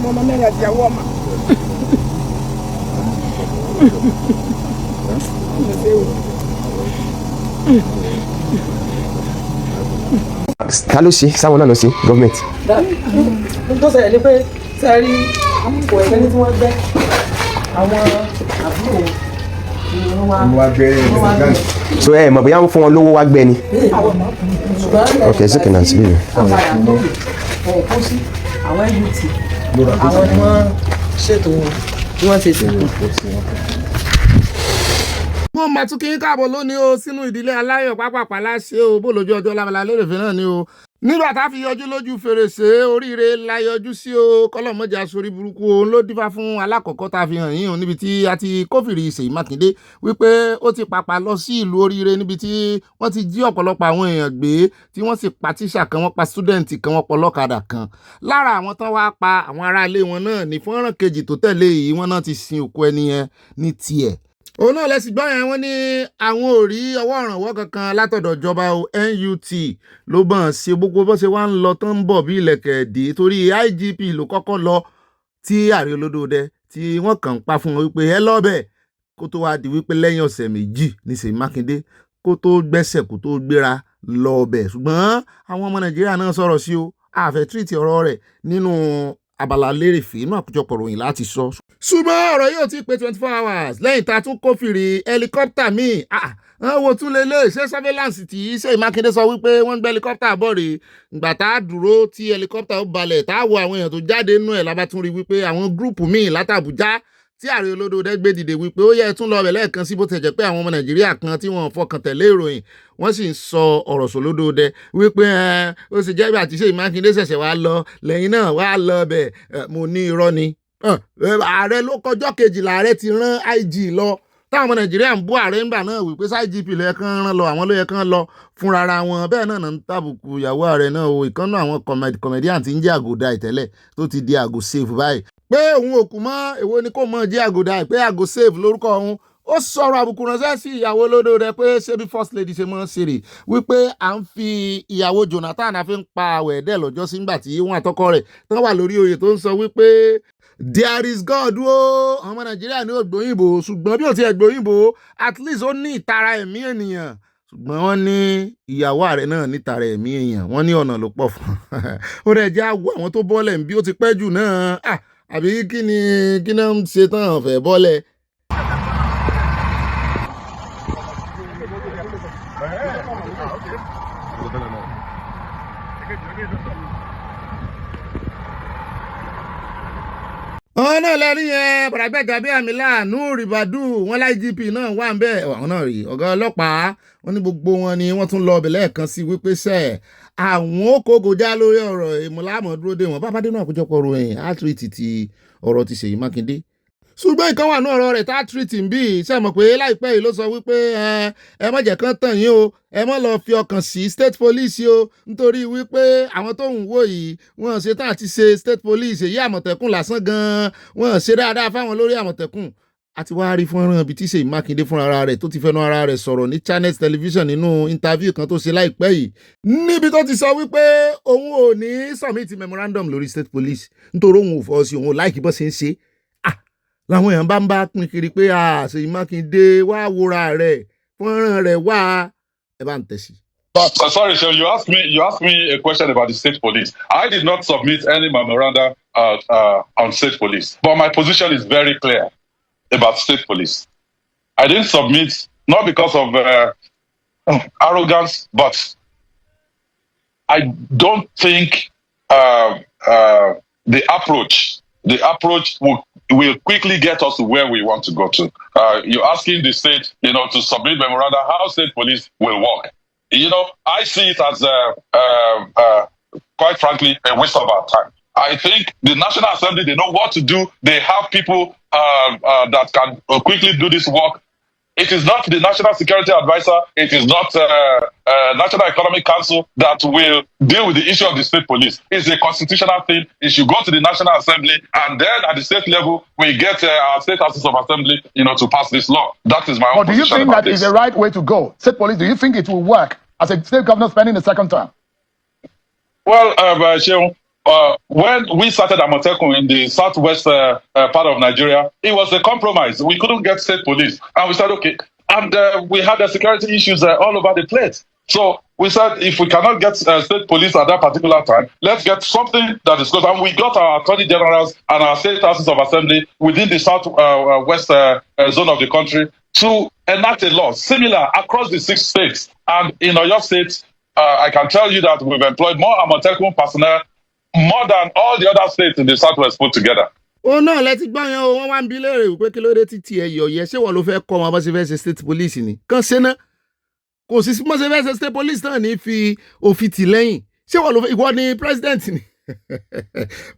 Mama mera dia woma. Ta ló ṣe sáwọn náà ló ṣe government. Tó ṣẹlẹ̀ ní pé sẹ́rí kò ẹ̀fẹ́ ní tí wọ́n gbẹ́ àwọn àbúrò so mọ̀ bóyá ń fún wọn lówó wá gbẹ ni. Okay, so can I see you? Àwọn youth àwọn ni wọ́n ṣètò bí wọ́n ṣe sìnkú. Mo máa tún kí n káàbọ̀ lónìí o sínú ìdílé aláyọ̀ pápápá láṣẹ o bó lójú ọjọ́ lábala lérèfé náà ni o. Nígbà tá a fi yọjú lójú fèrèsé oríire la yọjú sí o kọ́lọ́mọ́jà sórí burúkú o ló dífá fún alákọ̀ọ́kọ́ tá a fi hàn yín o níbi tí a ti kófìrí Ṣèyí Mákindé wípé ó ti pàpà lọ sí ìlú oríire níbi tí wọ́n ti jí ọ̀pọ̀lọpọ̀ àwọn èèyàn gbé tí wọ́n sì pa tíṣà kan wọ́n pa stúdẹ̀ǹtì kan wọ́n pa ọlọ́kadà kan. Lára àwọn tán wá pa àwọn aráalé wọn náà ní fọ́nrán kejì tó tẹ̀lé yìí wọ́n náà ti sin òkú ẹni yẹn ní tiẹ̀. Òun náà lẹ́sìn gbọ́ yẹn wọ́n ní àwọn ò rí ọwọ́ ìrànwọ́ kankan látọ̀dọ̀ ìjọba NUT ló bọ̀n ṣe gbogbo bó ṣe wá ń lọ tán ń bọ̀ bí ilẹ̀kẹ̀ dé torí IGP ló kọ́kọ́ lọ tí Ààrẹ Olódòdẹ tí wọ́n kàn ń pa fún wọn wípé ẹ lọ́bẹ̀ kó tó wá di wípé lẹ́yìn ọ̀sẹ̀ méjì ní Ṣèyí Mákindé kó tó gbẹ́sẹ̀ kó tó gbéra lọ́bẹ̀ ṣùgbọ́n àwọn ọmọ Nàìjíríà náà sọ̀rọ̀ sí o àfẹ́ tírìtì ọ̀rọ̀ rẹ̀ nínú abala lérèfé inú àkójọpọ̀ ròyìn láti sọ. Ṣùgbọ́n ọ̀rọ̀ yóò ti pé 24 hours lẹ́yìn tá a tún kófìrí helicopter míì. Wo tún lélẹ̀ ṣé surveillance tí Ṣèyí Mákindé sọ wípé wọ́n ń gbé helicopter bọ̀ rè ìgbà tá a dúró tí helicopter ó balẹ̀ tá a wo àwọn èèyàn tó jáde nínú ẹ̀ lábá tún rí wípé àwọn gúrùpù míì látàbújá tí Ààrẹ Olódòdẹ gbé dìde wípé ó yẹ tún lọ bẹ̀ lẹ́ẹ̀kan sí bó ti jẹ́ pé àwọn ọmọ Nàìjíríà kan tí wọ́n fọkàn tẹ̀lé ìròyìn wọ́n sì ń sọ ọ̀rọ̀ sólódòdẹ wípé ó sì jẹ́ bí àti Ṣèyí Mákindé ṣẹ̀ṣẹ̀ wá lọ lẹ́yìn náà wá lọ bẹ̀ mo ní irọ́ ni. Ààrẹ ló kọjọ́ kejìlá ààrẹ ti rán IG lọ táwọn ọmọ Nàìjíríà ń bú ààrẹ ńgbà náà wípé IGP ló yẹ kán rán lọ àwọn ló yẹ kán lọ fúnra wọn bẹ́ẹ̀ náà ń tàbùkù ìyàwó ààrẹ náà o ìkànnà àwọn comedian tí ń jẹ́ àgòdà ìtẹ́lẹ̀ tó ti di àgò save báyìí pé òun òkú mọ́ èwo ni kò mọ̀ jẹ́ àgòdà pé àgò save lórúkọ òun ó sọ̀rọ̀ àbùkù ránṣẹ́ sí ìyàwó Olódòdẹ pé ṣé bí first lady ṣe mọ́ ṣeré wípé à ń fi ìyàwó Jonathan àfi ń pa àwẹ̀ ẹ̀dẹ́ lọ́jọ́ sí ńgbà tí wọ́n àtọkọ rẹ̀ tán wà lórí oyè tó ń sọ wípé there is God o ọmọ Nàìjíríà ní ògbóyìnbó ṣùgbọ́n bí ò ti ẹ̀gbóyìnbó at least ó ní ìtara ẹ̀mí ènìyàn ṣùgbọ́n wọ́n ní ìyàwó ààrẹ náà ní ìtara ẹ̀mí èèyàn wọ́n ní ọ̀nà ló pọ̀ fún ó rẹ̀ jẹ́ àwọ̀ àwọn tó bọ́lẹ̀ ń bí ó ti pẹ́ jù náà àbí kí náà ń ṣe tán fẹ́ bọ́lẹ̀. Náà lẹ́rí yẹn bàràbẹ́ gàbí àmìlà Nuri Badu wọn IGP náà wà ń bẹ́ẹ̀ àwọn náà rí ọ̀gá ọlọ́pàá wọn ní gbogbo wọn ni wọ́n tún lọ ọbẹ̀ lẹ́ẹ̀kan sí wípé sẹ́ àwọn okògòjá lórí ọ̀rọ̀ ìmúlámọ̀ dúró dé wọn bá dé náà àkójọpọ̀ ròyìn àtúrìtì ti ọ̀rọ̀ ti Ṣèyí Mákindé. Ṣùgbọ́n nǹkan wà ní ọ̀rọ̀ rẹ̀ tá a tírìtì ń bì ṣe mọ̀ pé láìpẹ́ yìí ló sọ wípé ẹ má jẹ́ kán tàn yín o ẹ má lọ fi ọkàn sí state police o nítorí wípé àwọn tó ń wò yìí wọ́n ṣe tán àti ṣe state police èyí Àmọ̀tẹ́kùn lásán gan-an wọ́n ṣe dáadáa fáwọn lórí Àmọ̀tẹ́kùn. àti wá rí fọ́nrán ibi tí Ṣèyí Mákindé fúnra rẹ̀ tó ti fẹnu ara rẹ̀ sọ̀rọ̀ ní Channels Television nínú interview kan tó ṣe láìpẹ́ yìí níbi tó ti sọ wípé òun ò ní submit memorandum lórí state police nítorí òun ò fọ́ sí òun ò láìkí bọ́ ṣe ń ṣe làwọn èèyàn bá ń bá pín kiri pé Ṣèyí Mákindé wá wòra rẹ̀ fọ́nrán rẹ̀ wá ẹ bá ń tẹ̀sí. Sorry, sir. You asked me a question about the state police. I did not submit any memoranda on state police, but my position is very clear about state police. I didn't submit not because of arrogance, but I don't think the approach will quickly get us to where we want to go to. You're asking the state, to submit memoranda, how state police will work. I see it as, quite frankly, a waste of our time. I think the National Assembly, they know what to do. They have people that can quickly do this work. It is not the National Security Advisor. It is not National Economic Council that will deal with the issue of the state police. It's a constitutional thing. It should go to the National Assembly, and then at the state level, we get our state houses of assembly, to pass this law. That is my own position. But do you think that is the right way to go? State police, do you think it will work as a state governor spending the second term? Well, Sheung, when we started Amotekun in the southwest part of Nigeria, it was a compromise. We couldn't get state police. And we said, okay. And we had the security issues all over the place. So we said, if we cannot get state police at that particular time, let's get something that is close. And we got our attorney generals and our state houses of assembly within the southwest zone of the country to enact a law similar across the 6 states. And in Oyo State, I can tell you that we've employed more Amotekun personnel, more than all the other states in the southwest put together. ó náà lẹ́tí gbọ́ yẹn o wọ́n wá ń bi léèrè pé kí ló dé títí ẹ yọ̀ yẹ ṣé wọ́n ló fẹ́ kọ́ wọn bó ṣe fẹ́ ṣe state police ni kàn ṣe ná kò sí bó ṣe fẹ́ ṣe state police náà ní fi òfin tì lẹ́yìn ṣé wọ́n ló fẹ́ ìwọ ni president ni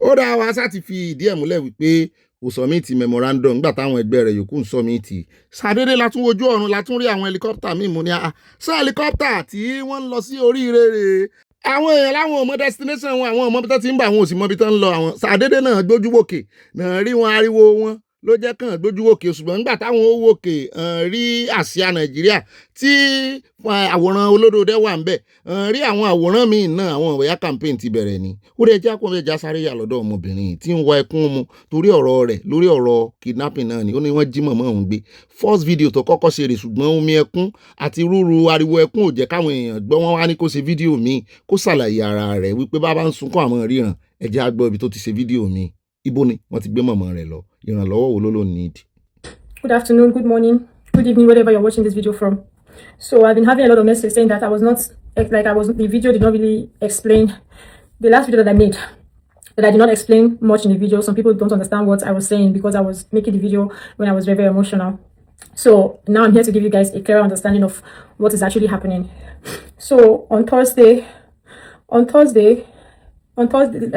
ó dá wa sá ti fi ìdí ẹ̀ múlẹ̀ wípé kò sọmíìtì memorandum nígbà táwọn ẹgbẹ́ rẹ̀ yòókù ń sọmíìtì ṣàdédé la tún wojú ọ̀run la tún rí àwọn helicopter míì mú ní ṣé helicopter tí wọ́n ń lọ sí oríire rè àwọn èèyàn láwọn ọmọ destination wọn àwọn ọmọ bí tó ti ń bá àwọn òsì mọ bí tó ń lọ àwọn ṣàdédé náà gbójú wòkè náà rí wọn ariwo wọn ló jẹ́ kàn gbójú wòkè ṣùgbọ́n nígbà táwọn ó wòkè rí àsíá Nàìjíríà tí àwòrán olódòdó wà ń bẹ̀ rí àwọn àwòrán míì náà àwọn ìwéyà campaign ti bẹ̀rẹ̀ ni ó rẹ̀ jẹ́ àkóńbẹ̀ já sáré yà lọ́dọ̀ ọmọbìnrin tí ń wá ẹkún mu torí ọ̀rọ̀ rẹ̀ lórí ọ̀rọ̀ kidnapping náà ni ó ní wọ́n jí mọ̀mọ́ òun gbé first video tó kọ́kọ́ ṣe rè ṣùgbọ́n omi ẹkún àti rúru ariwo ẹkún ò jẹ́ káwọn èèyàn gbọ́ wọn wá ní kó ṣe fídíò míì kó ṣàlàyé ara rẹ̀ wípé bá bá ń sunkún àwọn ríran ẹ jẹ́ á gbọ́ ibi tó ti ṣe fídíò míì ibo ni wọ́n ti gbé mọ̀mọ́ rẹ̀ lọ ìrànlọ́wọ́ wo ló need. Good afternoon, good morning, good evening, wherever you're watching this video from. So I've been having a lot of messages saying that the video did not really explain the last video that I made, that I did not explain much in the video. Some people don't understand what I was saying because I was making the video when I was very, very emotional. So now I'm here to give you guys a clearer understanding of what is actually happening. So on Thursday,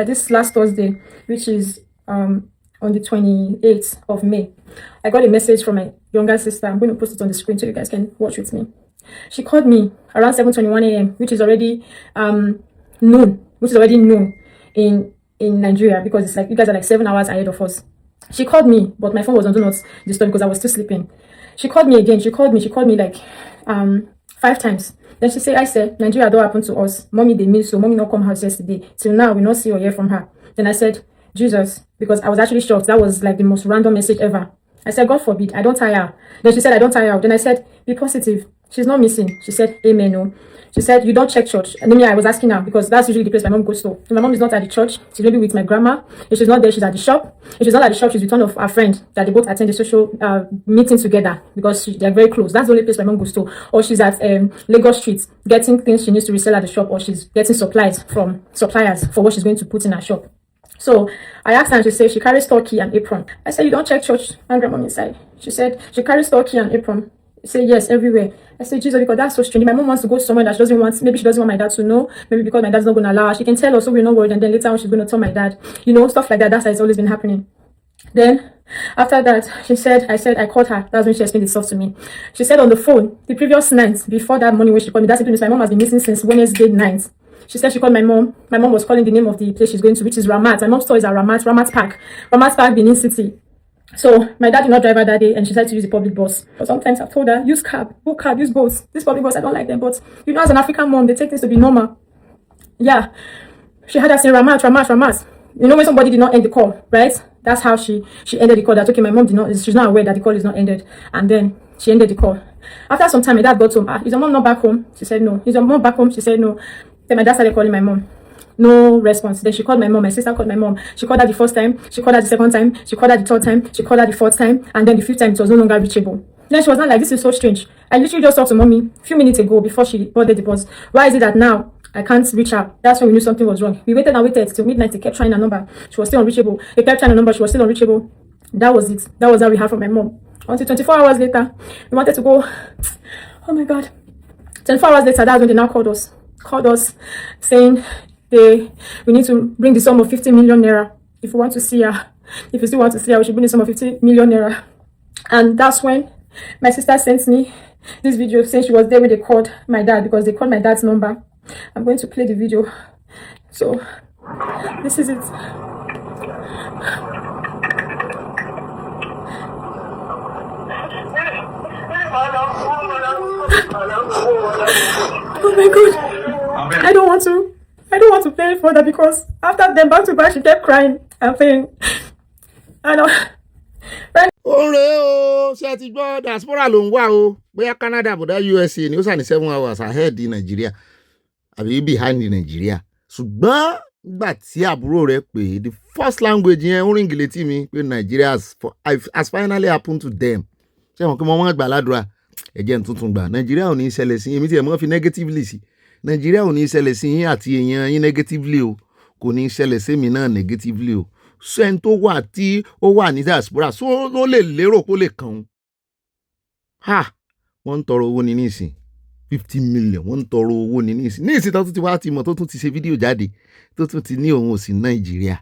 this last Thursday, which is on the 28th of May, I got a message from my younger sister. I'm going to post it on the screen so you guys can watch with me. She called me around 7:21 a.m., which is already noon in Nigeria, because it's like you guys are like 7 hours ahead of us. She called me, but my phone was on do not disturb because I was still sleeping. She called me again. She called me like 5 times. Then she said, I said, Nigeria don't happen to us. Mommy, they miss so mommy not come house yesterday. Till now, we not see or hear from her. Then I said, Jesus, because I was actually shocked. That was like the most random message ever. I said, God forbid, I don't tire. Then she said, I don't tire. Then I said, be positive. She's not missing. She said, amen. No. She said, you don't check church. And then I was asking her, because that's usually the place my mom goes to. So my mom is not at the church. She's maybe with my grandma. If she's not there, she's at the shop. If she's not at the shop, she's with one of her friends that they both attend the social meeting together because they're very close. That's the only place my mom goes to. Or she's at Lagos Street getting things she needs to resell at the shop, or she's getting supplies from suppliers for what she's going to put in her shop. So I asked her and she said she carries turkey and apron. I said, you don't check church and grandma inside. She said she carries turkey and apron. I said, yes, everywhere. I said, Jesus, because that's so strange. My mom wants to go somewhere that she doesn't want. Maybe she doesn't want my dad to know. Maybe because my dad's not going to allow her. She can tell us so we're not worried. And then later on, she's going to tell my dad. You know, stuff like that. That's how it's always been happening. Then after that, I called her. That's when she explained itself to me. She said on the phone, the previous night, before that morning when she called me, that's the news. My mom has been missing since Wednesday night. She said she called my mom. My mom was calling the name of the place she's going to, which is Ramat. My mom's store is at Ramat Park. Ramat Park, Benin City. So my dad did not drive her that day and she decided to use the public bus. But sometimes I've told her, use cab, book cab, use boats. This public bus, I don't like them. But you know, as an African mom, they take things to be normal. Yeah. She had us saying Ramat. You know when somebody did not end the call, right? That's how she ended the call. That okay, my mom she's not aware that the call is not ended. And then she ended the call. After some time, my dad got home. Is your mom not back home? She said no. Is your mom back home? She said no. Then my dad started calling my mom. No response. Then she called my mom. My sister called my mom. She called her the first time. She called her the second time. She called her the third time. She called her the fourth time. And then the fifth time, it was no longer reachable. Then she was not like, this is so strange. I literally just talked to mommy a few minutes ago before she boarded the bus. Why is it that now I can't reach her? That's when we knew something was wrong. We waited and waited till midnight. They kept trying her number. She was still unreachable. They kept trying her number. She was still unreachable. That was it. That was how we heard from my mom. Until 24 hours later, we wanted to go. Oh my God. 24 hours later, that's when they now called us saying we need to bring the sum of 50 million naira if we want to see her. If you still want to see her, we should bring the sum of 50 million naira. And that's when my sister sent me this video saying she was there when they called my dad, because they called my dad's number. I'm going to play the video. So this is it. Oh my God. I don't want to playing further because after them back to back, she kept crying and playing. And Ọ̀rẹ́ o, ṣe ti gbọ́ diaspora ló ń wá o. Bóyá Canada bóyá USA ni ó sà ní 7 hours ahead di Nigeria àbí behind di Nigeria. Ṣùgbọ́n nígbà tí àbúrò rẹ̀ pé the first language yẹn ń ring létí mi pé Nigeria has finally happened to them. Ṣé wọn kí wọ́n máa gbà ládùúrà? Ẹ̀jẹ̀ ń tuntun gbà. Nigeria ò ní ṣẹlẹ̀ sí èmi tí ẹ̀ mọ́ fi negatively sí. Nigeria ò ní ṣẹlẹ̀ sí yín àti èèyàn yín negatively o. Kò ní ṣẹlẹ̀ sí mi náà negatively o. Sẹ́ni tó wà tí ó wà ní diaspora so ló lè lérò kó lè kàn án. Wọ́n ń tọrọ owó ní nísìn 50 million wọ́n ń tọrọ owó ní nísìn. Ní ìsìn tó tún ti wá ti mọ̀ tó tún ti ṣe fídíò jáde tó tún ti ní òun ò sí Nàìjíríà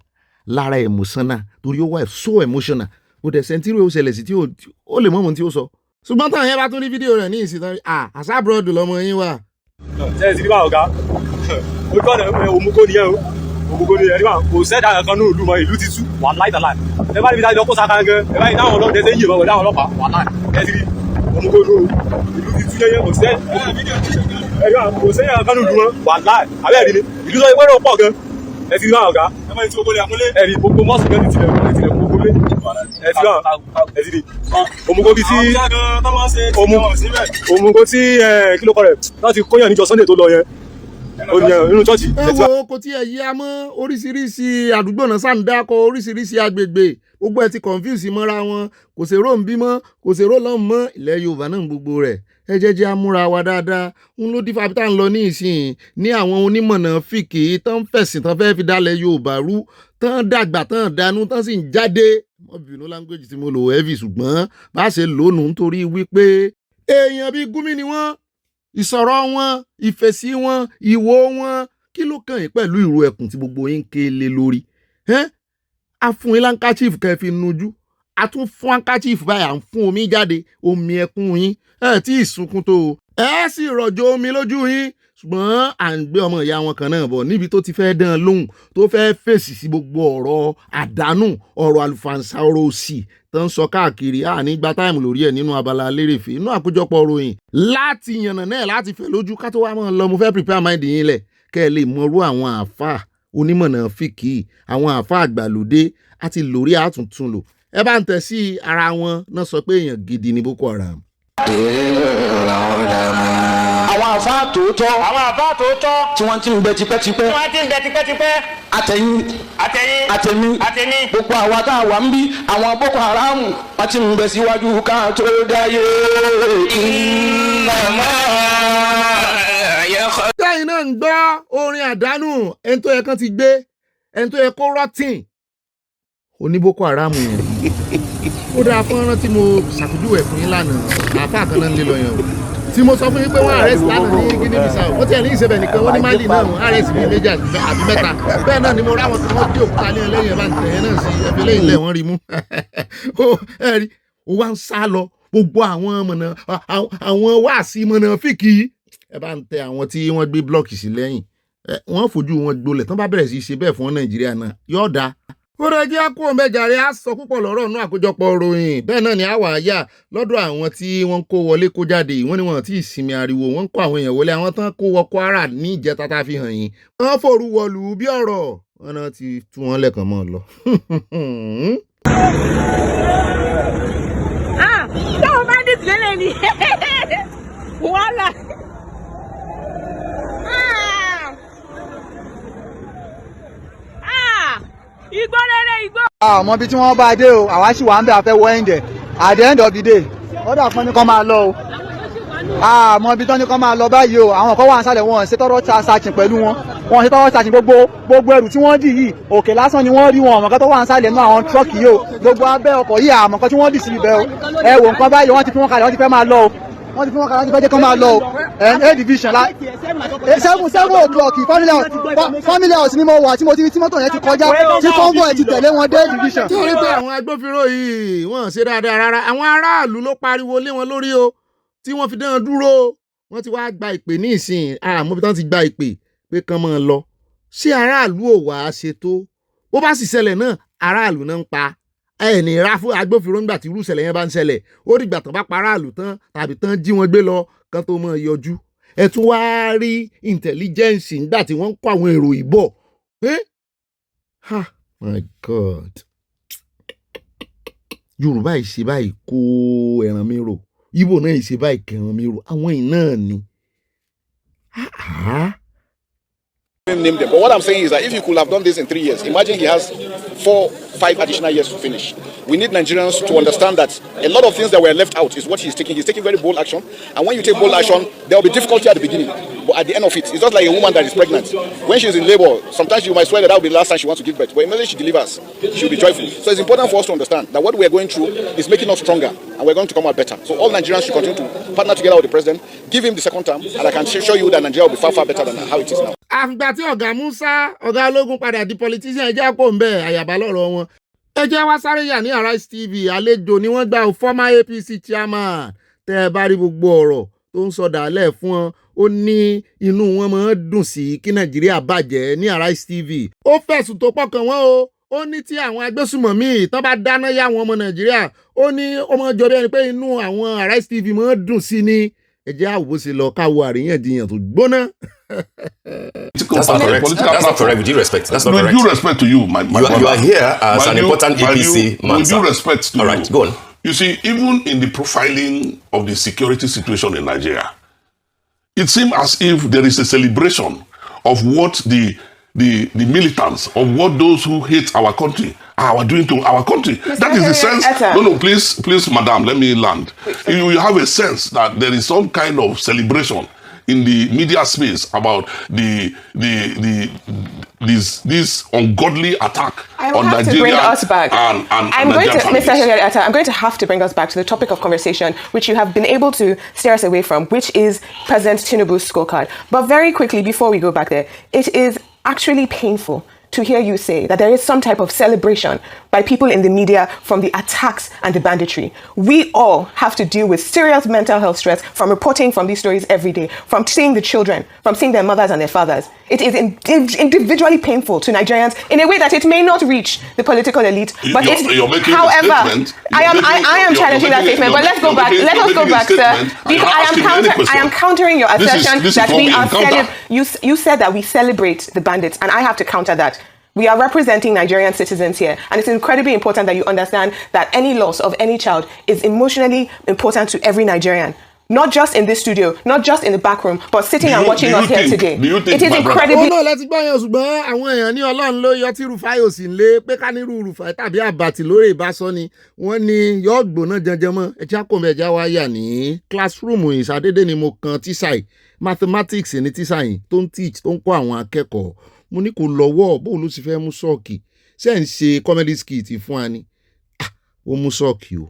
lára emotional torí ó wà so emotional. Ó dẹ̀ sẹ́ńtírì ó ṣẹlẹ̀ sí tí ó lè mọ̀mọ́ tí ó sọ. Ṣùgbọ́n táwọn yẹn bá tún rí fídíò rẹ̀ ní ìsìn tán àṣà abroad lọmọ yín wà. Ṣé ẹ ti rí bá ọ̀gá? Ó gbọ́dọ̀ òmùkó nìyẹn o. Ògógó ni ẹ̀rí wa kò sẹ́dá kankan ní ìlú mọ́ ìlú ti tú wà láìtàláì. Ẹ bá níbi dájọ́ kó sáka gan, ẹ bá ní dáhùn ọlọ́run tẹ́sẹ̀ yìí bọ̀ dáhùn ọlọ́pàá wà láì. Ẹ ti rí òmùgó ní ìlú ti tú yẹn kò sẹ́ ẹ̀rí wa kò sẹ́yìn kankan ní ìlú mọ́ wà láì. Àbẹ́ ẹ̀rí ni ìlú sọ ìwé náà pọ̀ gan. Ẹ ti rí náà ọ̀gá. Ẹ máa ń tí gbogbo lé àkúnlé. Ẹ̀rí gbogbo mọ́ọ̀sì gan ti tilẹ̀ gbogbo lé. Ẹ ti náà ẹ ti rí. Òmùgó bíi tí òmùgó tí kí ló kọ rẹ̀ láti kóyàn níjọ Sunday tó lọ yẹn. Inú chọ́ọ̀chì. Ẹ wo kò tí ẹ yí a mọ́ oríṣiríṣi àdúgbò náà sáǹdákọ oríṣiríṣi agbègbè gbogbo ẹ ti confuse mọ́ra wọn kò ṣèrò ń bímọ kò ṣèrò lọ́n mọ́ ilẹ̀ Yorùbá náà gbogbo rẹ̀ ẹ jẹ́ amúra wa dáadáa ń ló dífà bí tá à ń lọ ní ìsìn ní àwọn onímọ̀nà fìkì tán fẹ̀sìn tán fẹ́ fi dálẹ̀ Yorùbá rú tán dàgbà tán dànù tán sì ń jáde mọ́bìnrin language tí mo lò heavy ṣùgbọ́n bá ṣe lónìí nítorí wípé èèyàn bíi Gumi ni wọ́n ìsọ̀rọ̀ wọn ìfèsì wọn ìwò wọn kí ló kàn yín pẹ̀lú ìró ẹkùn tí gbogbo yín ké lé lórí a fún yín láńkáchífù kẹ́ fi nujú a tún fún láńkáchífù báyà ń fún omi jáde omi ẹkún yín tí ìsunkún tó ẹ sì rọ̀jò omi lójú yín ṣùgbọ́n à ń gbé ọmọ ìyá wọn kan náà bọ̀ níbi tó ti fẹ́ dán lóhùn tó fẹ́ fèsì sí gbogbo ọ̀rọ̀ àdánù ọ̀rọ̀ àlùfàǹsà ọ̀rọ̀ òsì tó ń sọ káàkiri nígbà táìmù lórí ẹ̀ nínú abala lérèfé inú àkójọpọ̀ ròyìn láti yànnà náà láti fẹ́ lójú ká tó wá mọ́ ọ lọ mo fẹ́ prepare mind yín lẹ̀ kẹ́ ẹ lè mọrú àwọn àáfàá onímọ̀nà fìkì àwọn àáfàá àgbàlódé àti lórí àtúntún lò ẹ bá ń tẹ̀ sí ara wọn náà sọ pé èèyàn gidi ní Boko Haram. Àwọn àfáà tòótọ́ tí wọ́n ti ń bẹ tipẹ́tipẹ́ àtẹ̀mí gbogbo àwa tá a wà ń bí àwọn Boko Haram wọ́n ti ń bẹ síwájú ká tó dáyé. Táyìn náà ń gbọ́ orin àdánù ẹni tó yẹ kán ti gbé ẹni tó yẹ kó rọ́tìn oní Boko Haram yẹn ó dáa fọ́nrán tí mo ṣàpèjúwe fún yín lánàá àáfàá kan náà ń lé lọ yẹn o tí mo sọ fún yín pé wọ́n arrest lánàá ní Guinea Bissau wọ́n tiẹ̀ ní ìṣẹ̀bẹ̀ nìkan wọ́n ní Mali náà wọ́n arrest bíi méjì àbí mẹ́ta bẹ́ẹ̀ náà ni mo ráwọn tí wọ́n dé òkúta ní ẹlẹ́yìn ẹ̀ bá ń tẹ̀ ẹ́ náà sí ẹbí lẹ́yìn ilẹ̀ wọ́n rí mú ẹ rí ó wá ń sá lọ gbogbo àwọn wáàsí mọ̀nà fìkì ẹ bá ń tẹ àwọn tí wọ́n gbé blọọkì sí lẹ́yìn wọ́n fojú wọn gbolẹ̀ tán bá bẹ̀rẹ̀ sí í ṣe bẹ́ẹ̀ fún Nàìjíríà náà yóò dáa. Ó rẹ jẹ́ kó mẹ́jàre á sọ púpọ̀ lọ́rọ̀ náà àkójọpọ̀ ròyìn bẹ́ẹ̀ náà ni a wà á yà lọ́dọ̀ àwọn tí wọ́n kó wọlé kó jáde wọ́n ní wọn tí ìsinmi ariwo wọ́n ń kó àwọn èèyàn wọlé àwọn tán kó wọ Kwara ní ìjẹta tá a fi hàn yín wọ́n fòru wọlú bí ọ̀rọ̀ wọn náà ti tú wọn lẹ́ẹ̀kan mọ́ ọ lọ. táwọn bá dì sílẹ̀ ni wàhálà. Igbó rere igbó. Àmọ́ bí tí wọ́n bá dé o àwa sì wà ń bẹ àfẹ́ wọ ẹ̀ǹdẹ̀ at the end of the day wọ́n dà pọ́n ní kán máa lọ o. Àmọ́ bí tán ní kán máa lọ báyìí o àwọn kan wà ń sálẹ̀ wọn ṣe tọ́rọ̀ ṣàṣìn pẹ̀lú wọn ṣe tọ́rọ̀ ṣàṣìn gbogbo ẹrù tí wọ́n dì yìí òkè lásán ni wọ́n rí wọn ọ̀mọ̀kan tó wà ń sálẹ̀ nú àwọn tírọ́ọ̀kì yìí o gbogbo abẹ́ ọkọ̀ yìí àmọ̀kan tí wọ́n dì sí ibẹ̀ o ẹ wò nǹkan báyìí wọ́n ti fi wọn kalẹ̀ wọ́n ti fẹ́ máa lọ o wọ́n ti fi wọn kalẹ̀ wọ́n ti fẹ́ jẹ́ kán máa lọ o A division la 7 o'clock family house ni mo wà tí mo ti rí tí mọ́tò yẹn ti kọjá tí convoy ti tẹ̀lé wọn dé division. tí ó rí pé àwọn agbófinró yìí wọ́n ṣe dáadáa rárá àwọn aráàlú ló pariwo lé wọn lórí o tí wọ́n fi dán dúró wọ́n ti wá gba ìpè ní ìsìn àmọ́ bí wọ́n ti gba ìpè pé kán máa lọ ṣé aráàlú ò wá ṣe tó bó bá sì ṣẹlẹ̀ náà aráàlú náà ń pa ẹni ra fún agbófinró nígbà tí irú ìṣẹ̀lẹ̀ yẹn bá ń ṣẹlẹ̀ ó dìgbà tán bá pa aráàlú tán tàbí tán jí wọn gbé lọ kán tó máa yọjú ẹ tún wá rí intelligence nígbà tí wọ́n ń kó àwọn èrò ìbọ̀ Ha, my God. Yorùbá ìṣe báyìí kó ẹran mi rò. Ìgbò náà ìṣe báyìí kẹran mi rò. Àwọn iná ni. Name them. But what I'm saying is that if you could have done this in 3 years, imagine he has 4, 5 additional years to finish. We need Nigerians to understand that a lot of things that were left out is what he's taking. He's taking very bold action. And when you take bold action, there will be difficulty at the beginning. But at the end of it, it's just like a woman that is pregnant. When she's in labor, sometimes you might swear that will be the last time she wants to give birth. But immediately she delivers, she'll be joyful. So it's important for us to understand that what we are going through is making us stronger. And we're going to come out better. So all Nigerians should continue to partner together with the president, give him the second term, and I can show you that Nigeria will be far, far better than how it is now. Àfìgbà tí ọ̀gá Musa ọ̀gá ológun padà di politician ẹjẹ́ kò ń bẹ̀ àyàbá lọ́rọ̀ wọn. Ẹjẹ́ wá sáré yà ní Arise TV àlejò ni wọ́n gba former APC chairman tẹ́ ẹ bá rí gbogbo ọ̀rọ̀ tó ń sọ dàálẹ̀ fún wọn. Ó ní inú wọn máa ń dùn sí kí Nàìjíríà bàjẹ́ ní Arise TV. Ó fẹ̀sùn tó pọ̀ kàn wọ́n o. Ó ní tí àwọn agbésùmọ̀mí tán bá dáná yá àwọn ọmọ Nàìjíríà. Ó ní ó máa jọ bí ẹni pé inú àwọn Arise TV máa ń dùn sí ni. Ẹ jẹ́ àwòbó sí lọ káwọ àríyànjiyàn tó gbóná. That's not correct. That's not correct. With due respect, that's not correct. With due respect to you, my you are here as an important APC man. With due respect to you. All right, go on. You see, even in the profiling of the security situation in Nigeria, it seems as if there is a celebration of what the militants, of what those who hate our country are doing to our country. Mr. That is the sense. Etta. No, please, madam, let me land. You have a sense that there is some kind of celebration in the media space about this ungodly attack on Nigeria and Nigerian families. Mr. Etta, I'm going to have to bring us back to the topic of conversation, which you have been able to steer us away from, which is President Tinubu's scorecard. But very quickly, before we go back there, it is actually painful to hear you say that there is some type of celebration by people in the media from the attacks and the banditry. We all have to deal with serious mental health stress from reporting from these stories every day, from seeing the children, from seeing their mothers and their fathers. It is individually painful to Nigerians in a way that it may not reach the political elite. But however, I am challenging that statement. But let's go back. Let us go back, sir. Because I am countering your assertion that we are you said that we celebrate the bandits, and I have to counter that. We are representing Nigerian citizens here, and it's incredibly important that you understand that any loss of any child is emotionally important to every Nigerian. Not just in this studio, not just in the back room, but sitting and watching us here today. It is incredibly... No, let's gbọ́ yẹn ṣùgbọ́n àwọn èèyàn ní Ọlọ́run ló yọ tí Rufai ò sì lé pé ká nírú Rufai tàbí àbàtì lórí ìbásọ́ ni wọ́n ní yọ gbóná jẹjẹ mọ́ ẹ̀já kò mẹ́jà wá yà ní classroom ìṣàdédé ni mo kan tíṣà yìí mathematics ní tíṣà yìí tó ń teach tó ń kọ́ àwọn akẹ́kọ̀ọ́ mo ní kò lọ́wọ́ bóun ló sì fẹ́ mú ṣọ́ọ̀kì ṣé ń ṣe comedy skit fún wa ni ó mú ṣọ́ọ̀kì o.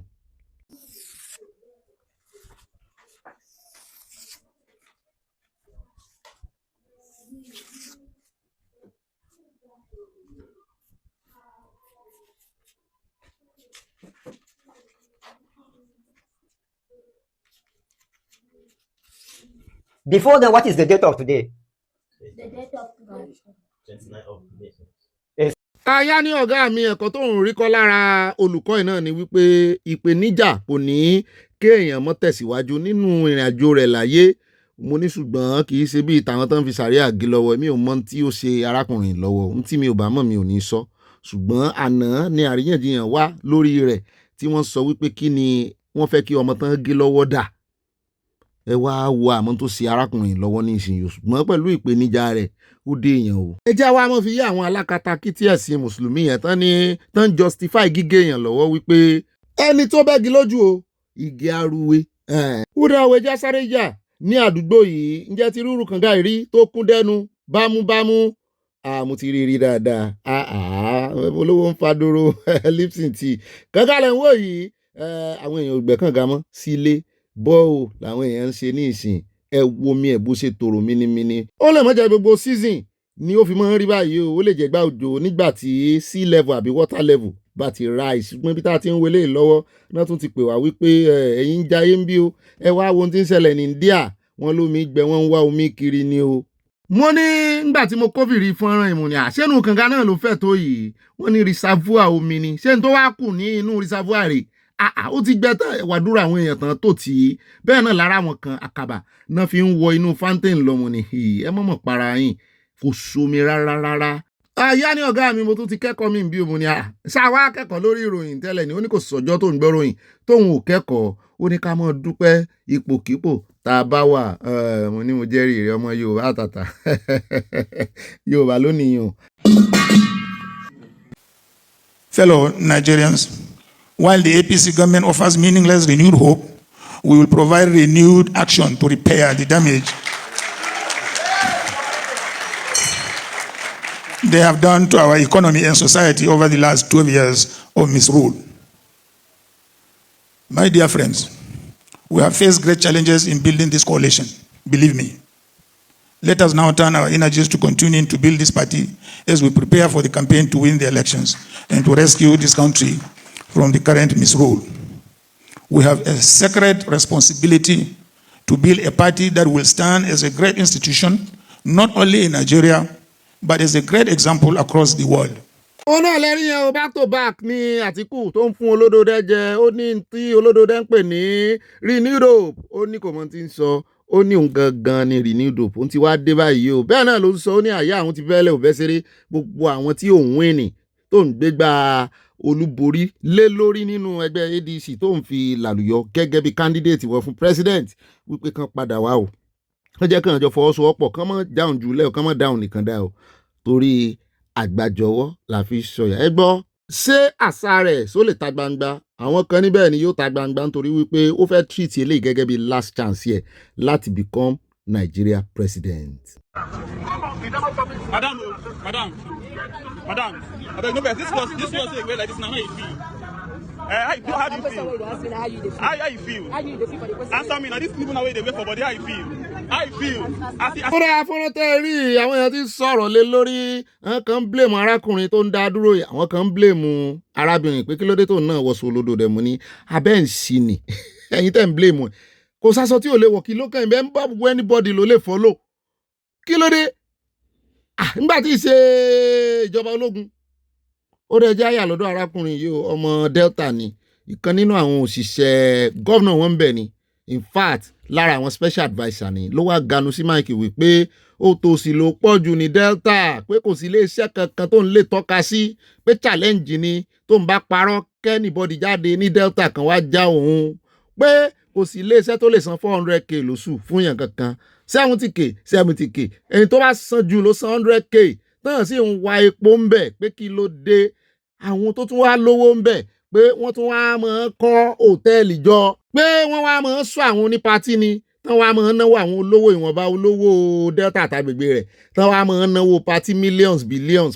Before then, what is the date of today? The date of today. 29th of May. Aya ní ọ̀gá mi ẹ̀kọ́ tó ń rí kọ́ lára olùkọ́ náà ni wípé ìpèníjà kò ní kéèyàn mọ́ tẹ̀síwájú nínú ìrìn àjò rẹ̀ láyé mo ní ṣùgbọ́n kì í ṣe bí ìtàwọn tó ń fi sàrí àgé lọ́wọ́ mi ò mọ tí ó ṣe arákùnrin lọ́wọ́ ohun tí mi ò bá mọ̀ mi ò ní sọ ṣùgbọ́n àná ni àríyànjiyàn wá lórí rẹ̀ tí wọ́n sọ wípé kí ni wọ́n fẹ́ kí ọmọ tán gé lọ́wọ́ dà ẹ wá wo àmọ́ tó ṣe arákùnrin lọ́wọ́ ní ìsinyìí ṣùgbọ́n pẹ̀lú ìpèníjà rẹ̀ ó dé èèyàn o. ẹ já wa mọ́ fi yé àwọn alákatakítí ẹ̀sìn mùsùlùmí yẹn tán justify gígé èèyàn lọ́wọ́ wípé ẹni tó bẹ́gi lójú o igi arúwe. wúdà òwe já sáré jà ní àdúgbò yìí ǹjẹ́ ti rúrù kànga ìrí tó kún dẹ́nu bámúbámú mo ti rí dáadáa olówó ń fadoro lipson tea kànga lẹ̀ ń wò yìí àwọn èèyàn ògbẹ́ kànga mọ́ sílé bọ́ọ̀ làwọn èèyàn ń ṣe ní ìsìn ẹ wo mi ẹ̀ bó ṣe tòrò mínímíní. ó lè má jẹ́ gbogbo season ni ó fi máa ń rí báyìí o ó lè jẹ́ gbà òjò nígbà tí sea level àbí water level bá ti rise ṣùgbọ́n bí tá a ti ń wọlé lọ́wọ́ náà tún ti pè wá wípé ẹ̀yin ń jayé ń bí o ẹ wá wo ohun tí ń ṣẹlẹ̀ ní India wọ́n lómi gbẹ wọ́n ń wá omi kiri ni o. wọ́n ní nígbà tí mo kófìrí fọ́nrán ìmùnì àṣẹ́nu kànga náà ló fẹ́ tó yìí wọ́n ní reservoir omi ni ṣé n tó wá kù ní inú reservoir rẹ̀ ó ti gbẹ tán wàdúrà àwọn èèyàn tán tó tì í bẹ́ẹ̀ náà lára wọn kan àkàbà náà fi ń wọ inú fountain lọ́mọ ni ẹ mọ̀mọ̀ para yín kò sómi rárá Àyá ní ọ̀gá mi mo tún ti kẹ́kọ̀ọ́ mi bí òun ni ṣáwá kẹ́kọ̀ọ́ lórí ìròyìn tẹ́lẹ̀ ni ó ní kò sọ́jọ́ tó ń gbọ́ ròyìn tóun ò kẹ́kọ̀ọ́ ó ní ká mọ́ dúpẹ́ ipòkípò tá a bá wà mo ní mo jẹ́rìí rẹ ọmọ Yorùbá àtàtà Yorùbá lónìí o. Fellow Nigerians, while the APC government offers meaningless renewed hope, we will provide renewed action to repair the damage they have done to our economy and society over the last 12 years of misrule. My dear friends, we have faced great challenges in building this coalition, believe me. Let us now turn our energies to continuing to build this party as we prepare for the campaign to win the elections and to rescue this country from the current misrule. We have a sacred responsibility to build a party that will stand as a great institution, not only in Nigeria, but as a great example across the world. Ó náà lẹ́rìí yẹn o back to back ní Àtíkù tó ń fún Olódòdé jẹ ó ní tí Olódòdé ń pè ní renewed hope ó ní kò mọ tí ń sọ ó ní òun gangan ní renewed hope òun ti wá dé báyìí o bẹ́ẹ̀ náà ló ń sọ ó ní àyà àwọn ti fẹ́lẹ̀ ò fẹ́ ṣeré gbogbo àwọn tí òun wíìnì tó ń gbégbá olúborí lé lórí nínú ẹgbẹ́ ADC tó ń fi làlùyọ gẹ́gẹ́ bí candidate wọ́n fún president wípé kan padà wá o wọ́n jẹ́ kàn jọ fọwọ́sowọ́pọ̀ kán mọ́ dáhùn jùlẹ̀ kán mọ́ dáhùn nìkan dá o torí àgbàjọwọ́ la fi sọ̀yà ẹ gbọ́ ṣé àṣà rẹ̀ só lè ta gbangba àwọn kan níbẹ̀ ni yóò ta gbangba nítorí wípé ó fẹ́ treat eléyìí gẹ́gẹ́ bí last chance yẹ láti become Nigeria president. Madam, no, this was a way like this now. How do you feel? How you feel? Answer me now. These people now wait they wait for body. How you feel? Fúnra fúnra tẹ́ rí àwọn èèyàn ti sọ̀rọ̀ lé lórí àwọn kan ń blame arákùnrin tó ń dá dúró àwọn kan ń blame arábìnrin pé kí ló dé tó náà wọṣọ Olódòdé mú ní abẹ́ ń sí ni ẹ̀yin tẹ́ ń blame ẹ̀ kò sásọ tí ò lè wọ̀ kí ló kàn bẹ́ẹ̀ ń bá gbogbo anybody ló lè follow kí ló dé nígbà tí ì ṣe ìjọba ológun ó rẹ̀ jẹ́ àyà lọ́dọ̀ arákùnrin yìí ọmọ Delta ni ìkan nínú àwọn òṣìṣẹ́ gómìnà wọn ń bẹ̀ ni in fact lára àwọn special adviser ni ló wá ganu sí Mike wípé ó tòsí ló pọ̀ jù ní Delta pé kò sí iléeṣẹ́ kankan tó ń lè tọ́ka sí pé challenge ni tó ń bá parọ́ kẹ́nìbọ́dì jáde ní Delta kan wá já òun pé kò sí iléeṣẹ́ tó lè san 400k lóṣù fún yàn kankan 70k ẹni tó bá san jù ló san 100k náà sì ń wa epo ń bẹ̀ pé kí ló dé àwọn tó tún wá lówó ń bẹ̀ pé wọ́n tún wá máa kọ́ hòtẹ́ẹ̀lì jọ pé wọ́n wá máa sọ àwọn onípatí ni tán wá máa náwó àwọn olówó ìwọ̀nba olówó Delta àtàgbègbè rẹ̀ tán wá máa náwó patí billions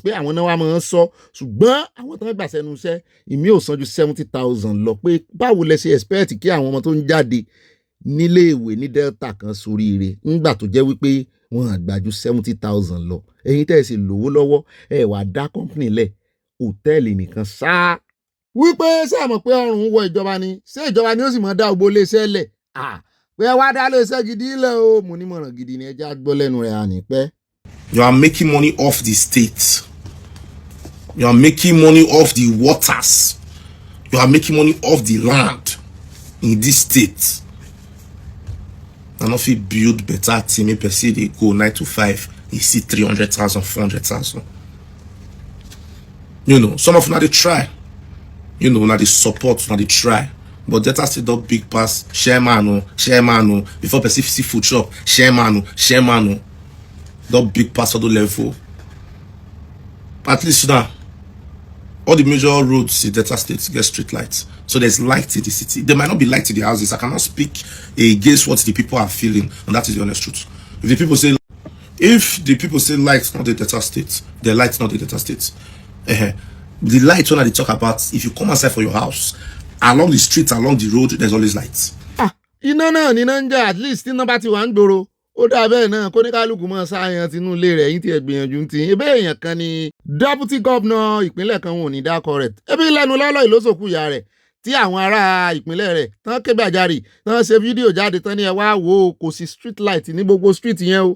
pé àwọn náà wá máa sọ ṣùgbọ́n àwọn tán gbà sẹ́nu iṣẹ́ ìmí ò san ju 70,000 lọ pé báwo lẹ ṣe expect kí àwọn ọmọ tó ń jáde nílé ìwé ní Delta kan soríire ńgbà tó jẹ́ wípé wọ́n àgbà ju 70,000 lọ ẹ̀yin tẹ́ ẹ sì lówó lọ́wọ́ ẹ wá dá company lẹ̀ hòtẹ́ẹ̀lì nìkan ṣáá wípé ṣé àmọ̀ pé ọrùn wọ ìjọba ni ṣé ìjọba ni ó sì mọ̀ dá ògbó léṣẹ́ lẹ̀ pé wá dá léṣẹ́ gidi lẹ̀ o mo nímọ̀ràn gidi ni ẹja gbọ́ lẹ́nu rẹ̀ àní pẹ́. You are making money off the state. You are making money off the waters. You are making money off the land in this state. And if you build better team, per se they go 9 to 5, you see 300,000, 400,000. You know, some of them they try. You know, now they support, now they try. But Delta still don't big pass. Chairman, before person see food shop, chairman, don't big pass all the level. At least now, all the major roads in Delta State get street lights. So there's light in the city. There might not be light in the houses. I cannot speak against what the people are feeling, and that is the honest truth. If the people say light's not the Delta State, the light's not the Delta State. The light when they talk about, if you come outside for your house, along the street, along the road, there's always lights. Iná náà ní náà ń jà at least iná bá ti wà ń gbòòrò ó dà bẹ́ẹ̀ náà kó ní kálukú mọ́ sáyẹn tinú ilé rẹ̀ yín tí ẹ gbìyànjú ti ebe èèyàn kan ni deputy governor ìpínlẹ̀ kan wọn ò ní dákọ rẹ̀ ebi lẹ́nu lọ́lọ́ ìlóṣòkú ìyá rẹ̀ tí àwọn ará ìpínlẹ̀ rẹ̀ tán ké gbàjarì tán ṣe fídíò jáde tán ní ẹ wá wò ó kò sí street light ní gbogbo street yẹn o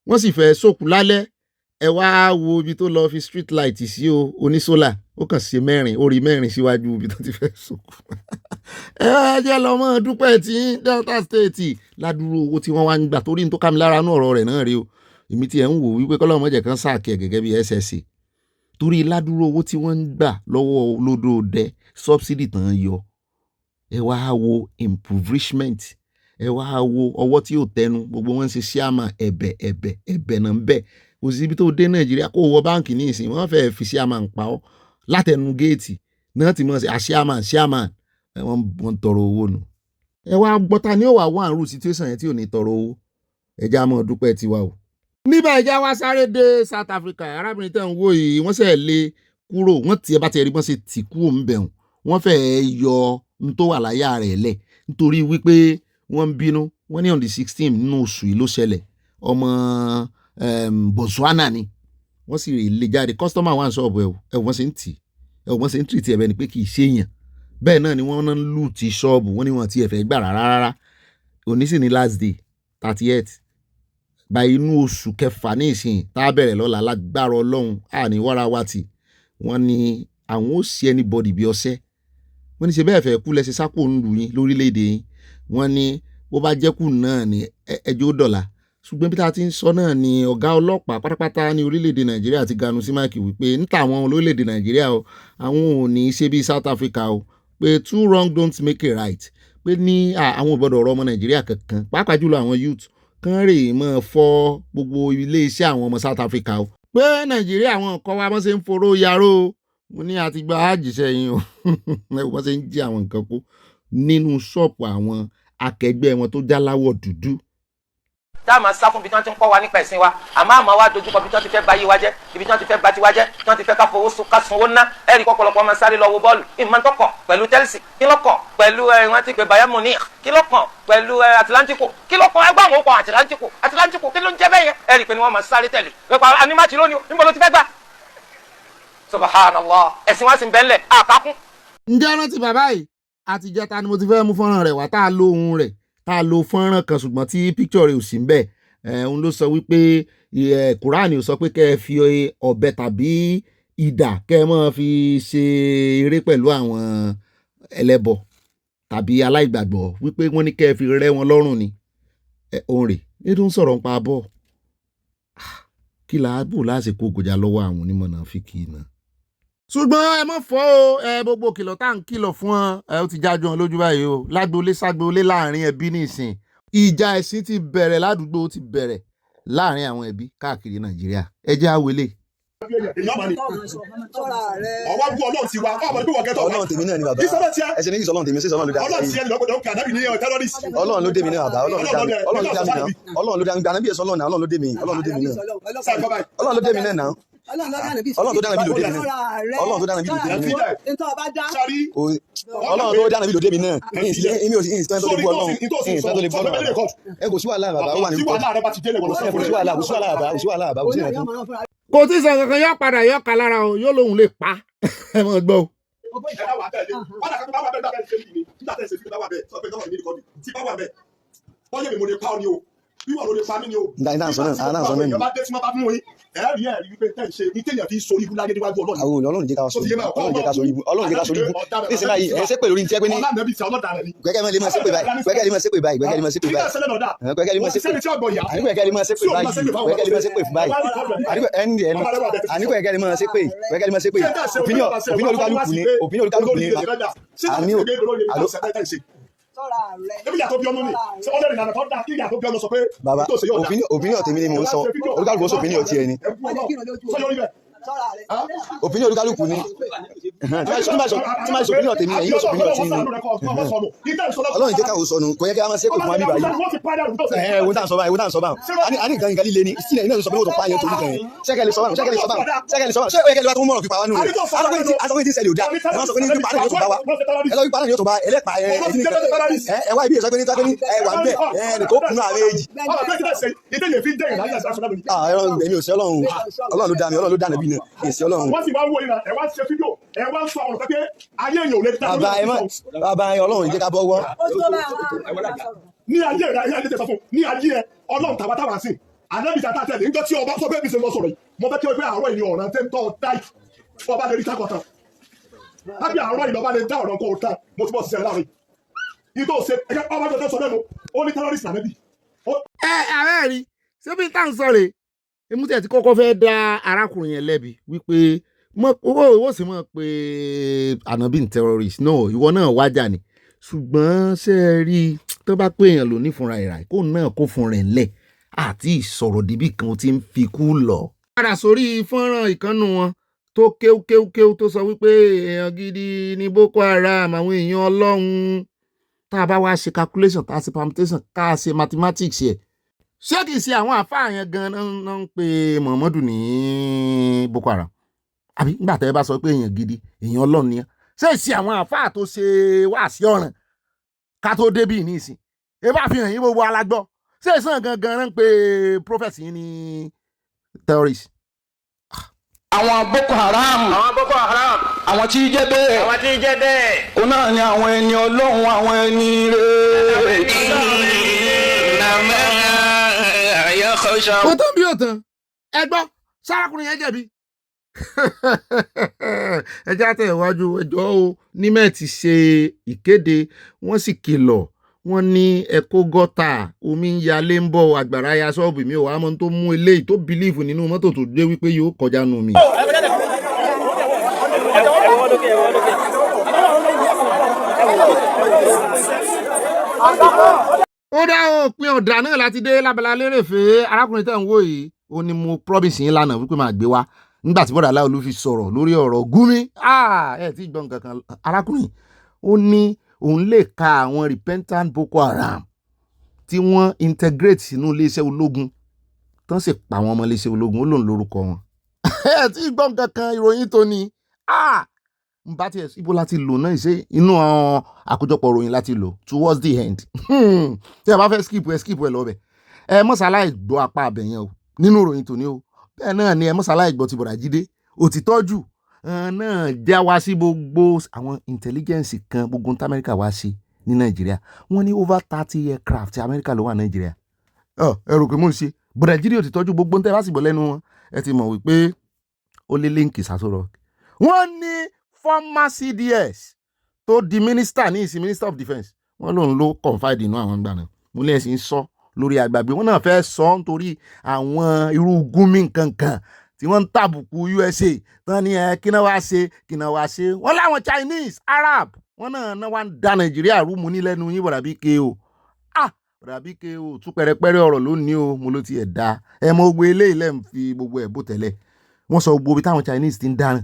wọ́n sì fẹ́ sókù lálẹ́ ẹ wá wo ibi tó lọ fi street light sí o onísólà ó kàn ṣe mẹ́rin ó rí mẹ́rin síwájú ibi tó ti fẹ́ sókù ẹ jẹ́ lọ́mọ dúpẹ́ tí Delta State ládùúrú owó tí wọ́n wá ń gbà torí ní tó ká mi lára nú ọ̀rọ̀ rẹ̀ náà rí o èmi tí ẹ̀ ń wò wípé kọ́lọ́mọ jẹ̀ kan sáàkì ẹ̀ gẹ́gẹ́ bí SSC torí ládùúró owó tí wọ́n ń gbà lọ́wọ́ olódòdẹ subsidy tán yọ ẹ wá wo impoverishment ẹ wá wo ọwọ́ tí ò tẹnu gbogbo wọn ń ṣe ṣíàmà ẹ̀bẹ̀ náà ń bẹ̀ kò sí ibi tó dé Nàìjíríà kó wọ báǹkì ní ìsìn wọ́n fẹ́ẹ́ fi ṣíàmà ń pa ọ́ látẹnu géètì náà ti mọ̀ sí ṣíàmà wọ́n tọrọ owó nù ẹ wá gbọ́ta ní òwà wà ń rú situation yẹn tí ò ní tọrọ owó ẹja mọ̀ dúpẹ́ tiwa o. níbà ẹja wá sáré dé South Africa arábìnrin tẹ̀ ń wò yìí wọ́n sẹ̀ lé kúrò wọ́n tiẹ̀ bá tiẹ̀ rí wọ́n ṣe tì kúrò ń bẹ̀rùn wọ́n fẹ́ẹ́ yọ n tó wà láyà rẹ̀ lẹ̀ nítorí wípé wọ́n ń bínú wọ́n ní on the 16 nínú oṣù yìí ló ṣẹlẹ̀ ọmọ Botswana ni wọ́n sì lè jáde kọ́sítọ́mà wà ní ṣọ́ọ̀bù ẹ̀ wọ́n ṣe ń tì ẹ̀ wọ́n ṣe ń tì tí ẹ̀ bẹ́ẹ̀ ni pé kì í ṣèyàn bẹ́ẹ̀ náà ni wọ́n ń lù ti ṣọ́ọ̀bù wọ́n ní wọ́n ti ẹ̀fẹ̀ gbà rárá òní sì ní last day 38 báyìí inú oṣù kẹfà ní ìsìn tá a bẹ̀rẹ̀ lọ́la lágbára Ọlọ́run àní wárawátì wọ́n ní àwọn ó ṣe anybody bí ọṣẹ́ wọ́n ní ṣe bẹ́ẹ̀ fẹ́ kú lẹ́sẹ̀ sápò ń lù yín lórílẹ̀‐èdè yín wọ́n ní bó bá jẹ́kù náà ní ẹjọ́ dọ̀là ṣùgbọ́n bí tá a ti ń sọ náà ni ọ̀gá ọlọ́pàá pátápátá ní orílẹ̀‐èdè Nàìjíríà ti ganu sí máàkì wípé níta àwọn orílẹ̀‐èdè Nàìjíríà o àwọn ò ní ṣe bí South Africa o pé two wrong don't make a right pé ní àwọn ò gbọ́dọ̀ ọ̀rọ̀ ọmọ Nàìjíríà kankan pàápàá jùlọ àwọn youth kan rè mọ́ fọ́ gbogbo ilé iṣẹ́ àwọn ọmọ South Africa o pé Nàìjíríà àwọn nǹkan wa wọ́n ṣe ń foró yaró mo ní àti gba àjíṣẹ́ yín o wọ́n ṣe ń jí àwọn nǹkan kó nínú ṣọ́ọ̀pù àwọn akẹgbẹ́ wọn tó jáláwọ̀ dúdú. tá a máa sá fún ibi tí wọ́n ti ń kọ́ wa nípa ẹ̀sìn wa àmọ́ wa dojúkọ ibi tí wọ́n ti fẹ́ bà yé wa jẹ́ ibi tí wọ́n ti fẹ́ bà tiwa jẹ́ tí wọ́n ti fẹ́ ká sanwó ná ẹ̀rí kọ́kọ́lọ́pọ̀ máa sáré lọ wo bọ́ọ̀lù ìmọ̀ tó kàn pẹ̀lú Chelsea kí ló kàn pẹ̀lú wọ́n ti pè Bayern Munich kí ló kàn pẹ̀lú Atlantico kí ló kàn ẹgbẹ́ àwọn òkàn Atlantico kí ló ń jẹ́ bẹ́ẹ̀ yẹn ẹ̀rí pé ni wọ́n máa sáré tẹ̀lé pẹ̀pẹ́ animáàtì lónìí níbo ló ti fẹ́ gbà subhanallah ẹ̀sìn wa sì ń bẹ́ńlẹ̀ àkákún. ǹjẹ́ rántí bàbá yìí àtijọ́ta ni mo ti fẹ́ mú fọ́nrán rẹ̀ wá tá a lo ohun rẹ̀ tá a lo fọ́nrán kan ṣùgbọ́n tí píkítọ̀ rẹ̀ ò sí ń bẹ̀ òun ló sọ wípé kùránì ò sọ pé kẹ́ ẹ fi ọ̀bẹ tàbí idà kẹ́ ẹ máa fi ṣe eré pẹ̀lú àwọn ẹlẹ́bọ tàbí aláìgbàgbọ́ wípé wọ́n ní kẹ́ ẹ fi rẹ́ wọn lọ́rùn ni òun rè é tó ń sọ̀rọ̀ nípa bọ́ kí làábù láṣekó gòjà lọ́wọ́ àwọn onímọ̀ náà fi kì í náà. ṣùgbọ́n ẹ mọ̀ fọ́ o gbogbo kìlọ̀ tá à ń kìlọ̀ fún ọ ó ti jájú wọn lójú báyìí o lágboolé ságboolé láàrin ẹbí nìsín ìjà ẹ̀sìn ti bẹ̀rẹ̀ ládùúgbò ti bẹ̀rẹ̀ láàrin àwọn ẹbí káàkiri Nàìjíríà ẹ jẹ́ àwélé. ọwọ́ bú Ọlọ́run ti wá ọmọ ìgbé wọ̀gẹ́tọ̀ Ọlọ́run tèmi náà ni bàbá ẹsẹ̀ ní ìsọlọ́run tèmi sí ìsọlọ́run ló dá Ọlọ́run ti ẹni lọ́gbọ̀dọ̀ kí àdábì ní terrorist. Ọlọ́run ló dé mi náà bàbá Ọlọ́run ló dé mi náà Ọlọ́run ló dé mi ìsọlọ́run náà Ọlọ́run ló dé mi náà Ọlọ́run ló dé mi náà Ọlọ́run tó dáná bí lòdì mi náà Ọlọ́run tó dáná bí lòdì mi náà Ọlọ́run tó dáná bí lòdì mi náà èmi ò sí ìsìtẹ́ tó lè bú Ọlọ́run ìsìtẹ́ tó lè bú Ọlọ́run ẹ kò sí wàhálà bàbá ó wà ní kò sí wàhálà bàbá kò sí ìrìnàjò. kò tí ì sọ kankan yóò padà yóò kà lára o yóò lóun lè pa ẹ mọ̀ gbọ́ o. Ọlọ́run jẹ́ ká sórí ibú Ọlọ́run jẹ́ ká sórí ibú ní ìsinmi báyìí ẹ̀ ṣe pé lórí ní tí ẹ pé ní gbẹ́gẹ́ lè máa ṣe pé báyìí gbẹ́gẹ́ lè máa ṣe pé báyìí gbẹ́gẹ́ lè máa ṣe pé báyìí gbẹ́gẹ́ lè máa ṣe pé gbẹ́gẹ́ lè máa ṣe pé báyìí gbẹ́gẹ́ lè máa ṣe pé fún báyìí àníkò gbẹ́gẹ́ lè máa ṣe pé gbẹ́gẹ́ lè máa ṣe pé opinion olúkálùkù ni àní bàbá opinion tèmi ni mò ń sọ olúkálùkù sọ opinion tiẹ̀ ni opinion olúkálùkù ni tí máa sọ opinion tèmi ẹ̀yin sọ opinion tí ni Ọlọ́run jẹ́ káwọ́ sọnù kò yẹ kí a máa ṣe kò fún wa bí báyìí wo tá à ń sọ báyìí a ní nǹkan líle ni sílẹ̀ iná sọ pé wọ́n tó pa ayé torí kan yẹn ṣẹ́kẹ̀lì sọ báwọn ṣé ó yẹ kẹ́lẹ́ wá tó mọ̀ràn pípa wa nù rẹ̀ asọ́kùnrin tí ń ṣẹlẹ̀ ò dá wọ́n sọ pé ní pípa náà yóò tó bá wa ẹ lọ pípa náà yóò tó bá ẹlẹ́pà ẹ wá ibi ìsọ pé ní tọ́pẹ́ ní ẹ wà ń bẹ̀ ẹ nìkan ó kùnú ààrẹ èjì. èmi ò sí Ọlọ́run ló dá mi Ọlọ́run ló dá nàbí náà èsì Ọlọ́run. wọ́n sì wá wọ ìlànà ẹ wá ṣe fídíò ẹ wá sọ ọ̀rọ̀ pé ayé èèyàn ò lè dá. bàbá Ọlọ́run jẹ́ ká bọ́wọ́. ní ayé rẹ ayé tẹ sọ fún ní ayé ẹ Ọlọ́run tàwa sí ànábì tàtà tẹ̀lé níjọ́ tí ọba sọ bẹ́ẹ̀ bí ṣe lọ sọ̀rọ̀ yìí mo fẹ́ kí o pé àárọ̀ ìní ọ̀ràn tẹ́ ń tọ́ dáì ọba lè rí kákọ̀tàn lábẹ́ àárọ̀ ìlú ọba lè dá ọ̀ràn kó o tán mo ti bọ́ ṣiṣẹ́ láàrin ìtò ṣe ẹgbẹ́ ọba tó sọ lẹ́nu ó ní terrorist ànábì. ààrẹ rí ṣé bí tá à ń sọ rèé èmú tí ẹ ti kọ́kọ́ fẹ́ dá arákùnrin yẹn lẹ́bi wípé owó sì mọ̀ pé ànábì ń terrorist náà ìwọ náà wájà ni ṣùgbọ́n ṣe é rí tó bá pé èèyàn lò ní fúnra ìrà kó náà kó fún rẹ̀ ńlẹ̀ àti ìsọ̀rọ̀ dìbì kan tí ń fi kú lọ. padà sórí fọ́nrán ìkànnù wọn tó kéwkéwkéw tó sọ wípé èèyàn gidi ní Boko Haram àwọn èèyàn ọlọ́run tá a bá wá ṣe calculation tá a ṣe permutation tá a ṣe mathematics yẹ ṣé kìí ṣe àwọn àfáà yẹn gan-an náà ń pe Muhammadu ní Boko Haram àbí nígbà tẹ́ ẹ bá sọ pé èèyàn gidi èèyàn ọlọ́run ni ṣé ìṣe àwọn àfáà tó ṣe wáàsí ọ̀ràn ká tó débì ní ìsìn ẹ bá fi hàn yín gbogbo alágbọ́ ṣé ìsàn gangan náà ń pe prophet yín ní terrorist. àwọn Boko Haram. àwọn Boko Haram. àwọn tí í jẹ́ bẹ́ẹ̀. àwọn tí í jẹ́ bẹ́ẹ̀. òun náà ni àwọn ẹni ọlọ́run àwọn ẹni rẹ̀. ó tán bí ó tán ẹ gbọ́ sárakùnrin yẹn jẹ̀bi. ẹ já tẹ̀ iwájú ẹjọ́ o nímẹ̀ ti ṣe ìkéde wọ́n sì kìlọ̀ wọ́n ní ẹ̀kọ́ gọ́tà omi ń yalé ń bọ̀ àgbàrá ya ṣọ́ọ̀bù mi ò wá mọ́ tó mú eléyìí tó bìlíìfù nínú mọ́tò tó dé wípé yóò kọjá nù mí. ó dá òpin ọ̀dà náà láti dé lábala lérèfé arákùnrin tẹ̀ ń wò yìí ó ní mo promise yín lánàá wípé máa gbé wá nígbà tí bọ́dà Aláolú fi sọ̀rọ̀ lórí ọ̀rọ̀ Gumi ẹ ti gbọ́ nǹkan kan arákùnrin ó ní òun lè ka àwọn Repentant Bokoharam tí wọ́n integrate sínú iléeṣẹ́ ológun tán sì pa àwọn ọmọ iléeṣẹ́ ológun ó lòun lórúkọ wọn ẹ ti gbọ́ nǹkan kan ìròyìn tó ní n bá tiẹ̀ ibo láti lò náà ṣe inú àkójọpọ̀ ìròyìn láti lò towards the end tí ẹ bá fẹ́ skip ẹ lọ́bẹ̀ ẹ mọ́sálàì gbọ́ apá abẹ̀yẹn o nínú ìròyìn tó ní o bẹ́ẹ̀ náà ni ẹ mọ́sálàì gbọ́ ti bọ̀dà Jídé òtítọ́jù náà já wá sí gbogbo àwọn intelligence kan gbogbo ní Amẹ́ríkà wá sí ní Nàìjíríà wọ́n ní over 30 aircraft Amẹ́ríkà ló wà Nàìjíríà ẹ rò pé mò ń ṣe bọ̀dà Jídé òtítọ́jù gbogbo ní tẹ́ bá sì gbọ́ lẹ́nu wọn ẹ ti mọ̀ wípé ó lé líǹkì sásọ̀rọ̀ wọ́n ní former CDS tó di minister ní ìsìn Minister of Defence wọ́n lòun ló confide inú àwọn gbà náà mo lè sì ń sọ lórí àgbàgbé wọn náà fẹ́ sọ nítorí àwọn irú Gumi nkankan tí wọ́n ń tàbùkù USA tán ní kí náà wá ṣe wọ́n láwọn Chinese Arab wọ́n náà wá ń da Nàìjíríà rú mu ní lẹ́nu yín bọ̀dà bí ke o bọ̀dà bí ke o tún pẹ̀rẹ̀pẹ̀rẹ̀ ọ̀rọ̀ lónìí o mo ló ti ẹ̀ da ẹ mọ gbogbo eléyìí lẹ́ ń fi gbogbo ẹ̀ bó tẹ́lẹ̀ wọ́n sọ gbogbo ibi táwọn Chinese ti ń dáná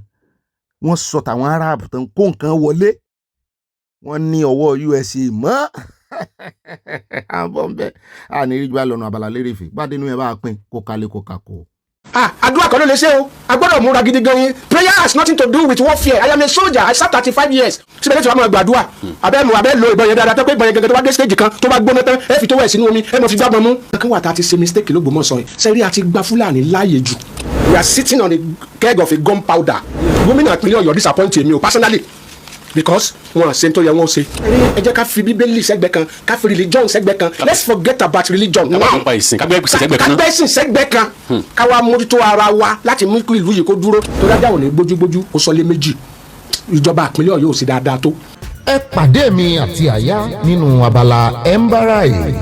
wọ́n sọ tàwọn Arab tán kó nǹkan wọlé wọ́n ní ọwọ́ USA mọ́ àbọ̀ ń bẹ́ àní rí gbà lọ́nà Abala lérèfé bá dénú ẹ bá pín kó kalẹ̀ kó kakó. àdúrà kan ló lè ṣe o a gbọ́dọ̀ múra gidi gan yín prayer has nothing to do with warfare I am a soldier I served 35 years síbẹ̀ lẹ́tọ̀ àmọ́ gbàdúrà abẹ́ lo ìbọn yẹn dáadáa tó pé ìbọn yẹn gẹ́gẹ́ tó bá dé stage kan tó bá gbóná tán ẹ fi tó wẹ̀ sínú omi ẹ mọ̀ fi gbàgbọ́n mú. kan wà tá a ti ṣe mistake ló gbọmọ sọ yìí sẹ́rí àti gba Fúlàní láàyè jù we are sitting on a keg of a gunpowder gómìnà ìpínlẹ̀ Ọ̀yọ́ disappoint me o personally because wọn ṣe tó yẹ wọn ṣe. ẹ jẹ́ ká fi bíbélì sẹ́gbẹ́ kan ká fi religion sẹ́gbẹ́ kan let's forget about religion. kábàámọ̀ ìsìn kágbẹ́ ìsìn sẹ́gbẹ́ kan ká wá mójútó ara wa láti mú kí ìlú yìí kó dúró. tó dájà ò ní gbójúgbójú ó sọ lé méjì ìjọba ìpínlẹ̀ Ọ̀yọ́ ò sí dáadáa tó. ẹ pàdé mi àti àyà nínú abala ẹ̀ńbára yìí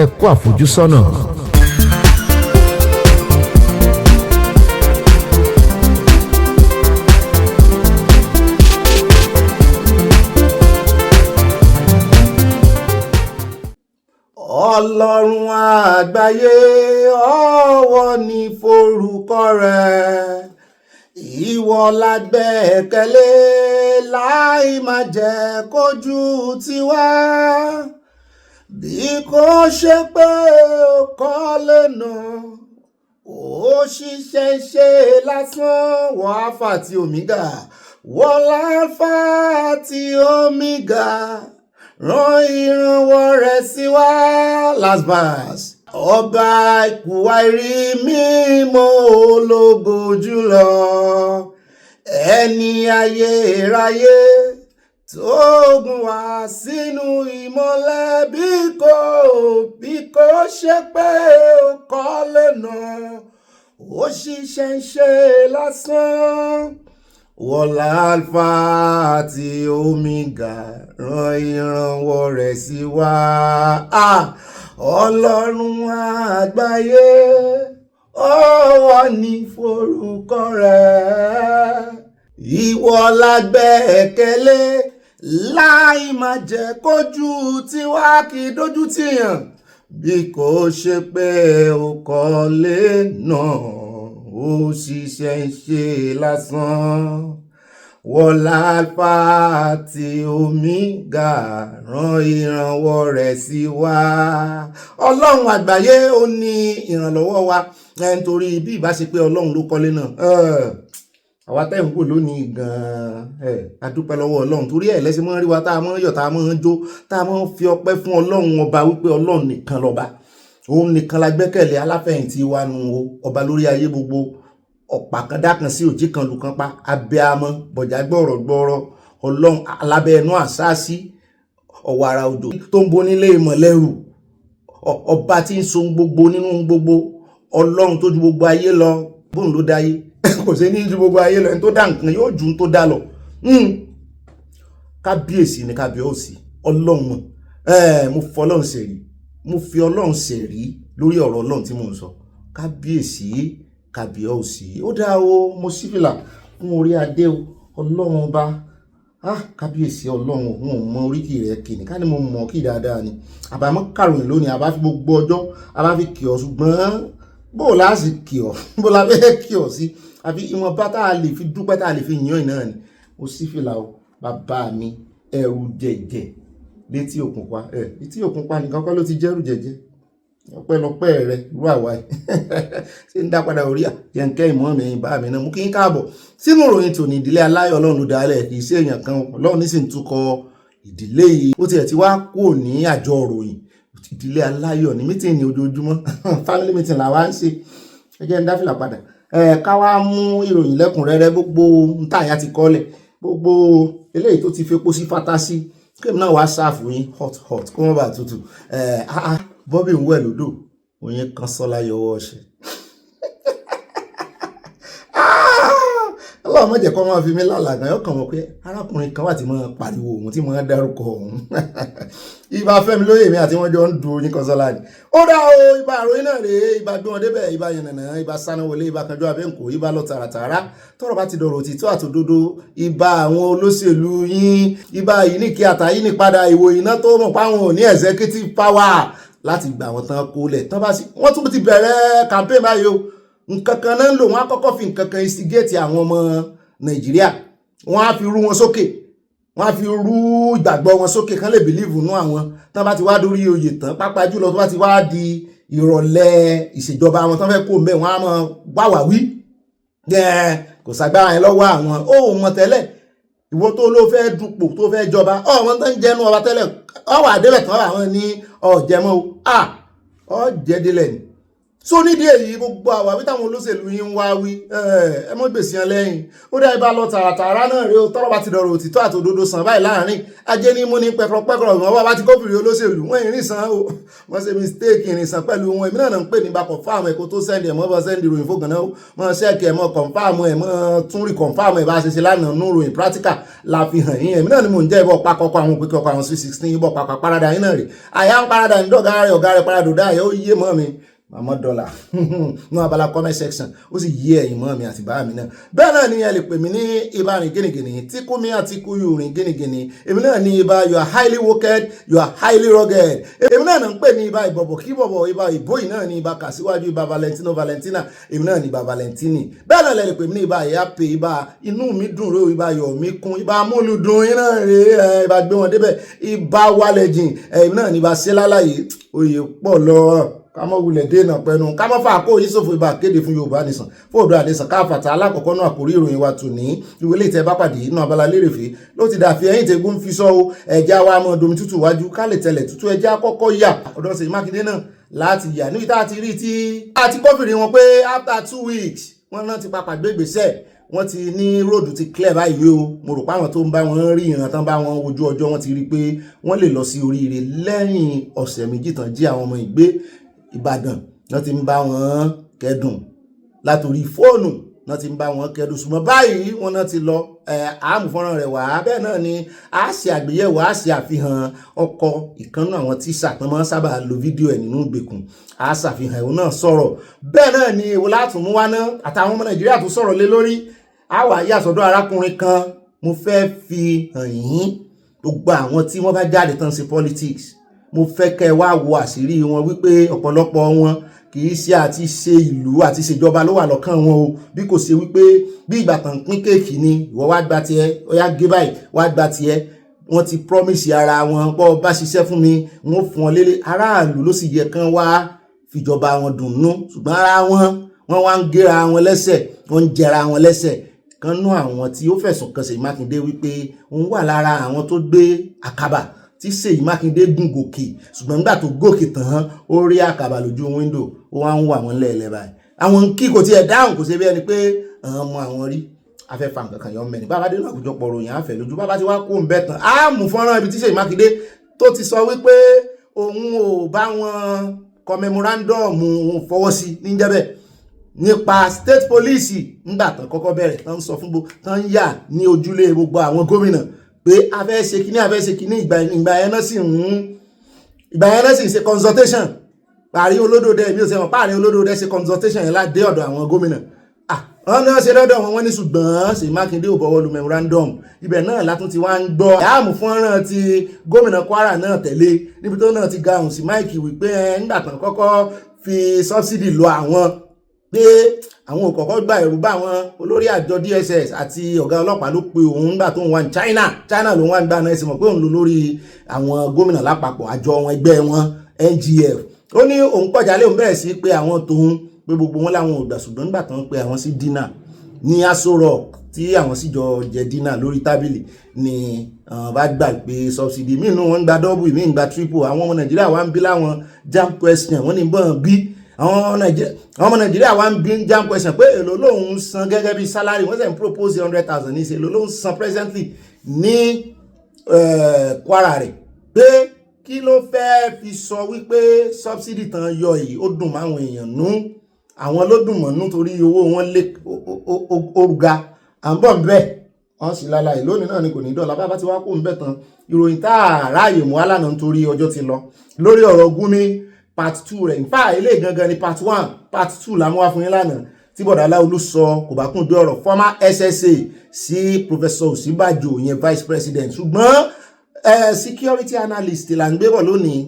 ẹ kó àfojúsọ́nà. Ọlọ́run àgbáyé ọ̀wọ̀ ní forúkọ rẹ̀ ìwọ la gbẹ́kẹ̀lé láì má jẹ́ kójú tiwa bí kò ṣe pé ó kọ́lé náà ó ṣiṣẹ́ ṣe lásán wọ́n Alpha àti Omega wọ́n Alpha àti Omega rán ìrànwọ́ rẹ̀ sí wa last verse. Ọba ikú àìrí mímọ́ ológo jùlọ ẹni ayérayé tó gùn wá sínú ìmọ́lẹ̀ bí kò ṣe pé ó kọ́lé náà ó ṣiṣẹ́ ń ṣe lásán. Wọ́lá Alpha àti Omega rán ìrànwọ́ rẹ̀ sí wa. Ọlọ́run àgbáyé ọwọ́ ní forúkọ rẹ̀ ìwọ la gbẹ́kẹ̀lé láì má jẹ́ kójú tiwa kì í dójú tìyàn bí kò ṣe pé o kọ́lé náà ó ṣiṣẹ́ ń ṣe lásán wọlá alfa àti omega rán ìrànwọ́ rẹ̀ sí wa ọlọ́run àgbáyé ó ní ìrànlọ́wọ́ wa nítorí bí ìbá ṣe pé ọlọ́run ló kọ́lé náà àwa tẹ́ ń wò lónìí gan-an a dúpẹ́ lọ́wọ́ ọlọ́run torí ẹ̀ lẹ́sìn mọ́ rí wa tá a mọ́ yọ̀ tá a mọ́ jó tá a mọ́ fi ọpẹ́ fún ọlọ́run ọba wípé ọlọ́run nìkan lọ́ba òun nìkan la gbẹ́kẹ̀lé aláfẹ̀yìntì wa nu ọba lórí ayé gbogbo ọ̀pá kan dákan sí òjì kan lùkan pa abẹ́amọ́ bọ̀já gbọ́rọ̀ ọlọ́run alábẹ́ ẹnu àṣáṣí ọ̀wàrà òjò tó ń bo nílé ìmọ̀lẹ́rù ọba tí ń so gbogbo nínú gbogbo ọlọ́run tó ju gbogbo ayé lọ bóun ló dáyé kò sí ní ju gbogbo ayé lọ ẹni tó dá nǹkan yóò ju tó dá lọ kábíyèsí ni kábíyèsí ọlọ́run mo fi ọlọ́run ṣẹ̀rí lórí ọ̀rọ̀ ọlọ́run tí mò ń sọ kábíyèsí ó dáa o mo sífìlà fún orí adé o ọlọ́run ọba kábíyèsí ọlọ́run òun ò mọ oríkì rẹ̀ kì ní ká ní mo mọ̀ kí dáadáa ni àbámọ́ kàròyìn lónìí àbá fi gbogbo ọjọ́ àbá fi kì ọ́ ṣùgbọ́n bó láti kì ọ́ bó la fẹ́ kì ọ́ sí àbí ìwọ̀nba tá a lè fi dúpẹ́ tá a lè fi yàn náà ni mo sífìlà o bàbá mi ẹrù jẹ̀jẹ̀ létí òkun pa létí òkun pa nìkan kọ́ ló ti jẹ́rù jẹ̀jẹ̀ ọpẹ́lọpẹ́ rẹ irú àwa ṣe ń dá padà orí àjẹǹkẹ́ ìmọ̀ mi bá mi náà mú kí n káàbọ̀ sínú ìròyìn tòní ìdílé aláyọ̀ ọlọ́run ló dálẹ̀ kì í ṣe èèyàn kan ọlọ́run nísìn túkọ̀ ìdílé yìí ó tiẹ̀ ti wá kúrò ní àjọ ìròyìn ìdílé aláyọ̀ ní mítìnì ojoojúmọ́ family meeting làwa ń ṣe ẹ jẹ́ ń dá fìlà padà ká wá mú ìròyìn lẹ́kùnrẹ́rẹ́ gbogbo ntàyà ti kọ́lẹ̀ gbogbo eléyìí tó ti fepo sí fátásí kéèmù náà wá sáàfù yín hot kó wọ́n bá tutù bọ́bí ń wẹ̀ lódò òyìn kan sọ́lá yọwọ́ ọ̀ṣẹ́ ọlọ́run mọ̀jẹ̀ kọ́ máa fi mí lálàgàn yóò kàn mọ́ pé arákùnrin kan wà tí máa pariwo òun tí máa dárúkọ òun ibà Fẹ́mi lóyè mi àti wọ́n jọ ń du oyin kan sọ́lá ni ó dá o ibà àròyìn náà rèé ibà gbé wọn débẹ̀ ibà yànnànà ibà Sanawole ibà kanjú abẹ́ǹkó ibà lọ tààràtààrà tọ́rọ̀ bá ti dọ̀rọ̀ òtítọ́ àtòdodo ibà àwọn olóṣèlú yín ibà yìí ní kí àtàyí ní padà ìwò iná tó mọ̀ páwọn ò ní executive power láti gbà wọn tán kólẹ̀ tán bá sí wọ́n tún ti bẹ̀rẹ̀ campaign báyìí o nǹkan kan náà ń lò wọ́n á kọ́kọ́ fi nǹkan kan instigate àwọn ọmọ Nàìjíríà wọ́n á fi rú wọn sókè wọ́n á fi rú ìgbàgbọ́ wọn sókè kán lè believe nú àwọn tán bá ti wá dórí oyè tán pápá jùlọ tó bá ti wá di ìrọ̀lẹ́ ìṣèjọba àwọn tán fẹ́ kó mẹ́ wọ́n á mọ wáwà wí kò sàgbára yẹn lọ́wọ́ àwọn ó mọ tẹ́lẹ̀ ìwọ tó ló fẹ́ dupò tó fẹ́ jọba ọmọ tó ń jẹnu ọba tẹ́lẹ̀ ọwọ́ àdébẹ̀ tán àwọn ní ọ̀jẹ̀mọ́ ọ̀jẹ̀délẹ̀ ni so nídìí èyí gbogbo àwáwí táwọn olóṣèlú yìí ń wá wí ẹ mọ́ gbèsè yẹn lẹ́yìn ó dá ibà lọ tààràtààrà náà rí o tọ́rọ̀ bá ti dọ̀rọ̀ òtítọ́ àtòdodo sàn báyìí láàrin ajé ní mú ní pẹ̀kọ̀rọ̀ wọn bá ti kófìrí olóṣèlú wọn ìrìn sàn o wọ́n ṣe mistake ìrìn sàn pẹ̀lú wọn èmi náà ń pè ní bá confirm ẹ̀ kó tó sẹ́ndì ẹ̀ mọ́ bá sẹ́ndì ìròyìn fógan náà mọ́ ṣẹ́ẹ̀kì ẹ̀ mọ́ confirm ẹ̀ mọ́ tún rí confirm ẹ̀ bá ṣe ṣe lánàá nú ròyìn practical la fi hàn yín èmi náà ni mò ń jẹ́ ìbọ̀ pakọ́kọ́ àwọn òpin kọ́kọ́ àwọn 316 ìbọ̀ pàpà parada yín náà rè àyà ń parada ní dọ̀gá rẹ̀ paradòdà àyà ó yé mọ́ mi màmá dọ́là ní abala comment section ó sì yí ẹ̀yìn mọ́ mi àti bá mi náà bẹ́ẹ̀ náà ni ẹ lè pè mí ní ibà rìn gínigíní tí kú mi àti kú yù rìn gínigíní èmi náà ní ibà you are highly wicked you are highly rugged èmi náà ń pè ní ibà ìbọ̀bọ̀ kí bọ̀bọ̀ ibà ìbòyì náà ní ibà kàsíwájú ibà Valentina èmi náà ní ibà Valentini bẹ́ẹ̀ náà lẹ lè pè mí ní ibà ìyápe ibà inú mi dùn ró ibà yọ̀ mí kún ibà múlùdùn iná rè ibà gbé wọn débẹ̀ ibà wálẹ̀jìn èmi náà ní ibà sẹ́lálàyé oyè pọ̀ lọ́ọ́ kámọ́ wulẹ̀ dènà pẹ̀lú kámọ́ fà kó Yusuf ibà kéde fún Yorùbá Nation fóòdù àdéṣàn káfàtà alákọ̀ọ́kọ́ náà àkórí ìròyìn wa tù ní ìwé ilé ìtẹ́ bá pàdé inú abala lérèfé ló ti dàfi ẹ̀yìn tẹ́gùn fi sọ́ o ẹ̀já wa mọ́ domi tútù wájú ká lè tẹ̀lẹ̀ tútù ẹ̀já kọ́kọ́ yà ọ̀dọ̀ Ṣèyí Mákindé náà láti yà níbi tá a ti rí tí a ti kọ́fìrí wọn pé after 2 weeks wọ́n náà ti papà gbé ìgbésẹ̀ wọ́n ti ní róòdù ti clear báyìí o mo rò páwọn tó ń bá wọn rí ìran tán bá wọn ojú ọjọ́ wọn ti rí pé wọ́n lè lọ sí oríire lẹ́yìn ọ̀sẹ̀ méjì tán jí àwọn ọmọ ìgbé Ìbàdàn náà ti ń bá wọn kẹ́dùn látòrí fóònù náà ti ń bá wọn kẹ́dùn ṣùgbọ́n báyìí wọn náà ti lọ àmú fọ́nrán rẹ̀ wá bẹ́ẹ̀ náà ni a ṣe àgbéyẹ̀wò a ṣe àfihàn ọkọ ìkànnì àwọn tíṣà tán máa ń sábà lo fídíò ẹ̀ nínú ìgbèkùn a ṣàfihàn ìwọ náà sọ̀rọ̀ bẹ́ẹ̀ náà ni ìwọ látún mú wá ná àtàwọn ọmọ Nàìjíríà tó sọ̀rọ̀ lé lórí a wà yà sọ́dọ̀ arákùnrin kan mo fẹ́ fi hàn yín gbogbo àwọn tí wọ́n bá jáde tán ṣe politics mo fẹ́ kẹ́ wá wo àṣírí wọn wípé ọ̀pọ̀lọpọ̀ wọn kì í ṣe àti ṣe ìlú àti ṣèjọba ló wà lọ́kàn wọn o bí kò ṣe wípé bí ìgbà tán pín kéèkì ni ìwọ wá gba tiẹ̀ ó yá gé báyìí wá gba tiẹ̀ wọ́n ti promise ara wọn bọ́ bá ṣiṣẹ́ fún mi wọ́n fún ọ lélẹ̀ aráàlú ló sì yẹ kán wá fìjọba wọn dùnnú ṣùgbọ́n ara wọn wá ń géra wọn lẹ́sẹ̀ wọ́n ń jẹra wọn lẹ́sẹ̀ kan nú àwọn tí ó fẹ̀sùn kan Ṣèyí Mákindé wípé òun wà lára àwọn tó gbé àkàbà tí Ṣèyí Mákindé gùn gòkè ṣùgbọ́n nígbà tó gòkè tán ó rí àkàbà lójú wíńdò ó wá ń wà wọ́n lẹ́ẹ̀lẹ́ báyìí àwọn kí kò tiẹ̀ dáhùn kò ṣe bí ẹni pé àwọn ọmọ àwọn rí afẹ́fà nǹkan kan yọ mẹ́ni bàbá dénú àkójọpọ̀ ròyìn àfẹ́ lójú bàbá ti wá kó ń bẹ́ tán á mú fọ́nrán ibi tí Ṣèyí Mákindé tó ti sọ wípé òun ò bá wọn kọ memorandum òun fọwọ́ sí níjẹ́bẹ̀ nípa state police nígbà tán kọ́kọ́ bẹ̀rẹ̀ tán sọ fún gbogbo tán yà ní ojúlé gbogbo àwọn gómìnà pé a fẹ́ ṣe kíní ìgbà yẹn náà sì ń ṣe consultation pàrí olódòdó ẹ̀mí ò sẹ́wọ̀n pàrí olódòdó ṣe consultation yẹn láti dé ọ̀dọ̀ àwọn gómìnà wọ́n náà ṣe lọ́dọ̀ wọn ní ṣùgbọ́n Ṣèyí Mákindé ò bọ̀wọ́ lu memorandum ibẹ̀ náà látún ti wá ń gbọ́ àmú fọ́nrán ti gómìnà Kwara náà tẹ̀lé níbi tó náà ti gahùn sí máìkì wípé nígbà tán kọ́kọ́ fi subsidy lọ àwọn pé àwọn ò kọ́kọ́ gba ẹ̀rù bá wọn olórí àjọ DSS àti ọ̀gá ọlọ́pàá ló pe òun nígbà tó ń wá ní China ló ń wá ń gbà náà ẹ̀sìn mọ̀ pé òun lò lórí àwọn gómìnà lápapọ̀ àjọ wọn ẹgbẹ́ wọn NGF ó ní òun kọjá lé òun bẹ̀rẹ̀ sí pé àwọn tóun pé gbogbo wọn làwọn ò gbà ṣùgbọ́n nígbà tó ń pe àwọn sí dínà ní Aso Rock tí àwọn sì jọ jẹ dínà lórí tábìlì ni bá gbà pé subsidy míì nù wọn ń gba double míì ń gba triple àwọn ọmọ Nàìjíríà wá ń bí láwọn jam question wọn ní bọ́n bí àwọn ọmọ Nàìjíríà wá ń bí jam question pé èlò lòun san gẹ́gẹ́ bí salary wọ́n sì ń propose 100,000 ní èlò lòun san presently ní Kwara rẹ̀ pé kí ló fẹ́ fi sọ wípé subsidy tán yọ yìí ó dùn máwọn èèyàn nú àwọn ló dùn mọ́ nítorí owó wọn lé oruga à ń bọ̀ bẹ́ẹ̀ wọ́n sì lálàyé lónìí náà ni kò ní dọ́là bá ti wá kó ń bẹ̀ tán ìròyìn tá a ráàyè mú alánà nítorí ọjọ́ ti lọ lórí ọ̀rọ̀ Gumi part 2 rẹ̀ nípa ilé gangan ni part 1 part 2 la mú wá fún yín lánàá tí bọ̀dá Aláolú sọ kò bá kún dé ọ̀rọ̀ former SSA sí Professor Ọ̀ṣínbàjò yẹn vice president ṣùgbọ́n security analyst là ń gbé bọ̀ lónìí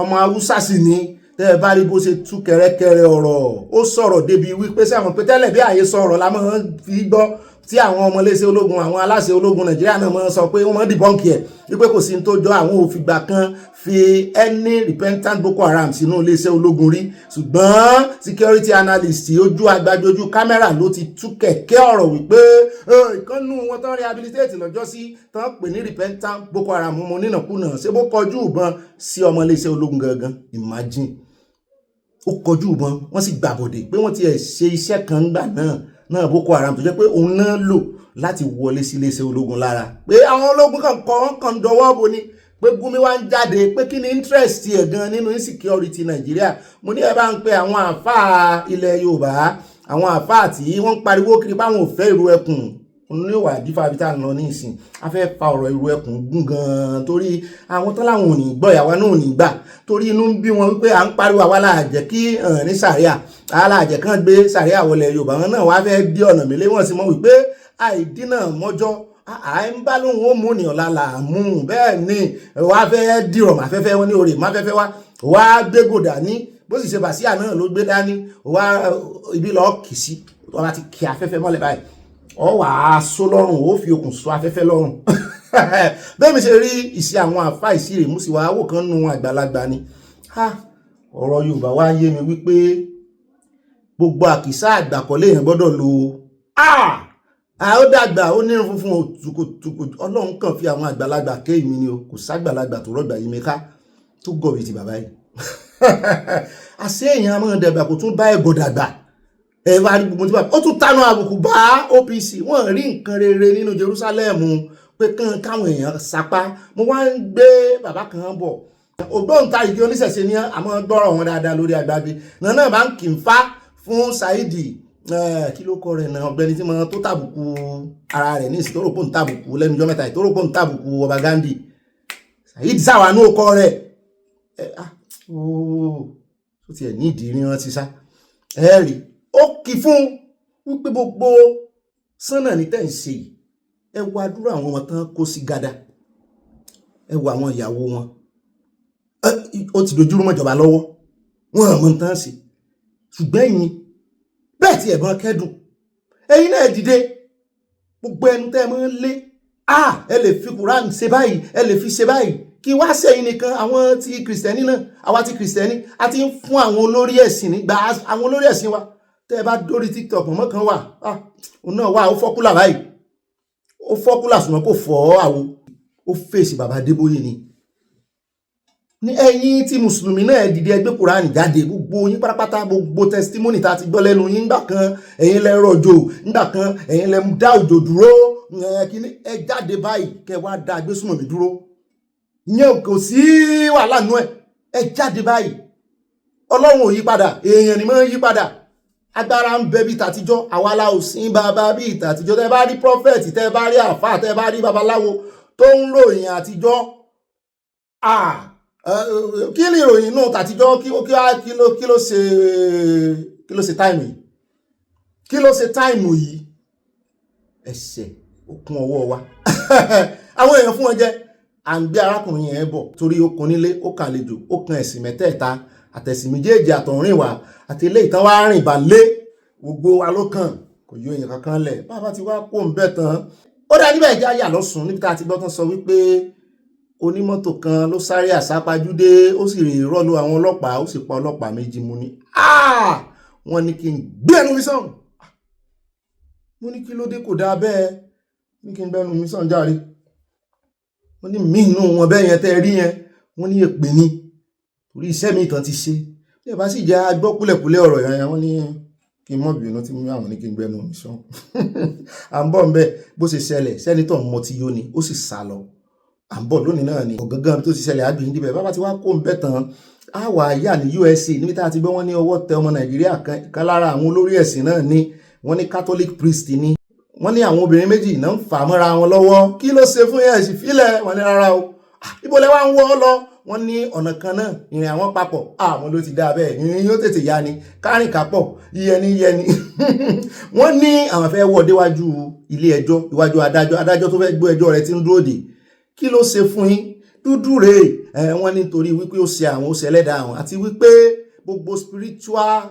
ọmọ Haúsá sì ni tẹ́ ẹ bá rí bó ṣe tú kẹrẹkẹrẹ ọ̀rọ̀ ó sọ̀rọ̀ débi wípé sẹ́wọ̀n pé tẹ́lẹ̀ bí àyè sọ̀rọ̀ la máa ń fi gbọ́ tí àwọn ọmọléṣẹ́ ológun àwọn aláṣẹ ológun Nàìjíríà náà máa ń sọ pé wọ́n máa ń dìbọ́ǹkì ẹ̀ wípé kò sí ní tó jọ àwọn òfìgbà kan fi ẹni Repentant Bokoharam sínú iléeṣẹ́ ológun rí ṣùgbọ́n security analyst ojú agbájú kámẹ́rà ló ti tú kẹ̀kẹ́ ọ̀rọ̀ wípé ìkànnù wọn tán rehabilitate lọ́jọ́ sí tán pè ní Repentant Bokoharam mo nínàkúnà ṣé bó kọjú ìbọn sí ọmọléṣẹ́ ológun gangan imagine ó kọjú ìbọn wọ́n sì gbàbọ̀dé pé wọ́n ti ẹ̀ ṣe iṣẹ́ kan gbà náà Boko Haram tó jẹ́ pé òun náà lò láti wọlé sí iléeṣẹ́ ológun lára pé àwọn ológun kan dọwọ́ bo ni pé Gumi wá ń jáde pé kí ni interest ẹ̀ gan nínú insecurity Nàìjíríà mo ní ẹ bá ń pe àwọn àfáà ilẹ̀ Yorùbá àwọn àfáà tí wọ́n ń pariwo kiri páwọn ò fẹ́ ìrù ẹkùn oníwà dífà bí tá à ń lọ ní ìsìn a fẹ́ fa ọ̀rọ̀ ìrù ẹkùn gùn gan torí àwọn tó láwọn ò ní gbọ́ ìyàwó náà ò ní gbà torí inú ń bí wọn wípé à ń pariwo àwa láàjẹ́ kí ní sàríà aláàjẹ́ kan gbé sàríà wọlé Yorùbá wọn náà wá fẹ́ dí ọ̀nà mílé wọn sì mọ̀ wípé àìdínà mọ́jọ́ ń bá lóhun ó mú ní ọ̀la làmú bẹ́ẹ̀ ni wá fẹ́ dìrọ̀ máfẹ́fẹ́ wọn ní orí máfẹ́fẹ́ wá gbégò dání bó sì ṣe bàṣíà náà ló gbé dání wá ibi lọ́ọ́ kì sí wọ́n bá ti kí afẹ́fẹ́ mọ́lẹ̀ báyìí ọ wà á só lọ́rùn ó fi okùn so afẹ́fẹ́ lọ́rùn bẹ́ẹ̀ mi ṣe rí ìṣe àwọn àfá ìṣirè mú sí wa wò kan nu àgbàlagbà ni ọ̀rọ̀ Yorùbá wá yé mi wípé gbogbo àkìsà àgbàkọ́lé yẹn gbọ́dọ̀ lo ó dàgbà ó nírun funfun òtùkùtùkù Ọlọ́run kàn fi àwọn àgbàlagbà ké mi ni o kò ságbàlagbà tó rọ̀gbà yìí mẹ́ká tó gọ̀bì ti bàbá yìí àṣé èèyàn máa dàgbà kò tún bá ẹ̀gọ́ dàgbà ẹ̀wà ní gbogbo tí wà ó tún tánú àbùkù bá OPC wọ́n rí nǹkan rere nínú Jerusalem pé káwọn èèyàn sapá mo wá ń gbé bàbá kan bọ̀ ògbóǹtarìgì oníṣẹ̀ṣe ní àmọ́ gbọ́rọ̀ wọn dáadáa lórí àgbàgbé náà bá ń kì í fá fún Saidi kí ló kọ rẹ̀ náà Ọ̀gbẹ́ni tí mo tó tàbùkù ara rẹ̀ ní ìsìn tó rò pé ń tàbùkù lẹ́nu ọjọ́ mẹ́ta tó rò pé ń tàbùkù ọba Gandhi Saheed Sawa ní òkọ rẹ̀ ó tiẹ̀ ní ìdí ríran ti sá rí ó kì fún wípé gbogbo sánà ní tẹ̀ ń ṣe yìí ẹ wo àdúrà àwọn ọmọ tán kó sí gada ẹ wo àwọn ìyàwó wọn ó ti dojúrú mọ́jọba lọ́wọ́ wọn àmọ́ tán sí ṣùgbọ́n ẹ̀yin bẹ́ẹ̀ tí ẹ̀bọn kẹ́dùn ẹ̀yin náà dìde gbogbo ẹnu tẹ́ mọ́ lé ẹ lè fi Quran ṣe báyìí ẹ lè fi ṣe báyìí kí wá sẹ́yìn nìkan àwọn ti kìrìsìtẹ́nì náà àwa ti kìrìsìtẹ́nì a ti ń fún àwọn olórí ẹ̀sìn nígbà àwọn olórí ẹ̀sìn wa tẹ́ ẹ bá dórí TikTok mọ́ kan wà òun náà wà ó fọ́kúlà báyìí ó fọ́kúlà ṣùgbọ́n kò fọ́ àwo ó fèsì bàbá Adébóyè ni ní ẹ̀yin tí mùsùlùmí náà dìde ẹgbẹ́ Kùránì jáde gbogbo yín pátápátá gbogbo testimony tá a ti gbọ́ lẹ́nu yín nígbà kan ẹ̀yin lẹ rọ̀jò nígbà kan ẹ̀yin lẹ dá òjò dúró kíní ẹ jáde báyìí kẹ wá dá agbésùnmọ̀mí dúró yẹn kò sí wàhálà nú ẹ jáde báyìí Ọlọ́run ò yí padà èèyàn ni máa ń yí padà agbára ń bẹ bí tàtijọ́ àwa la ò sin bàbá bí tàtijọ́ tẹ́ bá rí prophet tẹ́ bá rí àfáà tẹ́ bá rí babaláwo tó ń ròyìn àtijọ́ kí ni ìròyìn náà tàtijọ́ kí ló ṣe táìmù yìí kí ló ṣe táìmù yìí ẹ̀ṣẹ̀ okun ọwọ́ wa àwọn èèyàn fún wọn jẹ́ à ń gbé arákùnrin yẹn bọ̀ torí ó kun nílé ó kàlejò ó kan ẹ̀sìn mẹ́tẹ̀ẹ̀ta àtẹ̀sìn méjèèjì àtọ̀rìn wá àti ilé ìtàn wá rìn balẹ̀ gbogbo wa ló kàn kò yọ èèyàn kankan lẹ̀ bàbá ti wá kó ń bẹ̀ tán ó dá níbẹ̀ ìjà yà lọ́sùn níbi tá a ti gbọ́ tán sọ wípé onímọ́tò kan ló sáré àsápajúdé ó sì rọ́lu àwọn ọlọ́pàá ó sì pa ọlọ́pàá méjì mú ní wọ́n ní kí n gbé ẹnu mi sàn mo ní kí ló dé kò dáa bẹ́ẹ̀ ní kí n gbẹ́nu mi sàn járe wọ́n ní mí inú wọn bẹ́ẹ̀ yẹn tẹ́ rí yẹn wọ́n ní èpè ni torí iṣẹ́ mi ìtàn ti ṣe bí ẹ bá sì jẹ́ agbọ́ kúlẹ̀kúlẹ̀ ọ̀rọ̀ yẹn wọ́n ní kí n mọ̀ bínú tí mo àwọn ní kí n gbẹ́nu mi sàn à ń bọ̀ ń bẹ́ bó ṣe ṣẹlẹ̀ sẹ́nitọ̀ mọtí yó ni ó sì sá lọ à ń bọ̀ lónìí náà ni ọ̀gángan tó ti ṣẹlẹ̀ àgbìn níbẹ̀ bàbá ti wá kó ń bẹ̀ tán á wà yà ní USA níbi tá a ti gbọ́ wọ́n ní ọwọ́ tẹ ọmọ Nàìjíríà kan lára àwọn olórí ẹ̀sìn náà ni wọ́n ní Catholic priest ni wọ́n ní àwọn obìnrin méjì náà ń fà mọ́ra wọn lọ́wọ́ kí ló ṣe fún yẹn sì fílẹ̀ wọ́n ní rárá o ibo lẹ wá ń wọ́ lọ wọ́n ní ọ̀nà kan náà ìrìn àwọn papọ̀ àwọn ló ti dá bẹ́ẹ̀ ìrìn yóò tètè yá ni kárìn kápọ̀ yẹni wọ́n ní àwọn fẹ́ wọ́ déwájú ilé ẹjọ́ iwájú adájọ́ tó fẹ́ gbọ́ ẹjọ́ rẹ̀ tí ń dúró dè kí ló ṣe fún yín dúdú rèé wọ́n nítorí wípé ó ṣe àwọn ó ṣẹlẹ́dà àwọn àti wípé gbogbo spiritual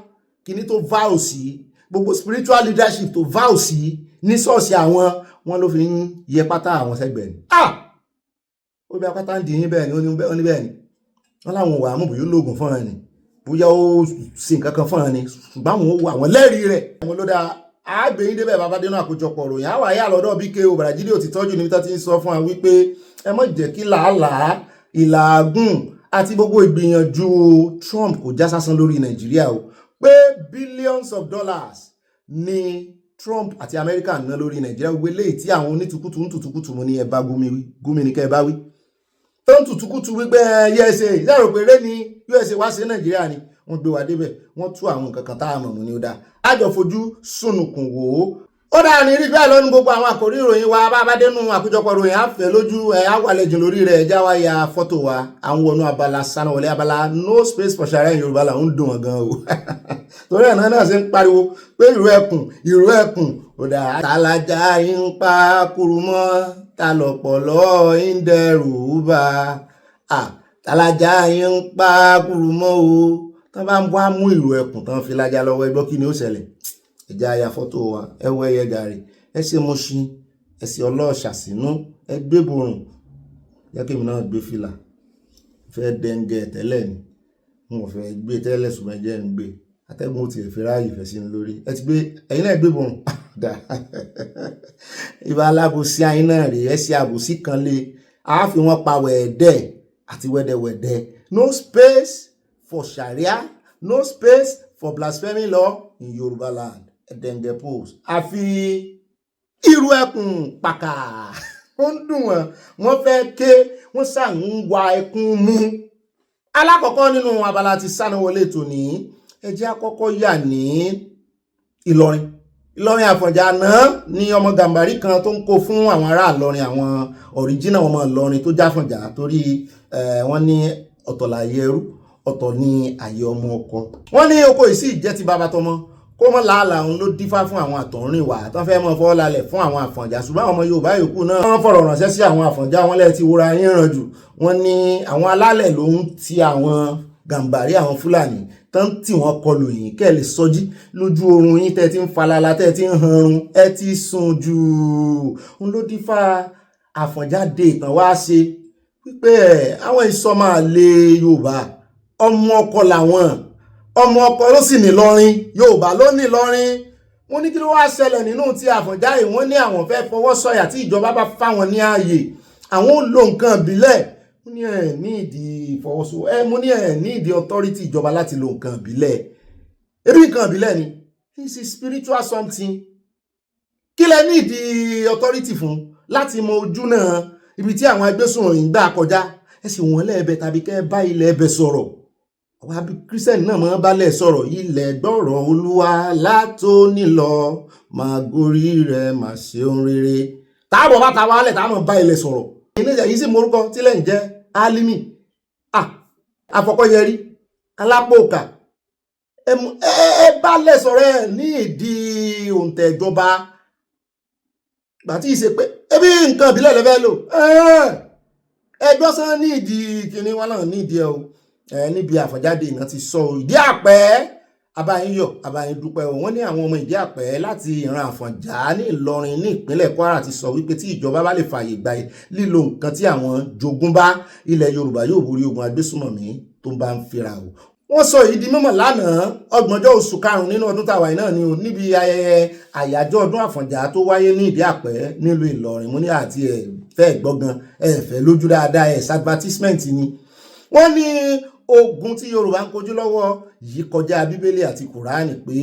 kìíní tó vow sí gbogbo spiritual leadership tó vow sí ní ṣọ́ọ̀ṣì àwọn wọn ló fi ń yẹ pátá àwọn sẹ́gbẹ̀ẹ́ ni ó bí apáta ń di yín bẹ́ẹ̀ ni ó ní bẹ́ẹ̀ ni wọ́n láwọn wà mú bóyá lóògùn fún ẹni bóyá ó sì nǹkan kan fún ẹni ṣùgbọ́n àwọn ò wà àwọn lẹ́rìí rẹ̀ àwọn ló dáa àgbẹ̀yìn débẹ̀ bàbá dénú àkójọpọ̀ ròyìn àwọn àyà lọ́dọ̀ BKO Bàràjídé ò ti tọ́jú níbi tó ti ń sọ fún wa wípé ẹ má jẹ́ kí làálàá ìlàágùn àti gbogbo ìgbìyànjú Trump kò já sásán lórí Nàìjíríà o pé billions of dollars ni Trump àti Amẹ́ríkà ná lórí Nàìjíríà gbogbo eléyìí tí àwọn onítùkùtù ń tùtùkùtù mú ní ẹ bá gómi ní kẹ́ ẹ bá wí tó ń tùtùkùtù wípé USA ìṣàrò péré ni USA wá sí Nàìjíríà ni wọ́n gbé wa débẹ̀ wọ́n tú àwọn nǹkan kan tá a mọ̀ ní ó dáa àjọ fojú sùnùkùn wò ó dáa ní rí bẹ́ẹ̀ lọ́nu gbogbo àwọn àkòrí ìròyìn wa bá bá dénú àkójọpọ̀ ìròyìn àfẹ́ lójú àwàlẹ̀jìn lórí rẹ̀ ẹ̀já wa ya fọ́tò wa àwọn wọnú Abala Sanawole abala no space for Sharia Yorùbá là ń dùn wọn gan o torí ẹ̀ náà ṣe ń pariwo pé ìró ẹkùn ó dáa tàlájà ń pa kúrúmọ́ ta lọ̀pọ̀lọ́ ń dẹrù bá tàlájà ń pa kúrúmọ́ o tán bá ń wá mú ìró ẹkùn tán fi lájà lọ́wọ́ ẹgbọ́ kí ni ó ṣẹlẹ̀ ẹja ya fọ́tò wa ẹ wọ ẹyẹ gàrí ẹ ṣe Mùṣín ẹ sì ọlọ́ọ̀ṣà sínú ẹ gbé borùn jẹ́ kí mi náà gbé fìlà fẹ́ dẹ́ngẹ̀ tẹ́lẹ̀ ni mo fẹ́ gbé tẹ́lẹ̀ ṣùgbọ́n jẹ́ ń gbé atẹ́gùn ti fi ráàyè fẹ́ sí lórí ẹ ti gbé ẹ̀yin náà gbé borùn ìbá alábòsí ayin náà rèé ẹ ṣe àbòsí kan lé àáfi wọn pa wẹ̀ẹ́dẹ́ àti wẹ́dẹ́wẹ́dẹ́ no space for Sharia, no space for blasphemy law in Yoruba land. Ẹ̀dẹ̀ǹgẹ̀ post. Àfi irú ẹkùn pàkà. Ó ń dùn wọ́n fẹ́ ké, wọ́n sàn ń wa ẹkùn mú. Alákọ̀ọ́kọ́ nínú abala ti Sanawole tòní, ẹ jẹ́ àkọ́kọ́ yà ní Ìlọrin Àfọ̀njá náà ni ọmọ Gàmbàrí kan tó ń kó fún àwọn ará Ìlọrin, àwọn original ọmọ Ìlọrin tó jáfọ̀njá torí wọ́n ní ọ̀tọ̀ láyé ẹrú ọ̀tọ̀ ní ayé ọmọ ọkọ. Wọ́n ní oko ìsì jẹ́ ti bàbá tọmọ kó mọ́ làálàá òun ló dífá fún àwọn àtọ̀rìnwá tán fẹ́ mọ́ fọ́ lálẹ̀ fún àwọn Àfọ̀njá, ṣùgbọ́n àwọn ọmọ Yorùbá yòókù náà wọ́n fọ̀rọ̀ ránṣẹ́ sí àwọn Àfọ̀njá, wọn lẹ́ẹ̀ ti wúra yín ràn jù. Wọ́n ní àwọn alálẹ̀ ló ń ti àwọn Gàmbàrí àwọn Fúlàní tán tí wọ́n kọlù yín kẹ́ lè sọjí lójú oorun yín tẹ́ ti ń falala tẹ́ ti ń hanrun ẹ ti sùn jù. Òun ló dífá Àfọ̀njá dé ìtàn wá ṣe wípé àwọn ìsọmọ àlè Yorùbá ọmọ ọkọ làwọn, ọmọ ọkọ ló sì ní Ìlọrin, Yorùbá ló ní Ìlọrin. Wọ́n ní kí ló wá ṣẹlẹ̀ nínú ti Àfọ̀njá yìí, wọ́n ní àwọn fẹ́ fọwọ́ sọ̀yà tí ìjọba bá fáwọn ní ààyè àwọn ò lo nǹkan ìbílẹ̀. Mo ní ẹ̀ ní ìdí ìfọwọ́sowọ́ mo ní ẹ̀ ní ìdí authority ìjọba láti lo nǹkan ìbílẹ̀. Ebi nǹkan ìbílẹ̀ ni it's a spiritual something. Kí lẹ ní ìdí authority fún láti mọ ojú náà ibi tí àwọn agbésùnmọ̀mí gbà kọjá ẹ sì wọ́n lẹ́ẹ̀bẹ̀ tàbí kẹ́ bá ilẹ̀ ẹbẹ̀ sọ̀rọ̀. Àwọn àbí kírísítẹ́nì náà máa bálẹ̀ sọ̀rọ̀ ilẹ̀ gbọ́rọ̀ Olúwa látóní lọ máa gorí rẹ̀ máa ṣe ohun rere. Táàbọ̀ bá ta wálẹ̀ táàmọ̀ bá ilẹ̀ sọ̀rọ̀. Èyí sì morúkọ tílẹ̀ ń jẹ́ Álímì, Àfọkọ́yẹrí, Alápòkà. Ẹ bálẹ̀ sọ̀rọ̀ ẹ̀ ní ìdí òǹtẹ̀ ìjọba. Gbàtí ìṣe pé ebi nǹkan ìbílẹ̀ lẹ́fẹ́ lò. Ẹjọ́ sán ní ìdí kìíní wọn náà ní ìdí ẹ̀ o. Níbi Àfọ̀njáde iná ti sọ Ìdí Àpẹ́ abáyíyọ̀ abáyín dúpẹ́ o. Wọ́n ní àwọn ọmọ Ìdí Àpẹ́ láti ìran Àfọ̀njá ní Ìlọrin ní ìpínlẹ̀ Kwara ti sọ wípé tí ìjọba bá lè fààyè gba lílo nǹkan tí àwọn jogún bá ilẹ̀ Yorùbá yóò borí ogun agbésùnmọ̀mí tó bá ń fira o. Wọ́n sọ èyí di mímọ̀ lánàá 30 oṣù karùn-ún nínú ọdún tàwa náà ni o níbi ayẹyẹ àyájọ́ ọdún Àfọ̀njá tó wáyé ní Ìdí Àpẹ́ nílùú Ìlọrin. Mo ní àti fẹ́ gbọ́gan fẹ́ lójú dáadáa advertisement ni. Wọ́n ní ogun tí Yorùbá ń kojú lọ́wọ́ yìí kọjá Bíbélì àti Kùránì pé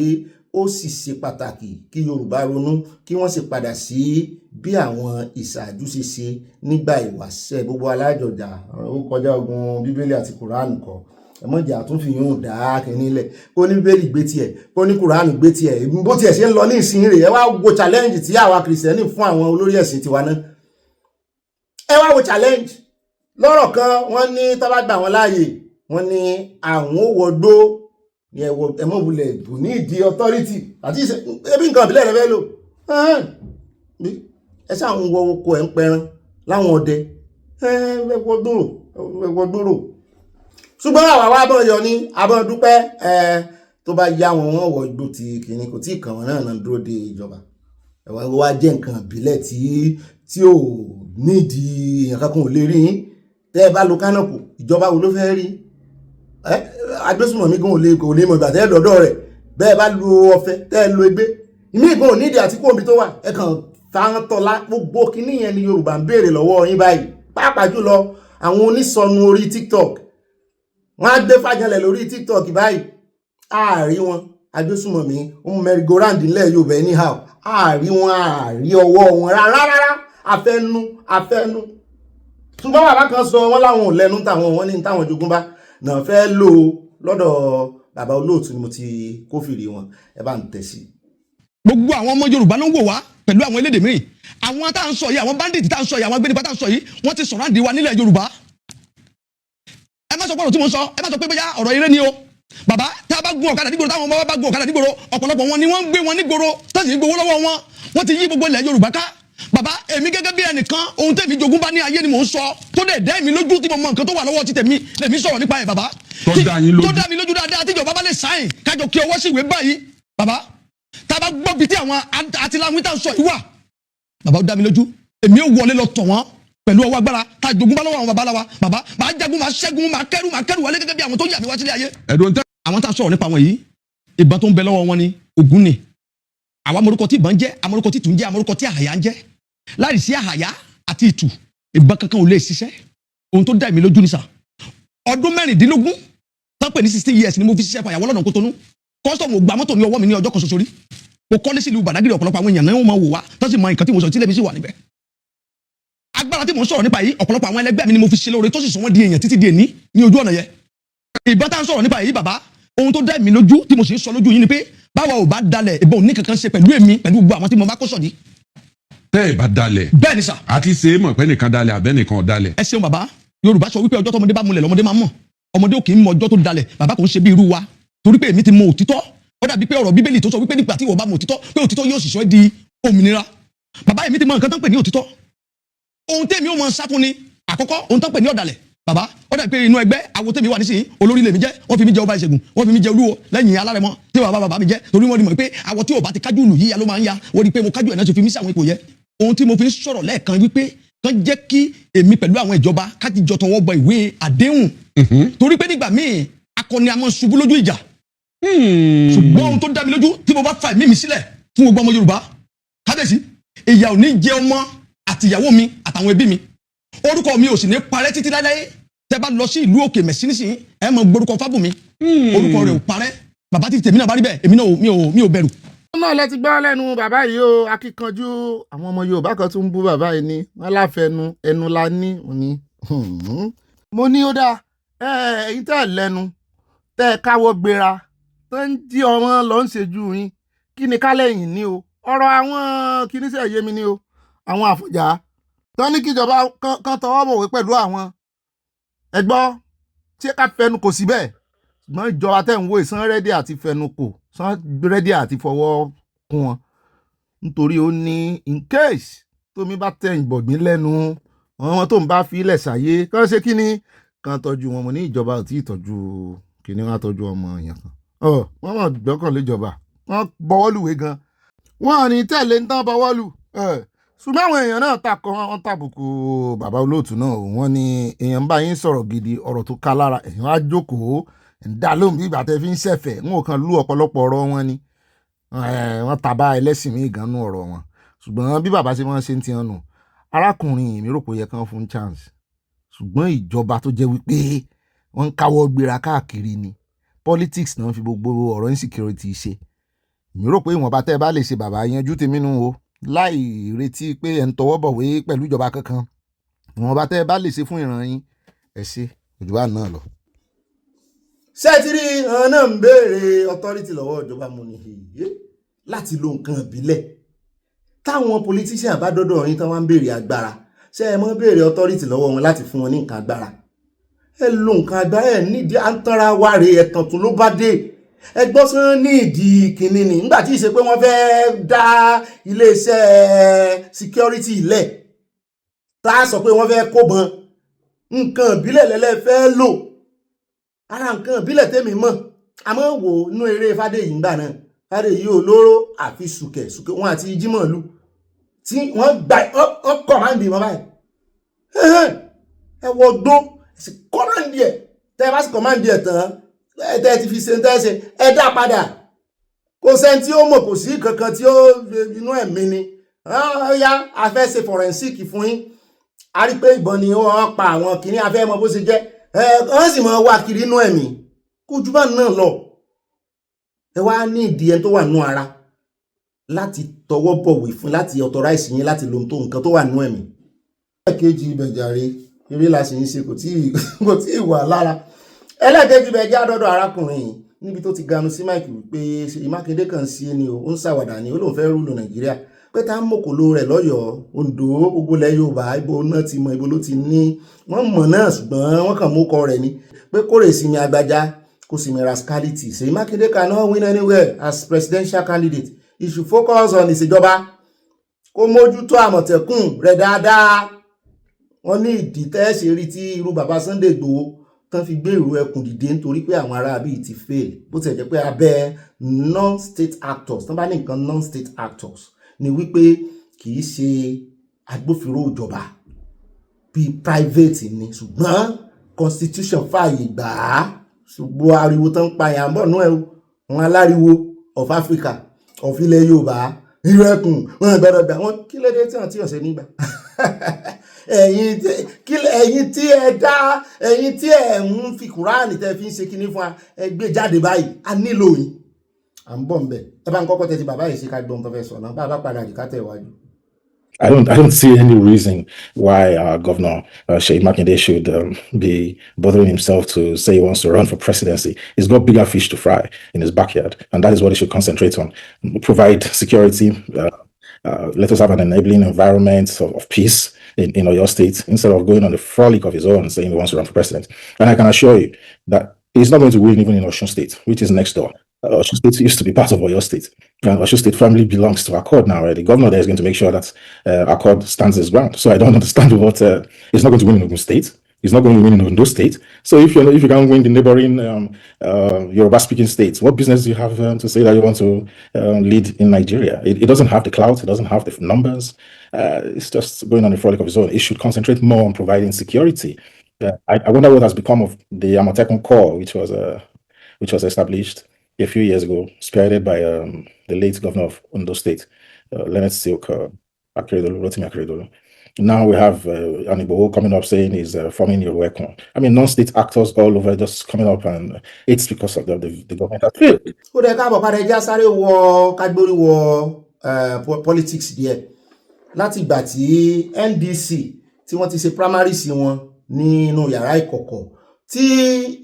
ó sì ṣe pàtàkì kí Yorùbá ronú kí wọ́n sì padà sí bí àwọn ìṣáájú ṣe ṣe nígbà ìwáṣẹ̀. Gbogbo alájọjà ó kọjá ogun Bíbélì àti Kùránì kọ ẹmọ́jà tún fi yún dá kìíní lẹ̀ kó ní Bíbélì gbé tiẹ̀ kó ní Kùránì gbé tiẹ̀ bó tiẹ̀ ṣe ń lọ ní ìsìn rẹ̀ ẹ wá wo challenge tí àwa Kìrìsìtẹ́nì fún àwọn olórí ẹ̀sìn tiwa náà. Ẹ wá wo challenge lọ́rọ̀ kan wọ́n ní tó bá gbà wọ́n láàyè wọ́n ní àwọn wọgbó ẹmọ́wulẹ̀ bù ní ìdí authority àti ebi nǹkan ìbílẹ̀ rẹ̀ fẹ́ lò. Ẹ sáà ń wọ oko ẹ̀ ń pẹran láwọn ọdẹ ẹgbọ́dúró. Ṣùgbọ́n àwa wá bọ́ yọ ní abọ́ dúpẹ́ tó bá yá wọn wọ́n wọ igbó ti kìíní kò tí kàn wọ́n náà dúró de ìjọba. Ẹ̀wọ̀n wá jẹ́ nǹkan ìbílẹ̀ tí ò nídìí èèyàn kankan ò lè rí yín. Tẹ́ ẹ bá lo kánọ̀pù ìjọba wo ló fẹ́ rí? Agbésùnmọ̀mí gan ò lè mọ̀ ìgbà tẹ́ ẹ lọ́dọ̀ rẹ̀. Bẹ́ẹ̀ bá lo ọ̀fẹ́ tẹ́ ẹ lo egbé ìmí ìgbọ́n ò nídìí àti kóòmí tó wà ẹ kàn fáwọn tọ́lá gbogbo kinní yẹn ni Yorùbá ń béèrè lọ́wọ́ yín báyìí. Pàápàá jùlọ àwọn onísọnù orí TikTok wọ́n á gbé fàjànlẹ̀ lórí TikTok báyìí ààrí wọn agbésùnmọ̀mí merry-go-round nílẹ̀ Yorùbá anyhow ààrí wọn ààrí ọwọ́ wọn rárá afẹ́nu. Ṣùgbọ́n bàbá kan sọ wọ́n láwọn ò lẹ́nu táwọn wọ́n ní táwọn jogún bá náà fẹ́ lò lọ́dọ̀ bàbá olóòtú ni mo ti kófìrí wọn ẹ bá ń tẹ̀ sí. Gbogbo àwọn ọmọ Yorùbá ló ń wò wá pẹ̀lú àwọn elédè mìíràn àwọn tá à ń sọ yìí àwọn bandit tá à ń sọ yìí àwọn agbẹnipa tá à ń sọ yìí wọ́n ti sọ̀rọ̀ àdìwá nílẹ̀ Yorùbá. Ẹ má sọ pé ọ̀rọ̀ tí mo sọ ẹ má sọ pé bóyá ọ̀rọ̀ eré ni o. Bàbá tá a bá gun ọ̀kadà nígboro táwọn ọmọ bá gun ọ̀kadà nígboro ọ̀pọ̀lọpọ̀ wọn ni wọ́n ń gbé wọn nígboro tó sì ń gbowó lọ́wọ́ wọn wọ́n ti yí gbogbo ilẹ̀ Yorùbá ká. Bàbá èmi gẹ́gẹ́ bí ẹnìkan ohun tẹ́mi jogún bá ní ayé ni mò ń sọ tó dẹ̀ dẹ́ mi lójú tí mo mọ nǹkan tó wà lọ́wọ́ ti tẹ̀mí lèmi sọ̀rọ̀ nípa ẹ̀ bàbá. Tó dá mi lójú dáadáa tíjọba bá lè sáyìn kájọ kí ọwọ́ sí ìwé báyìí bàbá tá a bá gbọ́ bí tí àwọn àtìláwìn tá a sọ yìí wà bàbá ó dá mi lójú èmi ò wọlé lọ tọ̀ wọ́n pẹ̀lú ọwọ́ agbára tá a jogún bá lọ́wọ́ àwọn babaláwa bàbá máa jagun máa ṣẹ́gun máa kẹ́rù wọlé gẹ́gẹ́ bí àwọn tó yà mí wá sílé ayé. Àwọn tá a sọ̀rọ̀ nípa wọn yìí ìbọn tó ń bẹ lọ́wọ́ wọn ni Ògún ni àwọn amorúkọ tí ìbọn jẹ́ amorúkọ tí tún jẹ́ amorúkọ tí àhàyà ń jẹ́ láì sí àhàyà àti ìtù ìbọn kankan ò lè ṣiṣẹ́ ohun tó dá mi lójú ni sà ọdún 16 tán pè ní 16 years ni mo fi ṣiṣẹ́ fàyàwọ́ lọ́nà Kótónú kọ́sọ̀mù gba mọ́tò ní ọwọ́ mi ní ọjọ́ kan ṣoṣo rí mo kọ́lé sílùú Bàdágìrì ọ̀pọ̀lọpọ̀ àwọn èèyàn náà wọ́n máa wò wá tó sì mọ nǹkan tí mo sọ tí lẹ́mi sì wà níbẹ̀ agbára tí mo sọ̀rọ̀ nípa yìí ọ̀pọ̀lọpọ̀ àwọn ẹlẹgbẹ́ mi ni mo fi ṣe lóore tó sì sọ wọ́n di èèyàn títí di èní ní ojú ọ̀nà yẹn ìbọn tá à ń sọ̀rọ̀ nípa yìí bàbá ohun tó dá mi lójú tí mo sì ń sọ lójú yín ni pé báwa ò bá dalẹ̀ ìbọn ò ní kankan ṣe pẹ̀lú èmi pẹ̀lú gbogbo àwọn tí mo bá kó sọ̀dí. tẹ́ ẹ bá dalẹ̀. bẹ́ẹ̀ ni sà. àti ṣe é mọ̀ pé nìkan dalẹ̀ àbẹ́ nìkan ò dalẹ̀. ẹ ṣeun bàbá Yorùbá sọ wípé ọjọ́ tọmọdé bá múlẹ̀ lọ́mọdé máa mọ̀ ọmọdé ò kì í mọ ọjọ́ tó dalẹ̀ bàbá kò ń ṣe bí irú wa torí pé èmi ti mọ òtítọ́ ó dàbí pé ọ̀rọ̀ Bíbélì tó sọ wípé nígbà tí ìwọ bá mọ òtítọ́ pé òtítọ́ yóò sì sọ ẹ́ di òmìnira bàbá èmi ti mọ nǹkan tó ń pè ní òtítọ́ ohun tèmi ó mọ sá fún ni àkọ́kọ́ ohun tó ń pè ní ọ̀dàlẹ̀ bàbá ó dàbí pé inú ẹgbẹ́ àwo tèmi wà nísìnyí olórí lèmi jẹ́ wọ́n fi mí jẹ ọba ìṣègùn wọ́n fi mí jẹ olúwo lẹ́yìn alárẹ̀mọ tí bàbá mi jẹ́ torí wọ́n rí mọ̀ pé àwọ̀ tí ò bá ti kájú ìlú yíya ló máa ń ya wọ́n rí pé mo kájú ẹ̀ náà ti fi mí sí àwọn ipò yẹ ohun tí mo fi ń sọ̀rọ̀ lẹ́ẹ̀kan wípé kán jẹ́ kí èmi pẹ̀lú àwọn ìjọba ká ti jọ tọwọ́ bọ ìwé àdéhùn torí pé nígbà míì akọni a máa ṣubú lójú ìjà ṣùgbọ́n ohun tó dá mi lójú tí mo bá fa ẹ̀mí mi sílẹ̀ fún gbogbo ọmọ Yorùbá kábíyèsí ìyà ò ní jẹ ọmọ àtìyàwó mi àtàwọn ẹbí mi orúkọ mi ò sì ní parẹ́ títí láéláé tẹ́ bá lọ sí ìlú òkè mẹ̀sí nísìnyí ẹ mọ gbórúkọ Fábùnmi orúkọ rẹ̀ ò parẹ́ bàbá tí tèmi náà bá rí bẹ́ẹ̀ èmi náà mi ò bẹ̀rù. náà lẹ ti gbọ́ lẹ́nu bàbá yìí o akíkanjú àwọn ọmọ Yorùbá kan tún ń bú bàbá yìí ni wọ́n láfẹnu ẹnu la ní òní. mo ní ó dáa ẹ̀yin tẹ́ ẹ̀ lẹ́nu tẹ́ ẹ káwọ́ gbéra tó ń jí ọmọ lọ ń ṣèjú yín kí ni kálẹ̀yìn ní o ọ̀rọ̀ àwọn kìíníṣẹ́ yé mi ní o àwọn Àfọ̀njá tó ní kíjọba kan tọwọ́ bọ̀wé pẹ̀lú àwọn ẹgbọ́ tí ká fẹnu kò sí bẹ́ẹ̀ ṣùgbọ́n ìjọba tẹ̀ ń wo ìsan rẹ́dí àti fẹnu kò san rẹ́dí àti fọwọ́ kún wọn nítorí ó ní in case tómi bá tẹ̀ ìgbọ̀gbìn lẹ́nu àwọn tó ń bá fi ilẹ̀ ṣàyé kán ṣe kí ni kan tọ́jú wọn mo ní ìjọba ò tí ì tọ́jú kí ni wọ́n á tọ́jú ọmọ èèyàn kan wọ́n mọ̀ gbọ́kànlé ìjọba wọ́n bọwọ́lùwé gan wọ́n ní tẹ̀lé ń tán bọwọ́lù ṣùgbọ́n àwọn èèyàn náà takọ wọn tàbùkù bàbá olóòtú náà wọ́n ní èèyàn bá yín sọ̀rọ̀ gidi ọ̀rọ̀ tó ká lára èèyàn á jókòó ń dá lóhùn bí ìgbà tẹ́ fi ń ṣẹ̀fẹ̀ wọn ò kàn lú ọ̀pọ̀lọpọ̀ ọ̀rọ̀ wọn ni wọ́n tàbá ẹlẹ́sìn mí ìgànnú ọ̀rọ̀ wọn ṣùgbọ́n bí bàbá ṣe máa ń ṣe ń tiẹ̀ nù arákùnrin mi rò pé yẹ kán fún chance ṣùgbọ́n ìjọba tó jẹ́ wípé wọ́n ń káwọ́ gbéra káàkiri ni politics náà fi gbogbo ọ̀rọ̀ insecurity ṣe mi rò pé ìwọ̀nba tẹ́ ẹ bá lè ṣe bàbá yanjú tèmi nù o láì retí pé ẹ̀ ń tọwọ́ bọ̀wé pẹ̀lú ìjọba kankan ìwọ̀nba tẹ́ ẹ bá lè ṣe fún ìran yín ẹ ṣe òjúbà náà lọ. sẹ́ẹ̀tìrì àwọn náà ń béèrè authority lọ́wọ́ ìjọba mo ní láti lo nǹkan ìbílẹ̀ táwọn politician bá dọ́dọ̀ yín tán wá ń béèrè agbára ṣé ẹ mọ́ béèrè authority lọ́wọ́ wọn láti fún wọn ní nǹkan agbára ẹ lo nǹkan agbára ẹ nídìí à ń tanra wáre ẹ̀tàn tó ló bá dé ẹgbọ́n sán ní ìdí kìíní ni nígbà tí ì ṣe pé wọ́n fẹ́ dá iléeṣẹ́ security ilẹ̀ tá a sọ pé wọ́n fẹ́ kóbọn nǹkan ìbílẹ̀ lẹ́lẹ́ fẹ́ lò ara nǹkan ìbílẹ̀ tèmi mọ̀ àmọ́ wò inú eré Fádèyí ńgbà náà Fádèyí olóró àfi sùkẹ̀ wọn àti Jímọ̀lú tí wọ́n gba ọ́ kọ̀máǹdì wọn báyìí ẹ wọ gbó kọ̀máǹdì ẹ̀ tẹ́ ẹ bá sì kọ̀máǹdì ẹ̀ tán ẹ ti fi ṣe ń tẹ́sẹ̀ ẹ dá padà kò sẹ́ni tí ó mọ̀ kò sí kankan tí ó inú ẹ̀mí ni ya a fẹ́ ṣe forensic fún yín a rí pé ìbọn ni wọ́n pa àwọn kìíní a fẹ́ mọ bó ṣe jẹ́ wọ́n sì mọ wá kiri inú ẹ̀mí kó jù bá náà lọ ẹ wá ní ìdí ẹni tó wà nú ara láti tọwọ́ bọ̀wé fún láti authorize yín láti lo nǹkan tó wà nú ẹ̀mí. ẹ̀kejì ìbẹ̀jàre eré la sì ń ṣe kò tí ì wà lára ẹlẹ́ẹ̀kejì bẹ̀ jẹ́ àdọ́dọ̀ arákùnrin yìí níbi tó ti ganu sí Mike wípé Ṣèyí Mákindé kàn sí ẹni ó ń ṣàwàdà ni ó lóun fẹ́ rúlò Nàìjíríà pé tá ń mọ̀kòló rẹ̀ lọ́yọ̀ọ́ Oǹdó gbogbo ilẹ̀ Yorùbá ibo náà ti mọ ibo ló ti ní wọ́n mọ̀ náà ṣùgbọ́n wọ́n kàn mú kọ rẹ̀ ni pé kórè sinmi agbájá kó sinmi rascality Ṣèyí Mákindé cannot win anywhere as presidential candidate he should focus on ìṣèjọba kó mójútó Àmọ̀tẹ́kùn rẹ̀ dáadáa wọ́n ní ìdí tẹ́ ṣe rí tí irú bàbá Sunday Igboho tán fi gbé ìró ẹkùn dìde nítorí pé àwọn ará bíi ti fail bó ti jẹ́ pé abẹ́ non-state actors tán bá ní nǹkan non-state actors ni wípé kì í ṣe agbófinró ìjọba bíi private ni ṣùgbọ́n constitution fààyè gbà á ṣùgbọ́n ariwo tán pa ìyàmbọ̀ náà wọn aláriwo of Africa of ilẹ̀ Yorùbá irú ẹkùn wọn gbọ́dọ̀ gbà wọn kí lédè tí wọn ti ọ̀sẹ̀ nígbà ẹ̀yin tí ẹ ń fi Kùránì tẹ́ fi ń ṣe kinní fún wa ẹ gbé jáde báyìí a nílò yìí à ń bọ̀ ń bẹ̀ ẹ bá ń kọ́kọ́ tẹ́tí bàbá yìí ṣe ká gbọ́n tó fẹ́ sọ náà bá a bá padà rí ká tẹ̀ wájú. I don't see any reason why Governor Sheikh Makinde should be bothering himself to say he wants to run for presidency. He's got bigger fish to fry in his backyard, and that is what he should concentrate on. Provide security. Let us have an enabling environment of peace in Oyo State instead of going on the frolic of his own saying he wants to run for president. And I can assure you that he's not going to win even in Osun State, which is next door. Osun State used to be part of Oyo State. And Osun State family belongs to Accord now. The governor there is going to make sure that Accord stands his ground. So I don't understand what he's not going to win in Ogun State. He's not going to win in Ondo State. So if you can win the neighboring Yoruba-speaking states, what business do you have to say that you want to lead in Nigeria? It doesn't have the clout. It doesn't have the numbers. It's just going on a frolic of his own. It should concentrate more on providing security. I wonder what has become of the Amotekun Corps, which was established a few years ago, spearheaded by the late governor of Ondo State, Leonard Silk Rotimi Akeredolu. Now we have Anibo coming up saying he's forming your weapon. I mean, non-state actors all over just coming up, and it's because of the government that failed. Ó dẹ̀ káàbọ̀ padà ẹja sáré wọ kágbórí wọ politics díẹ̀ láti ìgbà tí NDC tí wọ́n ti ṣe primaries wọn nínú yàrá ìkọ̀kọ̀ tí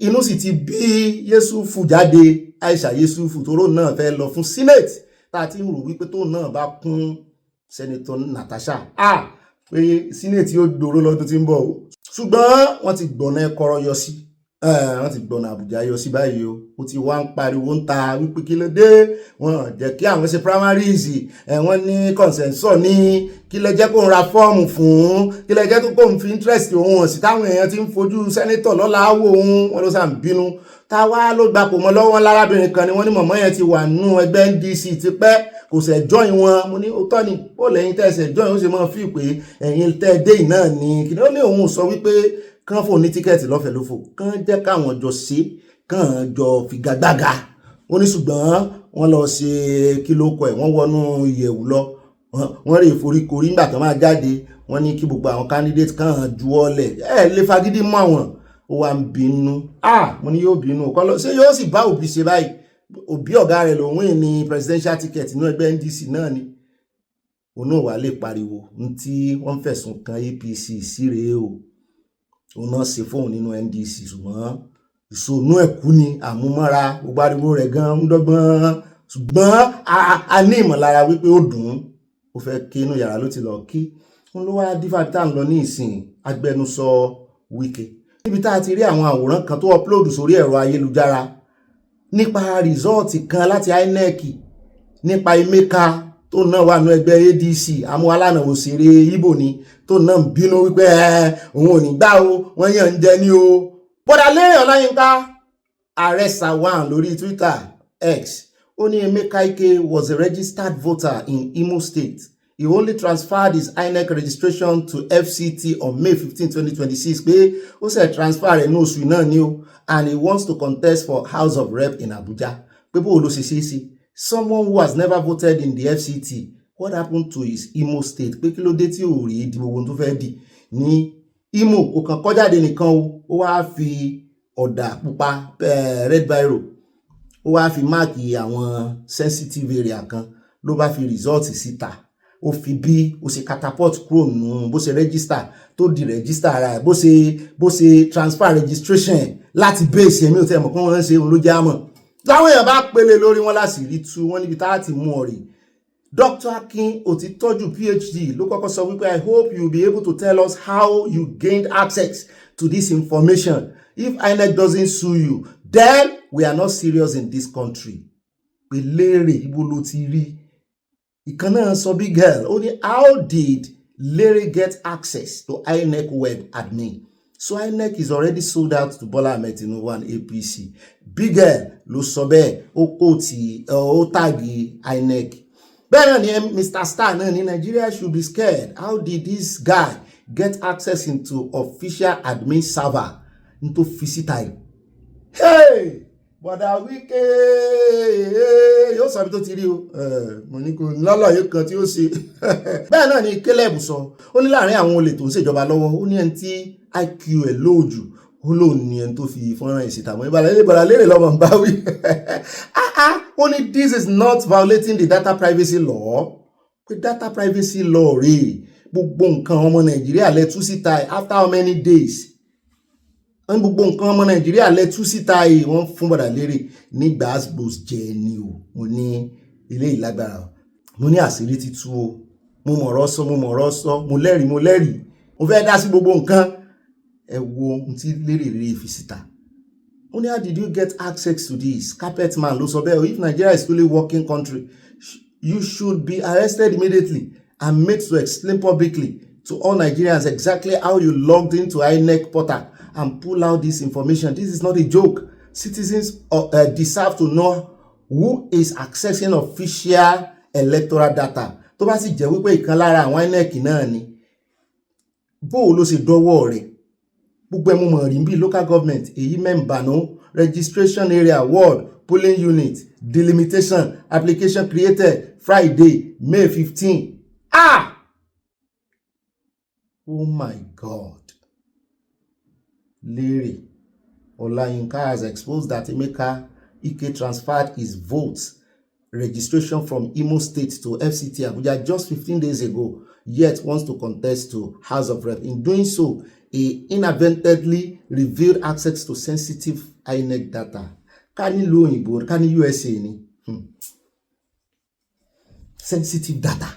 inú sì ti bí Yusuf jáde Aisha Yusuf tóró náà fẹ́ lọ fún Senate tá a ti ń rò wípé tó náà bá kún Senator Natasha pé Senate yóò gbòòrò lọ́dún tí ń bọ̀ o ṣùgbọ́n wọ́n ti gbọ̀nà ẹ̀kọ́rọ̀ yọ sí wọ́n ti gbọ̀nà Àbújá yọ sí báyìí o ó ti wá ń pariwo ń ta wípé kí ló dé wọ́n jẹ́ kí àwọn ṣe primaries wọ́n ní consensus ní kí lẹ jẹ́ kó ń ra fọ́ọ̀mù fún kí lẹ jẹ́ kó ń fi interest òun hàn sí táwọn èèyàn ti ń fojú senator lọ́la wò wọn ló sàn bínú táwa ló gbapò mọ́ lọ́wọ́ lárábìnrin kan ni wọ́n ní mọ̀mọ́ yẹn ti wà nínú ẹgbẹ́ NDC ti pẹ́ kò sẹ̀ join wọn mo ní ó tọ́ ni ó lẹ́yìn tẹ́sẹ̀ join ó sì mọ́ fi pé ẹ̀yin tẹ́ dé náà ni kí ló ní òun sọ wípé kán fóun ní tíkẹ́ẹ̀tì lọ́fẹ̀ẹ́ lófò kán jẹ́ káwọn jọ ṣe kán jọ figagbága ó ní ṣùgbọ́n wọ́n lọ ṣe kí ló kọ ẹ̀ wọ́n wọnú ìyẹ̀wù lọ wọ́n rè foríkorí nígbà tó máa jáde wọ́n ní kí gbogbo àwọn candidate kán juwọ́lẹ̀ lè fagídí mọ́ àwọn ó wá ń bínú mo ní yóò bínú kọ́ lọ ṣé yóò sì bá Òbí ṣe báyìí Òbí ọ̀gá rẹ̀ lòun ní presidential ticket inú ẹgbẹ́ NDC náà ni òun náà wà lè pariwo ní tí wọ́n fẹ̀sùn kan APC sí rèé o òun náà ṣe fóun nínú NDC ṣùgbọ́n ìṣònú ẹ̀kú ni àmúmọ́ra gbogbo ariwo rẹ̀ gan ń dọ́gbọ́n ṣùgbọ́n a ní ìmọ̀lára wípé ó dùn ún ó fẹ́ kí inú yàrá ló ti lọ kí wọn ló wá dífà tá ń lọ ní ìsìn agbẹnusọ Wike níbi tá a ti rí àwọn àwòrán kan tó upload sórí ẹ̀rọ ayélujára nípa rìsọ́ọ̀tì kan láti INEC nípa Emeka tó náà wà ní ẹgbẹ́ ADC amúhálànà òṣèré Ìgbò ni tó náà ń bínú wípé òun ò ní gbà o wọ́n yàn ń jẹ ní o bọ́dà Lérè Ọláyínká ààrẹ Sawan lórí Twitter X ó ní Emeka Ike was a registered voter in Imo State. He only transferred his INEC registration to FCT on May 15, 2026 pé ó ṣe transfer rẹ̀ ní oṣù náà ni o and he wants to contest for House of Rep in Abuja pé bó ló ṣe ṣe sí someone who has never voted in the FCT what happened to his Imo State pé kí ló dé tí ò rí ìdìbò ohun tó fẹ́ dì ní Imo kò kàn kọjáde nìkan ó wá fi ọ̀dà pupa red biro ó wá fi máàkì àwọn sensitive area kan ló bá fi result síta ó fi bí ó ṣe catapult kúrò nù bó ṣe register tó di register ara ẹ̀ bó ṣe transfer registration láti base ẹ̀mí ò tẹ́ mọ̀ kí wọ́n ṣe òun ló jẹ́ àmọ̀ láwọn èèyàn bá pele lórí wọn láti rí tú wọn níbi tá a ti mú ọ rè Dr. Akin Otitoju PhD ló kọ́kọ́ sọ wípé I hope you will be able to tell us how you gained access to this information. If INEC doesn't sue you, then we are not serious in this country. Pé Lérè ibo ló ti rí. Ìkan náà sọ big girl, ó ní how did Lérè get access to INEC web admin? So INEC is already sold out to Bola Ahmed Tinubu and APC. Big girl ló sọ bẹ́ẹ̀, ó tagi INEC. Bẹ́ẹ̀ náà ni Mr. Star náà ní Nigeria should be scared. How did this guy get access into official admin server into fisitime? Hey! Bọ̀dà Wike yóò sọ bí tó ti rí o mo ní kò lọ́lọ́yé kan tí ó ṣe bẹ́ẹ̀ náà ni Caleb sọ ó ní láàrin àwọn olè tó ń ṣèjọba lọ́wọ́ ó ní ẹni tí IQ ẹ̀ lóòjù ó lóun ní ẹni tó fi fọ́nrán ìsìta mọ́ Ìbàdàn Lérè lọ́mọ ń bá wí ó ní this is not violating the data privacy law pé data privacy law rèé gbogbo nǹkan ọmọ Nàìjíríà lẹ tú síta after how many days wọ́n gbogbo nǹkan ọmọ Nàìjíríà lẹ tú síta yìí wọ́n fún bọ̀dà lérè ní gbàgbós jẹ ni o mo ní ilé ìlágbára mo ní àṣírí ti tú o mo mọ̀rọ̀ sọ mo lẹ́rìí mo fẹ́ dá sí gbogbo nǹkan ẹ wo ohun tí lérè rere fi síta ó ní how did you get access to this carpet man ló sọ bẹ́ẹ̀ if Nigeria is truly working country you should be arrested immediately and made to explain publicly to all Nigerians exactly how you logged into INEC portal and pull out this information. This is not a joke. Citizens deserve to know who is accessing official electoral data. Tó bá sì jẹ́ wípé ìkan lára àwọn INEC náà ni bó ló ṣe dọ́wọ́ rẹ̀ gbogbo ẹmu mọ̀ rí bí local government èyí mẹ́mbànú registration area ward polling unit delimitation application created Friday May 15. Oh my God. Lere Olayinka has exposed that Emeka Ike transferred his votes registration from Imo State to FCT Abuja just 15 days ago, yet wants to contest to House of Rep. In doing so, he inadvertently revealed access to sensitive INEC data. Can you lo can you USA ni? Sensitive data.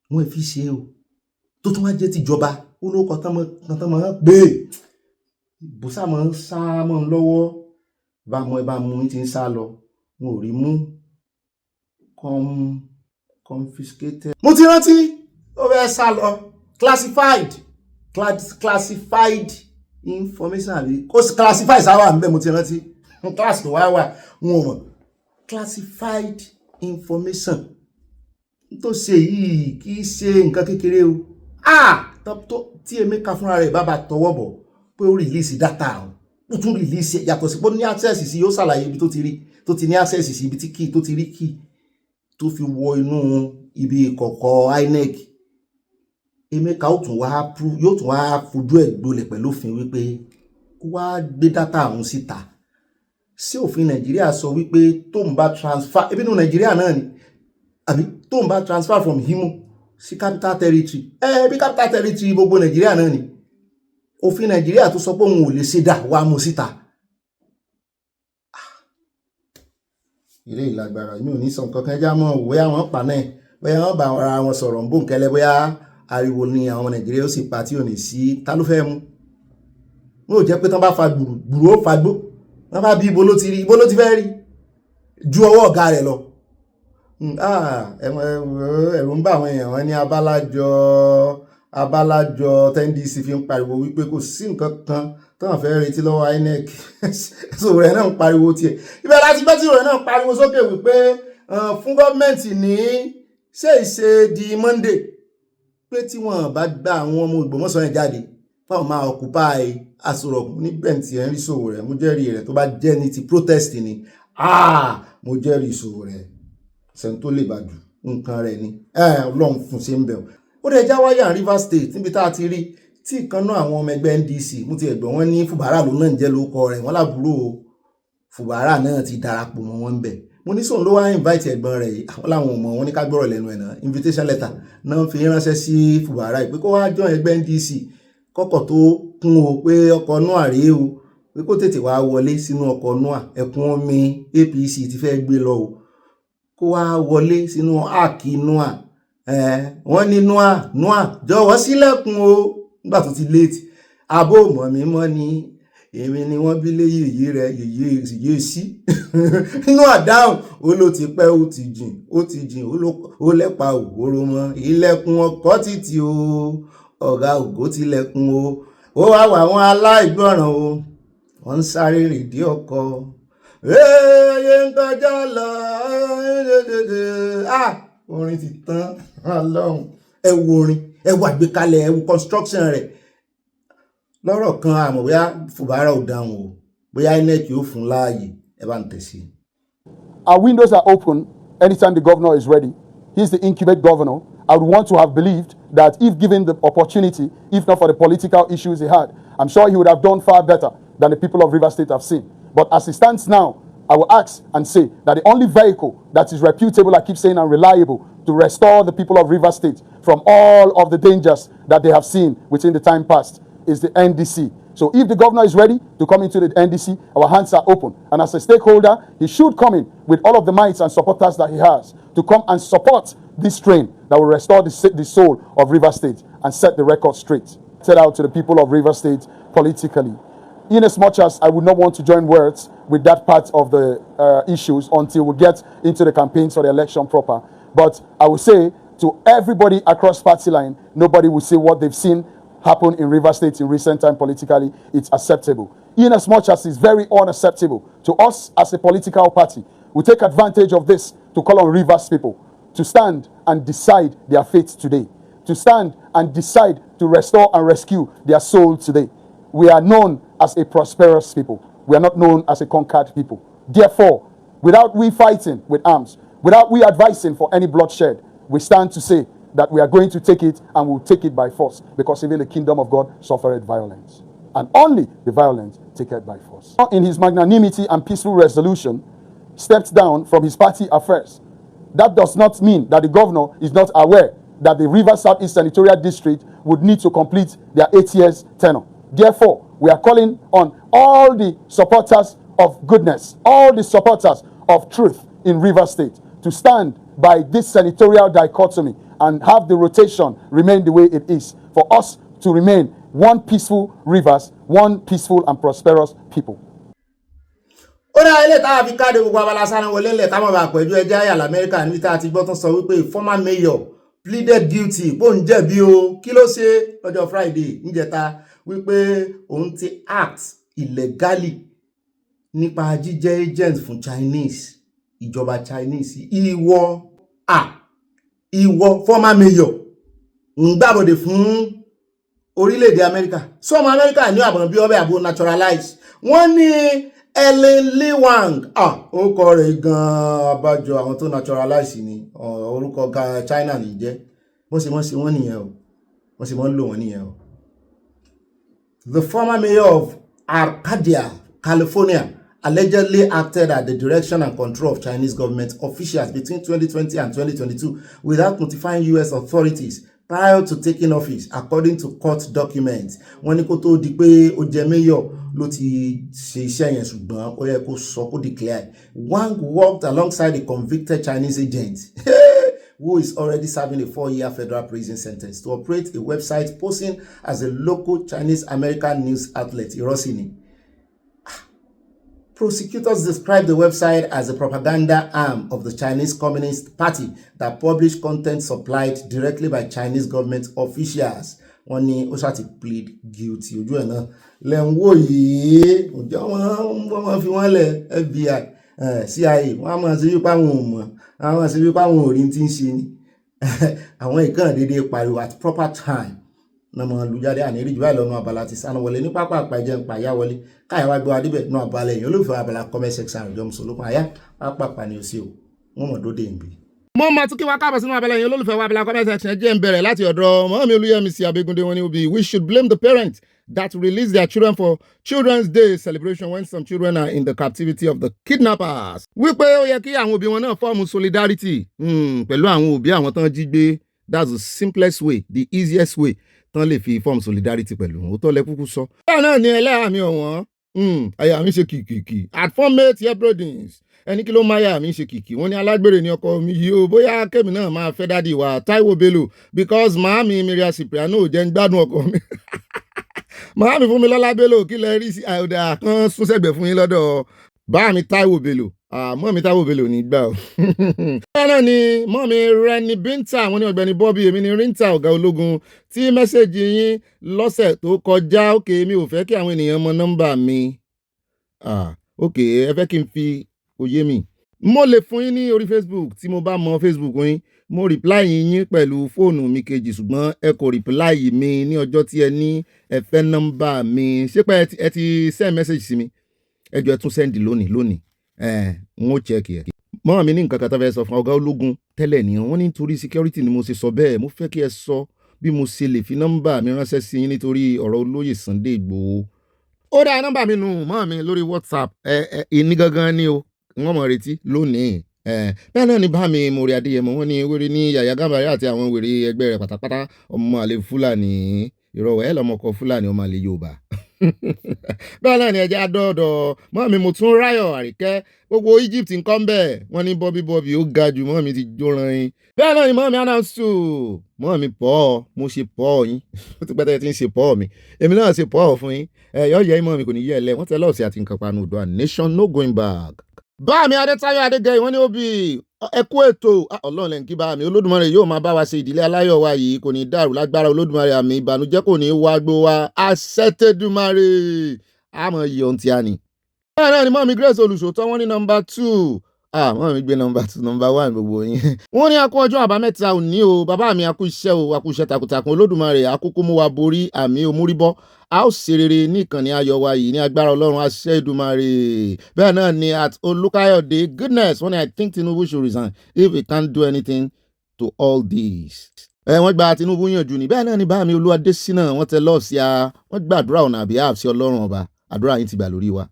Mo fi ṣe o. Tó tún wá jẹ́ tìjọba, ó ló kọ tán mọ́ gbé. Bùsà mọ́ ń sá mọ́ lọ́wọ́. Bá mú ti ń sá lọ. Mo rí mú. Confiscated. Mo ti rántí ó fẹ́ sá lọ. Classified information àbí kò classified sáwà ń bẹ mo ti rántí. Class tó wá wà wọn mọ̀. Classified information. Tó ṣe yìí kì í ṣe nǹkan kékeré o. Tí Emeka fúnra rẹ̀ bá tọwọ́ bọ̀ pé ó release data ó tún release yàtọ̀ sí pé ó ní access sí yóò ṣàlàyé ibi tó ti rí tó ti ní access sí ibi tí key tó ti rí key tó fi wọ inú ibi ìkọ̀kọ̀ INEC. Emeka yóò tún wá fojú ẹ̀ gbolẹ̀ pẹ̀lú òfin wípé kó wá gbé data ọ̀hún síta. Sí òfin Nàìjíríà sọ wípé tóun bá transfer ebi nínú Nàìjíríà náà ni àbí tóun bá transfer from Imo sí capital territory bí capital territory gbogbo Nàìjíríà náà ni òfin Nàìjíríà tó sọ pé òun ò lè ṣe dà wá mú síta. Ilé ìlágbára mi ò ní sọ nǹkan kan já mọ́ bóyá wọ́n pa náà bóyá wọ́n bá ara wọn sọ̀rọ̀ ń bò ń kẹ́lẹ́ bóyá ariwo ni àwọn Nàìjíríà ó sì pa tí ò ní sí ta ló fẹ́ mú. Wọ́n ò jẹ́ pé tán bá fa gbùrù ó fagbó wọ́n bá bí ibo ló ti fẹ́ rí ju ọwọ́ ọ̀gá rẹ̀ lọ. Ẹ̀rù ń bá àwọn èèyàn wọn ní abálájọ tndc fi ń pariwo wípé kò sí nǹkan kan tán fẹ́ retí lọ́wọ́ INEC so rẹ̀ náà ń pariwo tiẹ̀ ibẹ̀ láti gbé tí rẹ̀ náà pariwo sókè wípé fún gọ́ọ̀mẹ̀ntì ní ṣe di Monday pé tí wọ́n bá gba àwọn ọmọ Ògbómọ̀ṣọ́ yẹn jáde fáwọn máa occupy Aso Rock ní bẹ́ǹtì ẹ̀ ń rí sòwò rẹ̀ mo jẹ́rìí rẹ̀ tó bá jẹ́ ní ti protest ni mo jẹ́rìí sòwò rẹ̀ sẹ́ni tó lè bàjù nǹkan rẹ̀ ni Ọlọ́run fún ṣe ń bẹ̀ ó dẹ̀ já wáyà Rivers State níbi tá a ti rí tí ìkan náà àwọn ọmọ ẹgbẹ́ NDC mo ti ẹ̀gbọ́n wọn ní Fubara ló náà ń jẹ́ lórúkọ rẹ̀ wọ́n lábúrò Fubara náà ti darapọ̀ mọ́ wọn bẹ̀ mo ní sóun ló wá invite ẹ̀gbọ́n rẹ̀ àwọn làwọn ọmọ wọn ní ká gbọ́rọ̀ lẹ́nu ẹ̀ náà invitation letter náà fi ránṣẹ́ sí Fubara pé kó wá join ẹgbẹ́ NDC kọ́kọ́ tó kún o pé ọkọ̀ Noah rèé o pé kó tètè wá wọlé sínú ọkọ̀ Noah ẹkùn omi APC ti fẹ́ gbé lọ o kó wá wọlé sínú áàkì Noah wọ́n ní Noah jọ̀wọ́ sílẹ̀kùn o nígbà tó ti léètì abó mọ̀ mí mọ́ ni èmi ni wọ́n bí lé yèyé rẹ̀ yèyé sí Noah dáhùn ó ló ti pẹ́ ó ti jìn ó lẹ́pa òwúrò mọ́ ilẹ̀kùn ọkọ̀ títí o ọ̀gá ògo tilẹ̀kùn o ó wá wà wọn aláìgbọràn o wọ́n ń sáré rìndí ọkọ̀ ń kọjá lọ orin ti tán Ọlọ́run ẹ wo orin ẹ wo àgbékalẹ̀ ẹ wo construction rẹ̀ lọ́rọ̀ kan àmọ́ bóyá Fubara ò dáhùn o bóyá INEC yóò fún láàyè ẹ bá ń tẹ̀sí. Our windows are open anytime the governor is ready. He's the incubate governor. I would want to have believed that if given the opportunity, if not for the political issues he had, I'm sure he would have done far better than the people of Rivers State have seen. But as it stands now, I will ask and say that the only vehicle that is reputable, I keep saying, and reliable to restore the people of Rivers State from all of the dangers that they have seen within the time past is the NDC. So if the governor is ready to come into the NDC, our hands are open. And as a stakeholder, he should come in with all of the mights and supporters that he has to come and support this train that will restore the soul of Rivers State and set the record straight. Set out to the people of Rivers State politically. In as much as I would not want to join words with that part of the issues until we get into the campaigns for the election proper. But I will say to everybody across party line, nobody will say what they've seen happen in Rivers State in recent time politically, it's acceptable. In as much as it's very unacceptable to us as a political party, we take advantage of this to call on Rivers people to stand and decide their fate today, to stand and decide to restore and rescue their soul today. We are known as a prosperous people. We are not known as a conquered people. Therefore, without we fighting with arms, without we advising for any bloodshed, we stand to say that we are going to take it and we'll take it by force, because even the kingdom of God suffered violence, and only the violent take it by force. In his magnanimity and peaceful resolution, stepped down from his party affairs. That does not mean that the governor is not aware that the Rivers Southeast Senatorial District would need to complete their 8 years tenure. Therefore, we are calling on all the supporters of goodness, all the supporters of truth in Rivers State to stand by this senatorial dichotomy and have the rotation remain the way it is, for us to remain one peaceful Rivers, one peaceful and prosperous people. Ó dá ilé tá a fi káde gbogbo Abala Sanawole ńlẹ̀ ká má bàa pẹ̀jú ẹjẹ́ àyà l'Amẹ́ríkà níbi tá a ti gbọ́ tán sọ wípé former mayor pleaded guilty bó ń jẹ̀bi o kí ló ṣe lọ́jọ́ Friday níjẹta wípé òun ti act illegally nípa jíjẹ́ agent fún Chinese, ìjọba Chinese. Ìwọ former mayor ń gbàbọ̀dé fún orílẹ̀-èdè Amẹ́ríkà. Sọ́mọ Amẹ́ríkà ní àbọ̀nà bí ọbẹ̀ àbò naturalize. Wọ́n ní Ellen Liwang, orúkọ rẹ̀ gan-an abájọ àwọn tó naturalize ni, orúkọ China ní jẹ́. Wọ́n sì wọ́n nìyẹn o. Wọ́n sì wọ́n lò wọ́n nìyẹn o. The former mayor of Arcadia, California, allegedly acted at the direction and control of Chinese government officials between 2020 and 2022 without notifying US authorities prior to taking office, according to court documents. Wọ́n ní kó tó di pé ó jẹ mayor ló ti ṣe iṣẹ́ yẹn, ṣùgbọ́n ó yẹ kó sọ kó declare. Wang worked alongside a convicted Chinese agent who is already serving a 4-year federal prison sentence to operate a website posing as a local Chinese American news outlet, Irosini. Prosecutors described the website as a propaganda arm of the Chinese Communist Party that published content supplied directly by Chinese government officials. Wọ́n ní ó ṣáà ti plead guilty. Ojú ẹ̀ náà lẹ́wọ́ yìí òjò wọ́n fi wọ́n lẹ̀ FBI, CIA, wọ́n á máa ṣe wípé àwọn ò mọ̀, àwọn máa ṣe wípé àwọn ò rí tí ń ṣe ni. Àwọn ìkànnì déédéé pariwo at proper time. Nàmọ lùjáde àníri jù báyìí lọ́nà Abala ti Sanawole ní pápá àpàjẹ́ ń pàyà wọlé káyà wá gbé wa débẹ̀ nínú Abala ẹ̀yìn olùfẹ́ Abala comment section àrùjọ mùsùlùmí àyà pápá ni ó sí o wọ́n mọ̀ dóde ìbí. Mo máa tún kí wá káàbọ̀ sínú Abala ẹ̀yìn olólùfẹ́ wa Abala comment section jẹ́ ń bẹ̀rẹ̀ láti ọ̀dọ̀ Mọ́mí Olúyẹmísí Abẹ́gúndé wọn ní òbí. We should blame the parents that release their children for Children's Day celebration when some children are in the captivity of the kidnappers. Wípé ó yẹ kí àwọn òbí wọn náà fọ́ọ̀mù solidarity pẹ̀lú àwọn òbí àwọn tán jí gbé. That's the simplest way, the easiest way tán lè fi form solidarity pẹ̀lú wọn. Ó tọ́ lẹ kúkú sọ. Bẹ́ẹ̀ náà ni ẹlẹ́yà mi ọ̀wọ́n. Àyà mi ṣe kìkìkì. At formate here broadings. Ẹni kí ló máa yà mí ṣe kìkì. Wọ́n ní alágbèrè ní ọkọ mi yìí o. Bóyá kẹ́mi náà máa fẹ́ dádì wa Táíwò Bello because màámi Miriam Cipriano jẹ́ ń gbádùn ọkọ mi. Màámi Fúnmilọ́lá Bello kí lẹ rí sí àyọ̀dà kan sún sẹ́gbẹ̀ fún yín lọ́dọ̀ báàmi Táíwò Bello. Mọ́mí Táíwò Bello ní gbà o. Bẹ́ẹ̀ náà ni mọ́mí Rẹni Bíntà, wọ́n ní Ọ̀gbẹ́ni Bobby, èmi ni Ríntà ọ̀gá ológun tí mẹ́sẹ̀gì yín lọ́sẹ̀ tó kọjá. Òkè mi ò fẹ́ kí àwọn ènìyàn mọ nọ́mbà mi. Òkè ẹ fẹ́ kí n fi òye mi. Mo lè fún yín ní orí Facebook tí mo bá mọ Facebook yín. Mo reply yín pẹ̀lú fóònù mi kejì ṣùgbọ́n ẹ kò reply mi ní ọjọ́ tí ẹ ní ẹ fẹ́ nọ́mbà mi. Ṣé pé ẹ ti send message sí mi? Ẹ jọ̀ọ́ ẹ tún send lónìí. N ó check ẹ̀. Mọ́ mi ní nǹkan kan tó fẹ́ sọ fún ọ̀gá ológun tẹ́lẹ̀ ni wọ́n ní nítorí security ni mo ṣe sọ bẹ́ẹ̀. Mo fẹ́ kí ẹ sọ bí mo ṣe lè fi nọ́mbà mi ránṣẹ́ sí yín nítorí ọ̀rọ̀ olóyè Sunday Igboho. Ó dá nọ́mbà mi nù mọ́ mi lórí WhatsApp. Ìní gangan ni o. wọ́n mọ̀ retí lónìí. Bẹ́ẹ̀ náà ni bá mi Mori Adéyẹmọ wọ́n ní wèrè ní Yàyà Gàmbàrí àti àwọn wèrè ẹgbẹ́ rẹ̀ pátápátá ọmọ àlè Fúlàní ìrọ̀wẹ́ ẹ̀ lọ́mọkọ Fúlàní ọmọ àlè Yorùbá. Bẹ́ẹ̀ náà ni ẹja dọ́ọ̀dọ̀ mọ́ mi mo tún ráyọ̀ Àríkẹ́ gbogbo Egypt ń kọ́ ń bẹ̀ wọ́n ní Bobby ó ga jù mọ́ mi ti jóran yín. Bẹ́ẹ̀ náà ni mọ́ mi announce mọ́ mi pọ̀ mo ṣe pọ̀ yín ó ti pẹ́tẹ́ tí ń ṣe pọ̀ mi èmi náà ṣe pọ̀ fún yín ẹ̀yọ́ yẹ mọ́ mi kò ní yẹ ẹlẹ́ wọ́n tẹ lọ́ọ̀sì àti nǹkan panu Oòduà nation no going back. Bá mi Adétáyọ̀ Adégẹyìn wọ́n ní ó bí ẹ kú ètò Ọlọ́run lẹ́ǹkí bá mi Olódùmarè yóò máa bá wa ṣe ìdílé aláyọ̀ wa yìí kò ní dàrú lágbára Olódùmarè àmì ìbànújẹ́ kò ní wá gbó wa àṣẹ́tẹ̀dùmarè àmọ́ iye ohun tí a ní. Bẹ́ẹ̀ náà ni mọ́ mi Grace Olùṣòótọ́ wọ́n ní number 2 wọ́n mi gbé number 2 number 1 gbogbo yín. Wọ́n ní a kú ọjọ́ àbámẹ́ta òní o bàbá mi a kú iṣẹ́ o a kú iṣẹ́ takuntakun Olódùmarè àkókò mú wa borí àmì òmúríbọ́ a ó ṣe rere ní ìkànnì ayọ̀ wa yìí ní agbára Ọlọ́run àṣẹ Èdùmàrè. Bẹ́ẹ̀ náà ni at Olúkáyọ̀dé goodness wọ́n ní I think Tinubu should resign if he can't do anything to all this. Wọ́n gba Tinubu yànjú ni bẹ́ẹ̀ náà ni bá mi Olúwadésínà wọ́n tẹ lọ́ọ̀sì wọ́n gbàdúrà ọ̀nà àbí àfṣẹ Ọlọ́run ọba àdúrà yín ti gbà lórí wa.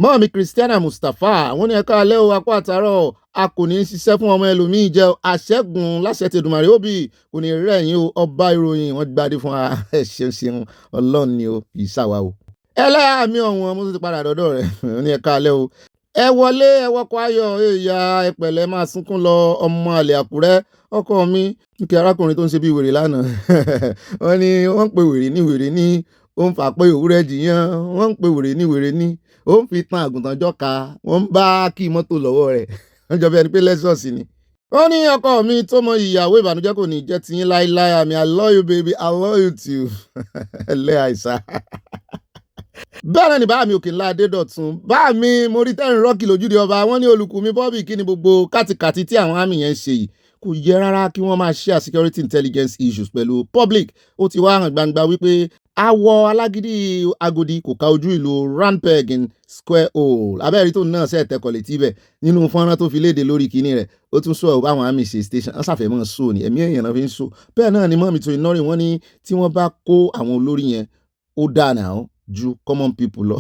Mọ́ mi Christiana Mustapha wọ́n ní ẹ̀ka alẹ́ o apá àtàrọ̀ a kò ní ṣiṣẹ́ fún ọmọ ẹlòmíì jẹ́ àṣẹ́gun láṣẹ ti Èdùmàrè òbí kò ní rẹ̀yìn o ọba ìròyìn wọ́n gbadé fún wa ṣeun Ọlọ́run ni o kì í ṣàwá o. Ẹlẹ́yà mi ọ̀wọ́n mo ti padà dọ́dọ̀ rẹ̀ wọ́n ní ẹ̀ka alẹ́ o ẹ wọlé ẹ wọkọ̀ ayọ̀ èèyà ẹpẹ̀lẹ́ máa sunkún lọ ọmọ àlè Àkúrẹ́ ọkọ mi kí arákùnrin tó ń ṣe bí wèrè lánàá wọ́n ní wọ́n ń pe wèrè ní ó ń fà pé òwúrẹ́ jìyàn wọ́n ń pe wèrè ní ó ń fi tan àgùntàn jọ́ka wọ́n ń bá kí mọ́tò lọ́wọ́ rẹ̀ wọ́n jọ bí ẹni pé lẹ́sọ̀sì ni. Wọ́n ní ọkọ mi tó mọ ìyàwó ìbànújẹ́ kò ní jẹ́ tiyín láíláí àmì I love you baby I love you too ẹlẹ́ àìsà. Bẹ́ẹ̀ náà ni bá mi Òkè ńlá Adédọ̀tun bá mi mo rí tẹ́rìn rọ́ọ̀kì lójúde ọba wọ́n ní olùkùnmi Bobby kí ni gbogbo kátìkàtì tí àwọn àmì yẹn ń ṣe yìí kò yẹ rárá kí wọ́n máa share security intelligence issues pẹ̀lú public ó ti wá hàn gbangba wípé awọ alágídí Agodi kò ka ojú ìlú round peg in square hole abẹ́rẹ́ tó náà ṣe tẹkọ̀ létí bẹ̀ nínú fọ́nrán tó fi léde lórí kinní rẹ̀ ó tún sọ àwọn àmì ṣe station wọ́n ṣàfẹ́ mọ́ so ni ẹ̀mí èèyàn náà fi ń so bẹ́ẹ̀ náà ni mọ́mí tó iná rìn wọ́n ní tí wọ́n bá kó àwọn olórí yẹn ó dáa náà ju common people lọ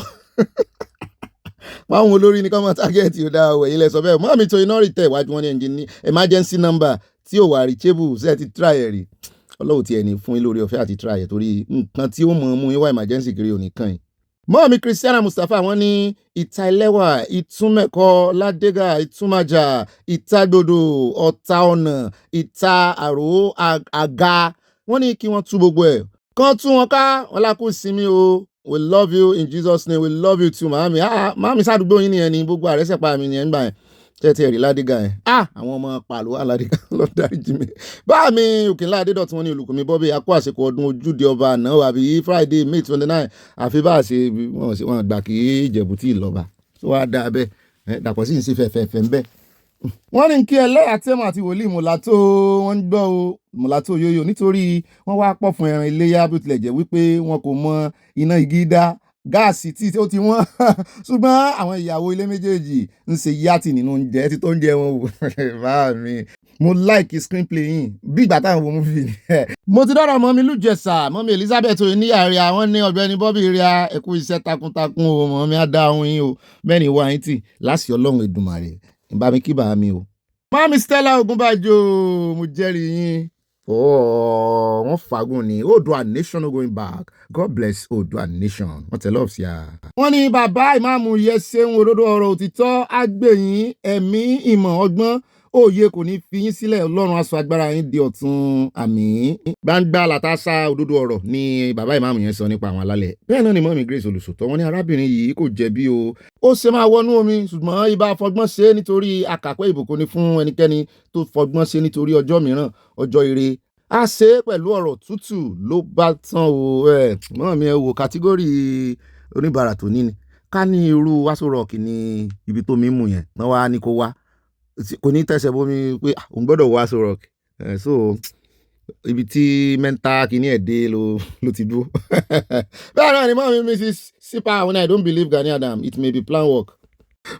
àwọn olórí ní common target ò dáa wẹ̀ ilẹ̀ sọ bẹ́ẹ̀ mọ́mí tó iná rìn tẹ̀ wájú wọn ní emergency number tí ò wà reachable ṣe ti try ẹ̀ rí Ọlọ́run ti ẹni fún yín lórí ọ̀fẹ́ àti try ẹ̀ torí nǹkan tí ó mọ̀ mú yín wá emergency kiri òní kan yìí. Mọ́mí Christiana Mustapha wọ́n ní ìta ẹlẹ́wà ìtúmẹ̀kọ ládégà ìtúmàjà ìtagbodò ọ̀tá ọ̀nà ìta àrò àga wọ́n ní kí wọ́n tú gbogbo ẹ̀ kán tú wọn ká wọn lákú sinmi o we love you in Jesus name we love you too màámi màámi sádùúgbò yín nìyẹn ni gbogbo àrẹ́sẹ̀pá mi nìyẹn gbà yẹn tẹ́tẹ́ ẹ̀rí ládégà yẹn àwọn ọmọ pàlọ́ aládégà lọ dáríjì mi bá mi Òkè ńlá Adédọ̀tun wọn ní olùkùnmi Bobby akó àsìkò ọdún ojúde ọba àná àbí Friday May 29 àfi bá a ṣe wọn gbà kí Ìjẹ̀bú tí ì lọ́ba tó wá dáa bẹ́ẹ̀ dàpọ̀ sí ìsìn fẹ̀fẹ̀fẹ̀ ń bẹ́ẹ̀. Wọ́n ní kí ẹlẹ́yà tẹ́mọ̀ àti wòlíì mọ̀látó wọ́n ń gbọ́ o mọ̀látó yóyó nítorí wọ́n wá pọ̀ fún ẹran iléyà bí ó tilẹ̀ jẹ́ wípé wọn kò mọ iná igi dá gáàsì tí ó ti wọ́n ṣùgbọ́n àwọn ìyàwó ilé méjèèjì ń ṣe yàtì nínú oúnjẹ tí tó ń jẹ wọn wò bá mi mo like screenplay yìí bí ìgbà táwọn wo movie ni. Mo ti dọ́rọ̀ mọ́mi Lújẹ̀sà mọ́mi Elizabeth oníyàrí àwọn ní Ọ̀gbẹ́ni Bobby rí ẹkú iṣẹ́ takuntakun o mọ́mi adáhùn yín o bẹ́ẹ̀ ni wà yín tì láṣì Ọlọ́run Èdùmàrè ìbá mi kí bàá mi o. Mọ́mi Stella Ogunbàjò mo jẹ́rìí yín wọ́n fagún ni Oòduà nation no going back God bless Oòduà nation wọ́n tẹ̀ lọ́ọ̀sì à. Wọ́n ní bàbá ìmáàmù yẹ ṣeun òdodo ọ̀rọ̀ òtítọ́ àgbẹ̀yìn ẹ̀mí ìmọ̀ ọgbọ́n òye kò ní fi yín sílẹ̀ Ọlọ́run aṣọ agbára yín di ọ̀tun àmín. Gbangba làtàṣà òdodo ọ̀rọ̀ ni bàbá ìmáàmù yẹn sọ nípa àwọn alálẹ̀. Bẹ́ẹ̀ náà ni mọ́mí Grace Olùṣòótọ́ wọ́n ní arábìnrin yìí kò jẹ̀bi o ó ṣe máa wọnú omi ṣùgbọ́n ibà fọgbọ́n ṣe nítorí àkàpẹ́ ìbùkún ni fún ẹnikẹ́ni tó fọgbọ́n ṣe nítorí ọjọ́ mìíràn ọjọ́ ire a ṣe pẹ̀lú ọ̀rọ̀ tútù ló bá tán o mọ́mí ẹ wo kátígórì oníbàárà tó ní ni ká ní irú Aso Rock ní ibi tó mímú yẹn wọ́n wá ní kó wá kò ní tẹ̀sẹ̀ bómi pé òun gbọ́dọ̀ wá Aso Rock so ibi tí mẹ́ta kìíní ẹ̀ dé ló ti dúró. Bẹ́ẹ̀ náà ni mọ́mí Mrs. Sipa when I don't believe Gani Adam it may be plan work.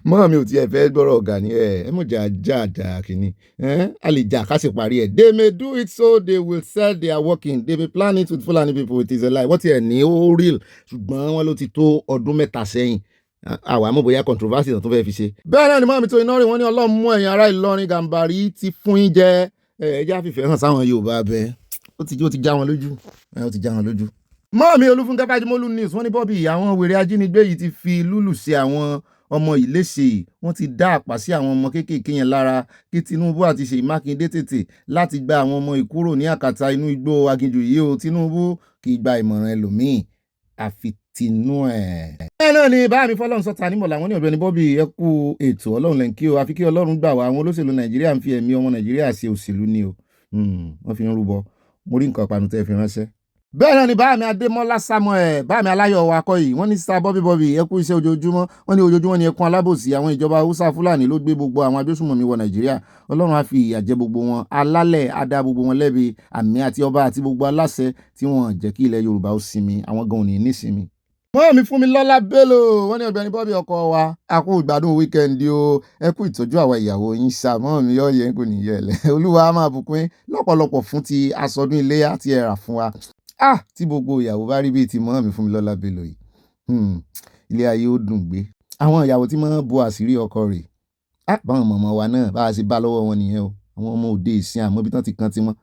Mọ́mí ò tiẹ̀ fẹ́ gbọ́rọ̀ Gani ẹ mọ̀ jà kìíní a lè jà ká sì parí ẹ̀. They may do it so they will say they are working they may plan it with Fulani people it is a lie wọ́n ti ẹ̀ ní ó real ṣùgbọ́n wọ́n ló ti tó ọdún mẹ́ta sẹ́yìn àwa mọ̀ bóyá controversy tó fẹ́ fi ṣe. bẹ́ẹ̀ náà ni mọ́mí tó iná rè wọ́n ní ọlọ́run mú ẹ̀yin ará Ìlọrin Gàmbàrí ti fún yín jẹ ẹ̀já fìfẹ́ hàn sáwọn Yorùbá bẹ́ẹ̀ ó ti já wọn lójú ó ti já wọn lójú. mọ́mí Olúfúnkẹ́ Fájúmọ́lú news wọ́n ní Bobby àwọn wèrè ajínigbé yìí ti fi lúlù sí àwọn ọmọ ìléṣe wọ́n ti dá àpá sí àwọn ọmọ kéékèèké yẹn lára kí Tinubu àti Ṣèyí Mákindé tètè láti gba àwọn ọmọ ìkúrò ní àkàtà inú igbó aginjù yìí o. Tinubu kì í gba ìmọ̀ràn ẹlòmíì àfi tinú ẹ̀. bẹ́ẹ̀ náà ni bá mi fọlọ́run sọ́ta nímọ̀ làwọn ní Ọ̀gbẹ́ni Bobby ẹ kú ètò ọlọ́run lẹ́ǹkí o àfi kí ọlọ́run gbà wá àwọn olóṣèlú Nàìjíríà ń fi ẹ̀mí ọmọ Nàìjíríà ṣe òṣèlú ni o wọ́n fi ń rúbọ mo rí nǹkan panu tẹ́ fi ránṣẹ́. bẹ́ẹ̀ náà ni bá mi Adémọ́lá Samuel bá mi aláyọ̀ wa kọ́ yìí wọ́n ní sá Bobby ẹ kú iṣẹ́ ojoojúmọ́ wọ́n ní ojoojúmọ́ ni ẹkún alábòsí àwọn ìjọba Haúsá Fúlàní ló gbé gbogbo àwọn agbésùnmọ̀mí wọ Nàìjíríà Ọlọ́run á fi ìyà jẹ gbogbo wọn alálẹ̀ á dá gbogbo wọn lẹ́bi àmì àti ọba àti gbogbo aláṣẹ tí wọ́n jẹ́ kí ilẹ̀ Yorùbá ó sinmi àwọn gan ò ní nísinmi. wọ́n mi fún mi lọ́lá Bello wọ́n ní Ọ̀gbẹ́ni Bobby ọkọ wa a kú ìgbádùn wíkẹ́ndì o ẹ kú ìtọ́jú àwa ìyàwó yín sàmọ́ mi yọ yẹn kò ní yẹlẹ̀ Olúwa á máa bùkún lọ́pọ̀lọpọ̀ fún ti aṣọdún iléyá tí ẹ rà fún wa tí gbogbo ìyàwó bá rí bíi ti mọ́ mi fún mi lọ́lá Bello yìí ilé ayé ó dùn gbé àwọn ìyàwó tí máa ń bo àṣírí ọkọ rẹ̀ báwọn mọ̀mọ́ wa náà bá a ṣe bá lọ́wọ́ wọn nìyẹn o àwọn ọmọ òde ìsìn àmọ́ bí tán ti kan ti mọ́.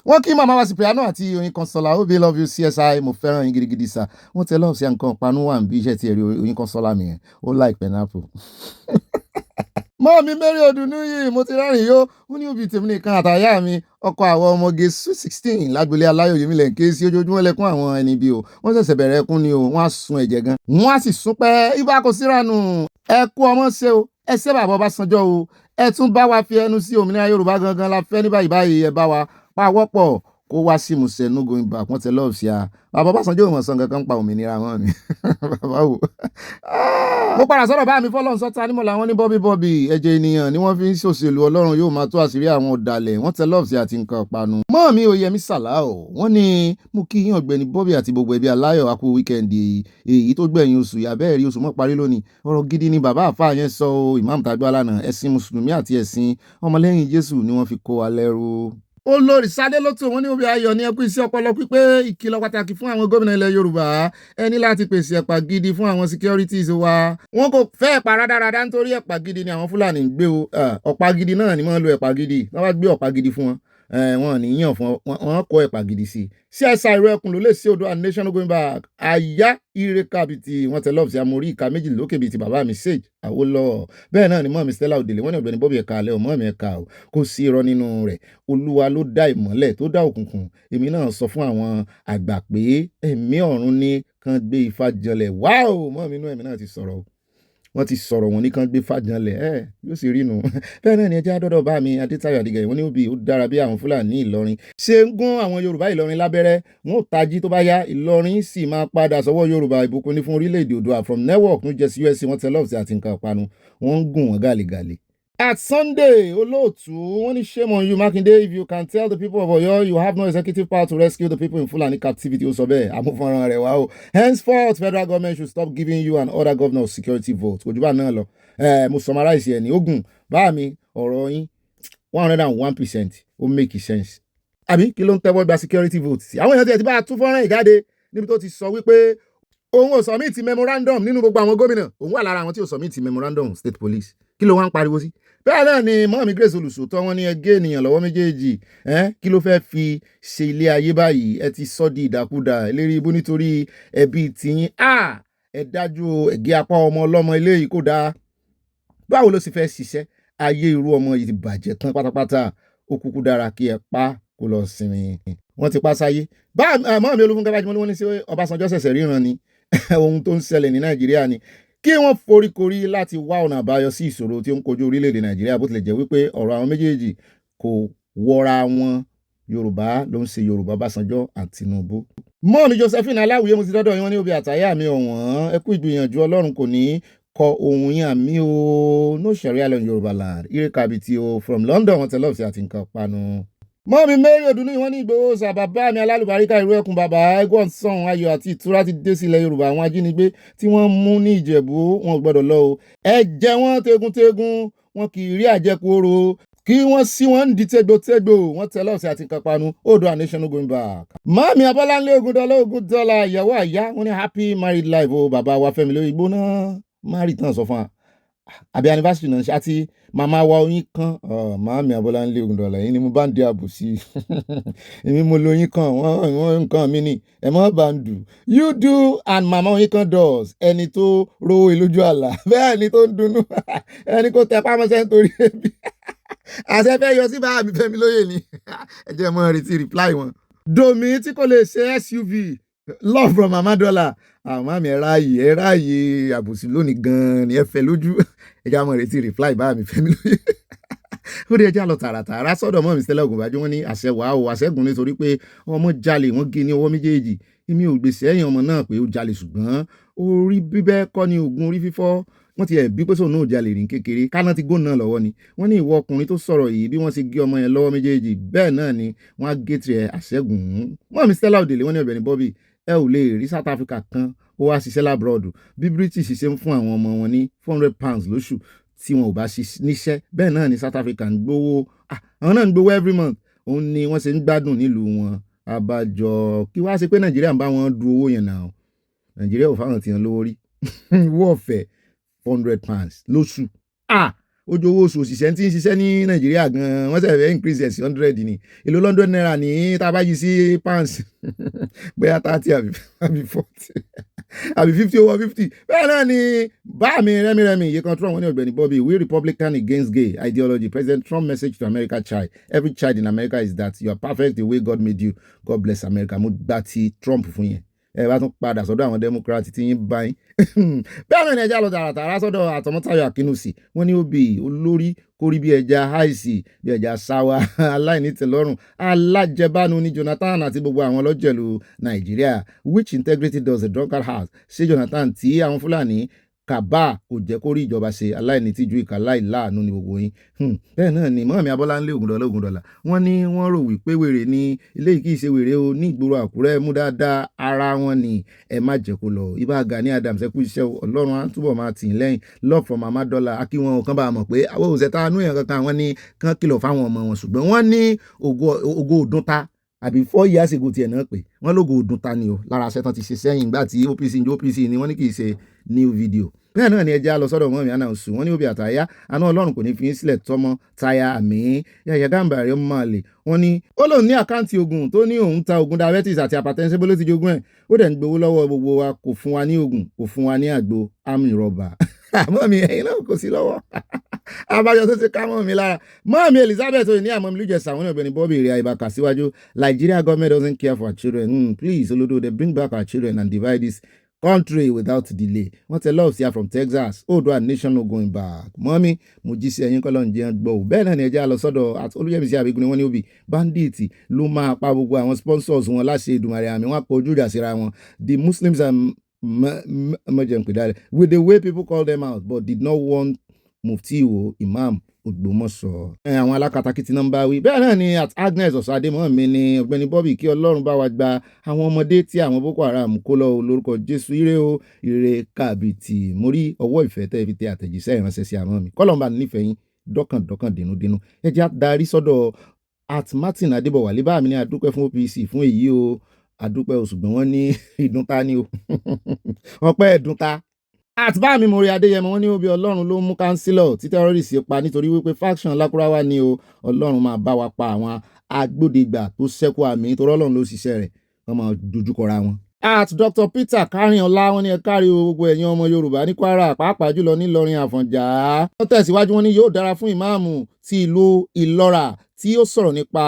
wọ́n kí màmá wa Cipriano àti Oyin Consola Obe love you CSI mo fẹ́ràn yín gidigidi sà wọ́n tẹ lọ́ọ̀ sí nǹkan panu wà bí iṣẹ́ ti ẹ̀rí Oyin Consola mi yẹn ó like pineapple. mọ́ mi Mary Odùnú yìí mo ti rẹ́rìn yó ó ní òbí tèmi nìkan àtàyà mi ọkọ àwọn ọmọge 16 lágbolé aláyọ̀ yèmí lẹ̀ ń ké sí ojoojúmọ́ lẹ́kún àwọn ẹni bí o wọ́n ṣẹ̀ṣẹ̀ bẹ̀rẹ̀ ẹkún ni o wọ́n á sun ẹ̀jẹ̀ gan wọ́n á sì sún pẹ́ ibà kò síranù ẹ kú ọmọ ṣe o ẹ ṣe bàbá Ọbásanjọ́ o ẹ tún bá wa fi ẹnu sí òmìnira Yorùbá gangan la fẹ́ ní báyìí ẹ bá wa pa wọ́pọ̀ kó wá sí musẹ̀ no going back wọ́n tẹ lọ́ọ̀ sí a bàbá Ọbásanjọ́ ìmọ̀ sàn kankan pa òmìnira wọn ni bàbá wò. mo padà sọ̀rọ̀ bá mi fọlọ́run sọ́ta nímọ̀ làwọn ní Bobby ẹ̀jẹ̀ ènìyàn ni wọ́n fi ń ṣòṣèlú Ọlọ́run yóò máa tó àṣírí àwọn ọ̀dàlẹ̀ wọ́n tẹ lọ́ọ̀ sí àti nǹkan panu. mọ́ mi ò Yẹmí Sàláò wọ́n ní mú kí yín Ọ̀gbẹ́ni Bobby àti gbogbo ẹbí aláyọ̀ a kú wíkẹ́ndì èyí tó gbẹ̀yìn oṣù yàbẹ́ rí oṣù mọ́ parí lónìí ọ̀rọ̀ gidi ni bàbá àfáà yẹn sọ o Imam Tàgbà lánàá ẹ̀sìn mùsùlùmí àti ẹ̀sìn ọmọlẹ́yìn Jésù ni wọ́n fi kó wa lẹ́rú. Olórí Sade ló tó wọn ní òbí ayọ̀ ní ẹkú iṣẹ́ ọpọlọ pípé ìkìlọ̀ pàtàkì fún àwọn gómìnà ilẹ̀ Yorùbá ẹ ní láti pèsè ẹ̀pà gidi fún àwọn securities wa wọn kò fẹ́ ẹ̀pà rádaràdá nítorí ẹ̀pà gidi ni àwọn Fúlàní ń gbé o ọ̀pá gidi náà ni wọ́n lo ẹ̀pà gidi wọ́n bá gbé ọ̀pá gidi fún wọn wọn ní yàn fún wọn kọ ẹ̀pà gidi sí i CSI ìró ẹkùn ló lè sí odò and nation going back àyà ire kábìtì wọn tẹ lọ́ọ̀fù sí amórí ìka méjì lókè bíi ti bàbá mi Sage Awólọ́wọ̀ bẹ́ẹ̀ náà ni mọ́ mi Stella Odele wọ́n ní Ọ̀gbẹ́ni Bobby ẹ̀ka alẹ́ ọmọ mi ẹ̀ka o kò sí irọ́ nínú rẹ̀ Olúwa ló dá ìmọ́lẹ̀ tó dá òkùnkùn èmi náà sọ fún àwọn àgbà pé ẹ̀mí ọ̀run ní kan gbé ifá janlẹ̀ wáò mọ́ mi inú ẹ̀mí náà ti sọ̀rọ̀ wọ́n ti sọ̀rọ̀ wọn ní kan gbé fàjànlẹ̀ yóò sì rínu bẹ́ẹ̀ náà ni ẹjẹ́ àdọ́dọ̀ bá mi Adétayọ̀ Adégẹyẹ wọ́n ní òbí ó dára bí àwọn Fúlàní Ìlọrin ṣe ń gún àwọn Yorùbá Ìlọrin lábẹ́rẹ́ wọn ò tají tó bá yá Ìlọrin sì máa padà sọ́wọ́ Yorùbá ìbùkún ní fún orílẹ̀-èdè Oòduà from network ní jẹ́sí USA wọ́n tẹ lọ́ọ̀sì àti nǹkan ìpanu wọ́n ń gùn wọ́n gàlégàlé. At Sunday, olóòtú wọ́n ní shame on you Mákindé if you can tell the people of Ọ̀yọ́ you have no executive power to rescue the people in Fulani captivity ó sọ bẹ́ẹ̀ amúfọ́nrán rẹ̀ wá o henceforth federal government should stop giving you and other governors security vote ojúbà náà lọ mo summarize ẹ̀ ní ogun bá mi ọ̀rọ̀ yín 101% ó make sense àbí kí ló ń tẹ́wọ́ gba security vote sí àwọn èèyàn ti bá a tún fọ́nrán ìjáde níbi tó ti sọ wípé òun ò submit memorandum nínú gbogbo àwọn gómìnà òun wà lára àwọn tí ò submit memorandum state police kí ló wá ń pariwo sí bẹ́ẹ̀ náà ni mọ́mí Grace Olùsòótọ́ wọn ní ẹgẹ́ ènìyàn lọ́wọ́ méjèèjì kí ló fẹ́ fi ṣe ilé ayé báyìí ẹ ti sọ di ìdàkudà eléré ibú nítorí ẹbí tiyín ẹ dájú ẹ̀gẹ́ apá ọmọ ọlọ́mọ eléyìí kò dáa báwo ló sì fẹ́ ṣiṣẹ́ ayé irú ọmọ yìí ti bàjẹ́ tán pátápátá ó kúkú dára kí ẹ pa kó lọ sinmi wọ́n ti pa sáyé mọ́mí Olúfúnkẹ́ Fájúmọ́lú wọ́n ní sí Ọbásanjọ́ ṣẹ̀ṣẹ̀ ríran ni ohun tó ń ṣẹlẹ̀ ní Nàìjíríà ni kí wọ́n foríkorí láti wá ọ̀nà àbáyọ sí ìṣòro tí ó ń kojú orílẹ̀-èdè Nàìjíríà bó tilẹ̀ jẹ́ wípé ọ̀rọ̀ àwọn méjèèjì kò wọra wọn Yorùbá ló ń ṣe Yorùbá Ọbásanjọ́ àti Tinubu. mọ́ọ̀mí Josephine Aláwìyé mo ti dọ́dọ̀ yín wọ́n ní obì àtàyà mi ọ̀wọ́n ẹ kú ìgbìyànjú Ọlọ́run kò ní kọ ohun yín àmì o no sharia law in Yorùbá land ire kabiti o from London wọn tẹ lọ́ọ̀sì àti nǹkan panu. mọ́mí Mary Odùnú wọ́n ní Ìgbòho sàbàbá mi alálùbáríkà ìró ẹkùn bàbá ẹgbọ́n sọ̀hún ayọ̀ àti ìtura ti dé sílẹ̀ Yorùbá àwọn ajínigbé tí wọ́n mú ní Ìjẹ̀bú wọn ò gbọ́dọ̀ lọ o ẹ jẹ wọ́n tegun-tegun wọn kì í rí àjẹkù oró kí wọ́n sí wọn ń di tégbòtégbò wọ́n tẹ lọ́ọ̀sì àti nǹkan panu Oòduà nation no going back. mọ́mí Abọ́láńlé Ògúndọ́lá ìyàwó àyá wọ́n ní happy married life o bàbá wa Fẹ́mi lórí igbó náà marry tán sọ fún wa àbí anniversary náà ṣe àti màmá wa oyin kan màámi Abọ́láńlé Ògúndọ̀là yìí ni mo bá ń di ààbò sí èmi mo lo oyin kan wọ́n nǹkan mi ni ẹ má bá ń dù you do and màmá oyin kan does ẹni tó rówó ìlójú àlà bẹ́ẹ̀ ni tó ń dunnú ẹni kò tẹ pámọ́sẹ́ nítorí ebi àṣẹ fẹ́ yọ sí bàbá mi Fẹ́mi lóye ni ẹ jẹ́ mọ́ retí reply wọn. Domi tí kò lè ṣe SUV love from mama dollar àwọn àmì ẹ ráàyè àbòsí lónìí gan-an ni ẹ fẹ́ lójú ẹ jẹ́ mọ́ retí reply bàbá mi Fẹ́mi lóye ó dé ẹjẹ́ lọ tààràtààrà sọ́dọ̀ mọ́ mi Stella Ogunbaju wọn ní àṣẹ wàá o àṣẹ́gun nítorí pé ọmọ jalè wọ́n gé ní ọwọ́ méjèèjì èmi ò gbèsè ẹ̀yìn ọmọ náà pé ó jalè ṣùgbọ́n orí bíbẹ́ kọ́ ni oògùn orí fífọ́ wọ́n ti ẹ̀ bí pé sóun náà jalè rìn kékeré káná ti gún náà lọ́wọ́ ni wọ́n ní ìwọ ọkùnrin tó sọ̀rọ̀ yìí bí wọ́n ṣe gé ọmọ yẹn lọ́wọ́ méjèèjì bẹ́ẹ̀ náà ni wọ́n á gé tirẹ̀ àṣẹ́gun mọ́ mi Stella Odele wọ́n ní Ọ̀gbẹ́ni Bobby ẹ ò lè rí South Africa kan ó wá ṣiṣẹ́ lábúrọ̀dù bí British ṣe ń fún àwọn ọmọ wọn ní £400 lóṣù tí wọn ò bá níṣẹ́ bẹ́ẹ̀ náà ni South Africa ń gbowó àwọn náà ń gbowó every month òun ni wọ́n ṣe ń gbádùn nílùú wọn abájọ kí wá ṣe pé Nàìjíríà ń bá wọn du owó yẹn náà Nàìjíríà ò fáwọn tiyan lówó rí owó ọ̀fẹ́ £400 lóṣù ojú owó oṣù òṣìṣẹ́ tí ń ṣiṣẹ́ ní Nàìjíríà gan-an wọ́n ṣẹ̀fẹ̀ increase ẹ̀ sí 100 ní èlò London naira ní tá a bá yí sí pounds bóyá 30 àbí 40 àbí 50 over 50 bẹ́ẹ̀ náà ni bá mi rẹ́mírẹ́mì yìí kan Trump wọ́n ní Ọ̀gbẹ́ni Bobby we Republican against gay ideology President Trump message to America child every child in America is that you are perfect the way God made you God bless America mo gbà ti Trump fún yẹn ẹ bá tún padà sọ́dọ̀ àwọn Democrat tí yín bá yín bẹ́ẹ̀ náà ni ẹja lọ tààràtàrà sọ́dọ̀ Àtọmọ́táyọ̀ Akínúsì wọ́n ní òbí olórí kórí bí ẹja haisi bí ẹja sáwà aláìnítẹ̀lọ́rùn alájẹbánu ní Jonathan àti gbogbo àwọn ọlọ́jẹ̀lú Nàìjíríà which integrity does the drunkard have ṣé Jonathan tí àwọn Fúlàní kàbá kò jẹ́ kó rí ìjọba ṣe aláìnítìjú ìkà láìláàánú ní gbogbo yín bẹ́ẹ̀ náà ni mọ́mí Abọ́láńlé Ògúndọ̀là wọ́n ní wọ́n rò wípé wèrè ní ilé yìí kì í ṣe wèrè o ní ìgboro Àkúrẹ́ mú dáadáa ara wọn ni ẹ má jẹ́ kó lọ Ìbà Gani Adams ẹ kú iṣẹ́ Ọlọ́run á túbọ̀ máa tì í lẹ́yìn love from mama dollar akí wọn kan bá mọ̀ pé àwọn òṣèta anú yẹn kankan wọ́n ní kán kìlọ̀ fáwọn ọmọ wọn ṣùgbọ́n wọ́n ní ògo òdúnta àbí 4 years ago tiẹ̀ náà pé wọ́n lógo òdúnta ni o lára aṣẹ́ tán ti ṣe sẹ́yìn ìgbà tí OPC ni wọ́n ní kì í ṣe new video bẹ́ẹ̀ náà ni ẹja lọ sọ́dọ̀ mọ́mí anáwùsù wọ́n ní òbí àtàyà àná Ọlọ́run kò ní fi sílẹ̀ tọmọ táyà àmì Yahya Gambari ọmọ àlè wọ́n ní ó lòun ní àkáǹtì oògùn tó ní òun ta oògùn diabetes àti hypertension bó ló ti jogún ẹ̀ ó dẹ̀ ń gbowó lọ́wọ́ gbogbo wa kò fún wa ní oògùn kò fún wa ní àgbo army-MBaba mọ́mí ẹ̀yin náà kò sí lọ́wọ́ abájọ tó ti ká mọ́mí lára mọ́mí Elizabeth oyin ní àmọ́mí lùjẹ̀sà àwọn Ọ̀gbẹ́ni Bobby rẹ̀ àìbàkà síwájú Nigeria government doesn't care for our children please olodo they bring back our children and divide this country without delay wọ́n tẹ love sí from Texas Oòduà nation no going back mọ́mí mo jí sí ẹ̀yin kọ́lọ́ ń jẹun gbọ́ ò bẹ́ẹ̀ náà ni ẹja lọ sọ́dọ̀ Olúyẹmísí Abígún ni wọ́n ní òbí bandits ló máa pa gbogbo àwọn sponsors wọn láṣẹ Èdùmàrè àmì wọn kọ ojú ìjà síra wọn the Muslims are with the way people call them out but did not want Mufti o Imam Ògbómọ̀ṣọ́ àwọn alákatakítí náà ń bá wí bẹ́ẹ̀ náà ni Agnes Ọ̀sádémọ́mí ni Ọ̀gbẹ́ni Bobby kí Ọlọ́run bá wa gba àwọn ọmọdé tí àwọn Boko Haram kó lọ lórúkọ Jésù ire o ire kàbìtì mo rí ọwọ́ ìfẹ́ tẹ́ fi tẹ àtẹ̀jíṣẹ́ ìránṣẹ́ sí àmọ́ mi kọ́lọ́mbà nífẹ̀ẹ́ yín dọ́kàndọ́kàn dínúdínú ẹ jẹ́ darí sọ́dọ̀ Martin Adébọ̀wálé bá mi ní adúpẹ́ fún OPC fún èyí o adúpẹ́ o ṣùgbọ́n wọ́n ní ìdúntà ni o ọpẹ́ ìdúntà àtibá mi Mori Adéyẹmọ wọ́n ní òbí Ọlọ́run ló mú kánsílọ̀ tí tẹ́rọ́rìsì pa nítorí wípé faction Lákúráwá ni o Ọlọ́run máa bá wa pa àwọn agbódegbà tó ṣẹ́kù àmì nítorí Ọlọ́run ló ṣiṣẹ́ rẹ̀ wọ́n máa dojúkọra wọn. Dr. Peter Kárìnọlá wọ́n ní ẹ kárí o gbogbo ẹ̀yin ọmọ Yorùbá ní Kwara pàápàá jùlọ nílọrin Àfọ̀njá wọ́n tẹ̀síwájú wọ́n ní yóò dára fún ìmáàmù ti ìlú Ìlọ́ra tí ó sọ̀rọ̀ nípa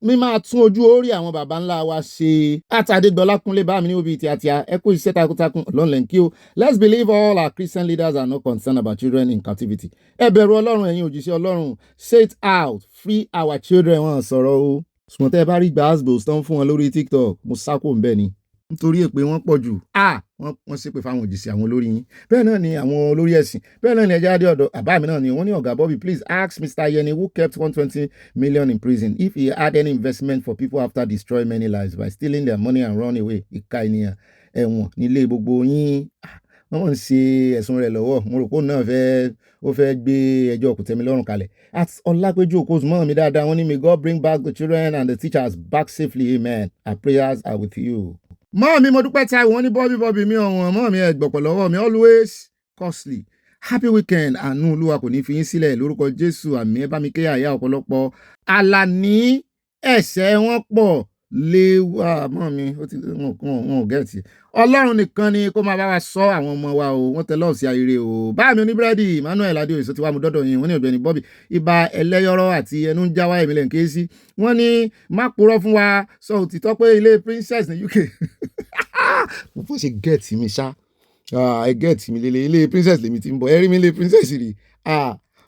mímáa tún ojú orí àwọn baba ńlá wa ṣe àtàdégbọlá kúnlé bá mi ní òbí tíatíá ẹ kú iṣẹ́ takuntakun Ọlọ́run kí o let's believe all our Christian leaders are not concerned about children in captivity ẹ bẹ̀rù Ọlọ́run ẹ̀yin òjíṣẹ́ Ọlọ́run say it out free our children wọ́n sọ̀rọ̀ o ṣùgbọ́n tẹ́ ẹ bá rí gbàásbòs tán fún wọn lórí TikTok mo sáko ń bẹ ni nítorí èpè wọn pọ̀ jù wọ́n ṣépè fáwọn òjìṣẹ́ àwọn olórí yín bẹ́ẹ̀ náà ni àwọn olórí ẹ̀sìn bẹ́ẹ̀ náà ni ẹja adé ọ̀dọ̀ àbá mi náà ni wọ́n ní ọ̀gá Bobby please ask Mr. Yeni who kept 120 million in prison if he had any investment for people after destroying many lives by stealing their money and run away ìka ènìyàn ẹ̀wọ̀n nílé gbogbo yín wọ́n ń ṣe ẹ̀sùn rẹ̀ lọ́wọ́ mo rò pé òun náà ó fẹ́ gbé ẹjọ́ kòtẹ́milọ́rùn kalẹ̀ at Ọlápẹ́jú Òkòzùmọ́ mi dáadáa wọ́n ní may God bring back the children and the teachers back safely amen our prayers are with you. mọ́ mi mo dúpẹ́ tí àwọn ní bọ́bí mi ọ̀wọ́n mọ́ mi ẹ̀gbọ̀pọ̀ lọ́wọ́ mi always costly. Happy weekend àánú olúwa kò ní fi yín sílẹ̀ lórúkọ Jésù àmì ẹ bá mi kéyà àyà ọ̀pọ̀lọpọ̀ Àlàní ẹ̀ṣẹ̀ wọn pọ̀ léwà mọ́ mi wọn ò gẹ̀ẹ́tì Ọlọ́run nìkan ni kó máa bá wa sọ àwọn ọmọ wa o wọ́n tẹ lọ́ọ̀sì ayére o bá mi oníbírẹ́dì Emmanuel Adéoyè tí wàá mú dọ́dọ̀ yín wọ́n ní Ọ̀gbẹ́ni Bobby ibà ẹlẹ́yọrọ́ àti ẹnu ń jáwá èmi lẹ́ǹ ké sí wọ́n ní má purọ́ fún wa sọ òtítọ́ pé ilé princess ní UK mo fọ́ ṣe gẹ̀ẹ́tì mi ṣá ẹ gẹ̀ẹ́tì mi lélẹ̀ ilé princess lèmi ti ń bọ̀ ẹ rí mi ilé princess rí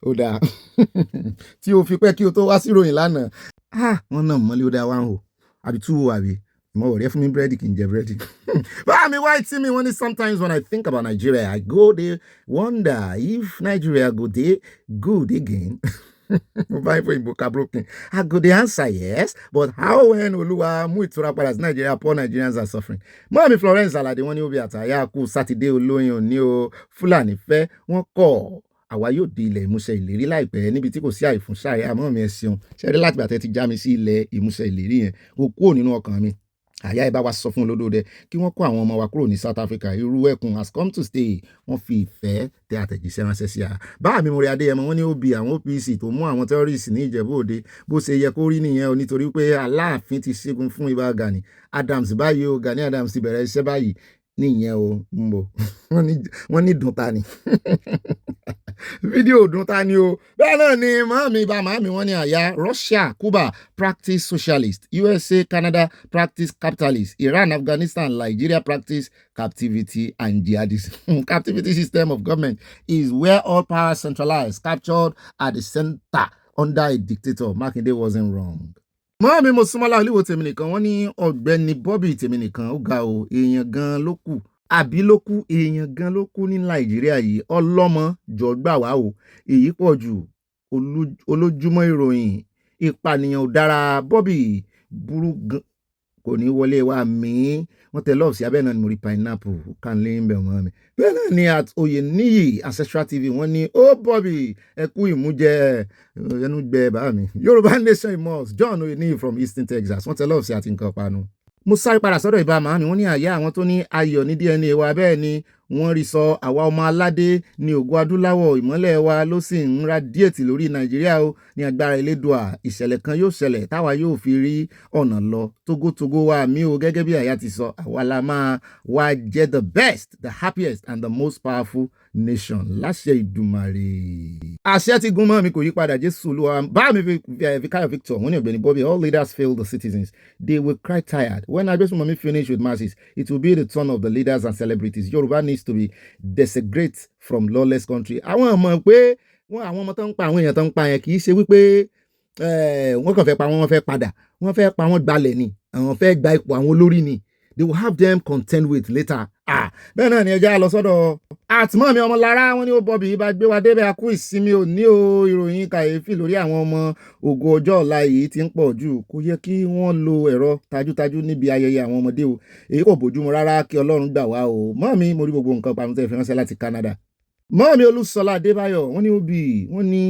ó dáa tí o fi pẹ́ kí o tó wá sí ìròyìn lánàá wọ́n náà mọ́lé ó dáa wá ń hò àbí tú wo àbí mo ọ̀rẹ́ fún mi búrẹ́dì kì í jẹ búrẹ́dì. bá mi wá tí mi wọ́n ní sometimes when I think about Nigeria I go there wonder if Nigeria go dey good again. Bye for Iboka broken. I go the answer yes, but how when Olúwa mú ìtura padà sí Nigeria poor Nigerians are suffering. Mọ́mí Florence Alade wọ́n ní ó bí àtàyà kú Sátidé olóyin òní o Fúlàní fẹ́ wọ́n kọ̀ àwa yóò di ilẹ̀ ìmúṣẹ ìlérí láìpẹ́ níbi tí kò sí àìfún ṣàyẹ àmọ́ mi ẹ ṣeun ṣẹ́rí láti bàtẹ́ ti já mi sí ilẹ̀ ìmúṣẹ ìlérí yẹn kò kúrò nínú ọkàn mi àyà ẹ bá wa sọ fún olódòdẹ kí wọ́n kó àwọn ọmọ wa kúrò ní South Africa irú ẹkùn has come to stay wọ́n fi ìfẹ́ tẹ àtẹ̀jíṣẹ́ ránṣẹ́ sí a bá mi mo rí Adéyẹmọ wọ́n ní ó bi àwọn OPC tó mú àwọn terrorists ní Ìjẹ̀bú Òde bó ṣe yẹ kó rí nìyẹn o nítorí pé Aláàfin ti ṣẹ́gun fún Ìbà Gani Adams báyìí o Gani Adams ti bẹ̀rẹ̀ iṣẹ́ báyìí nìyẹn o ń bọ̀ wọ́n ní dùn ta ni fídíò dùn ta ni o bẹ́ẹ̀ náà ni màámi wọ́n ní àyà Russia Cuba practice socialist USA Canada practice capitalist Iran Afghanistan Nigeria practice captivity and jihadism. Captivity system of government is where all power centralized captured at the center under a dictator. Makinde wasn't wrong. Mọ́mí mo súnmọ́lá olíwo tèmi nìkan wọ́n ní Ọ̀gbẹ́ni Bobby tèmi nìkan ó ga o èèyàn gan ló kù àbí ló kú èèyàn gan ló kú ní Nàìjíríà yìí ọlọ́mọ jọ gbà wá o èyí pọ̀ jù olójúmọ́ ìròyìn ìpànìyàn ò dára Bobby burú gan kò ní wọlé wa mí wọ́n tẹ lọ́ọ̀sì abẹ́ náà ni mo rí pineapple kan lé ń bẹ̀ wọ́n mi bẹ́ẹ̀ náà ni at Oyeniyi Ancestral TV wọ́n ní ó Bobby ẹ kú ìmújẹ ẹnu gbẹ bá mi Yorùbá Nation Imus John Oyeniyi from Eastern Texas wọ́n tẹ lọ́ọ̀sì àti nǹkan panu mo sáré padà sọ́dọ̀ ìbá màámi wọ́n ní àyà àwọn tó ní ayọ̀ ní DNA wa bẹ́ẹ̀ ni wọ́n rí sọ àwa ọmọ aládé ní ògo adúláwọ̀ ìmọ́lẹ̀ wa ló sì ń radiate lórí Nàìjíríà o ní agbára Elédùà ìṣẹ̀lẹ̀ kan yóò ṣẹlẹ̀ táwa yóò fi rí ọ̀nà lọ tógótógó wa mi o gẹ́gẹ́ bí àyà ti sọ àwa la máa wá jẹ́ the best the happiest and the most powerful nation láṣẹ Ìdùmarè. àṣẹ ti gún mọ́ mi kò yí padà Jésù Olúwa bá mi Vicar Victor wọ́n ní Ọ̀gbẹ́ni Bobby all leaders fail the citizens they will cry tired when Agbésùnmọ̀mí finish with masses it will be the turn of the leaders and celebrities Yorùbá needs to be desecrate from lawless country. àwọn mọ̀ pé àwọn ọmọ tó ń pa àwọn èèyàn tó ń pa yẹn kì í ṣe wípé wọ́n kàn fẹ́ pa wọ́n fẹ́ padà wọ́n fẹ́ pa wọ́n gbalẹ̀ ni àwọn fẹ́ gba ipò àwọn olórí ni they will have them contend with later. bẹ́ẹ̀ náà ni ẹja lọ sọ́dọ̀ àtìmọ́ mi ọmọ lára wọn ni ó Bobby bá gbé wa débẹ̀ akú ìsinmi òní o ìròyìn kàyéfì lórí àwọn ọmọ ògo ọjọ́ ọ̀la yìí ti ń pọ̀ jù kò yẹ kí wọ́n lo ẹ̀rọ tajútajú níbi ayẹyẹ àwọn ọmọdé o èyí kò bójúmu rárá kí Ọlọ́run gbà wá o mọ́mí mo rí gbogbo nǹkan pàmò tẹ́ fi ránṣẹ́ láti Canada mọ́mí Olúṣọlá Adébáyọ̀ wọ́n ní òbí wọ́n ní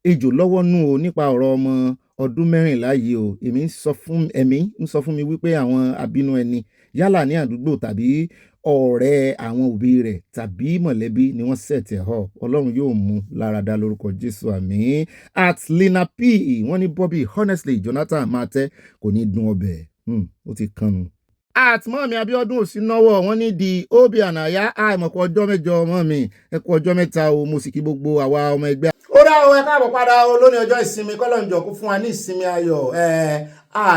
ejò lọ́wọ́ nú o nípa ọ̀rọ̀ ọmọ ọdún 14 yìí o èmi ń sọ fún mi wípé àwọn abínú ẹni yálà ní àdúgbò tàbí ọ̀rẹ́ àwọn òbí rẹ̀ tàbí mọ̀lẹ́bí ni wọ́n ṣẹ̀tẹ̀ họ Ọlọ́run yóò mú láradá lórúkọ Jésù àmín. At Lina P wọ́n ní Bobby honestly Jonathan máa tẹ́ kò ní dùn ọbẹ̀ ó ti kànnù. Àtìmọ́mi Abíọ́dún Òsínọ́wọ̀ wọ́n ní di Obi ànàyá àìmọ̀kọ ọjọ́ mẹ́jọ ọmọ mi ẹ kú ọjọ́ mẹ́ta o mo sì kí gbogbo àwa ọmọ ẹgbẹ́. ó dá o ẹ káàbọ̀ padà o lónìí ọjọ́ ìsinmi kọ́lọ́njọ́ kú fún wa ní ìsinmi ayọ̀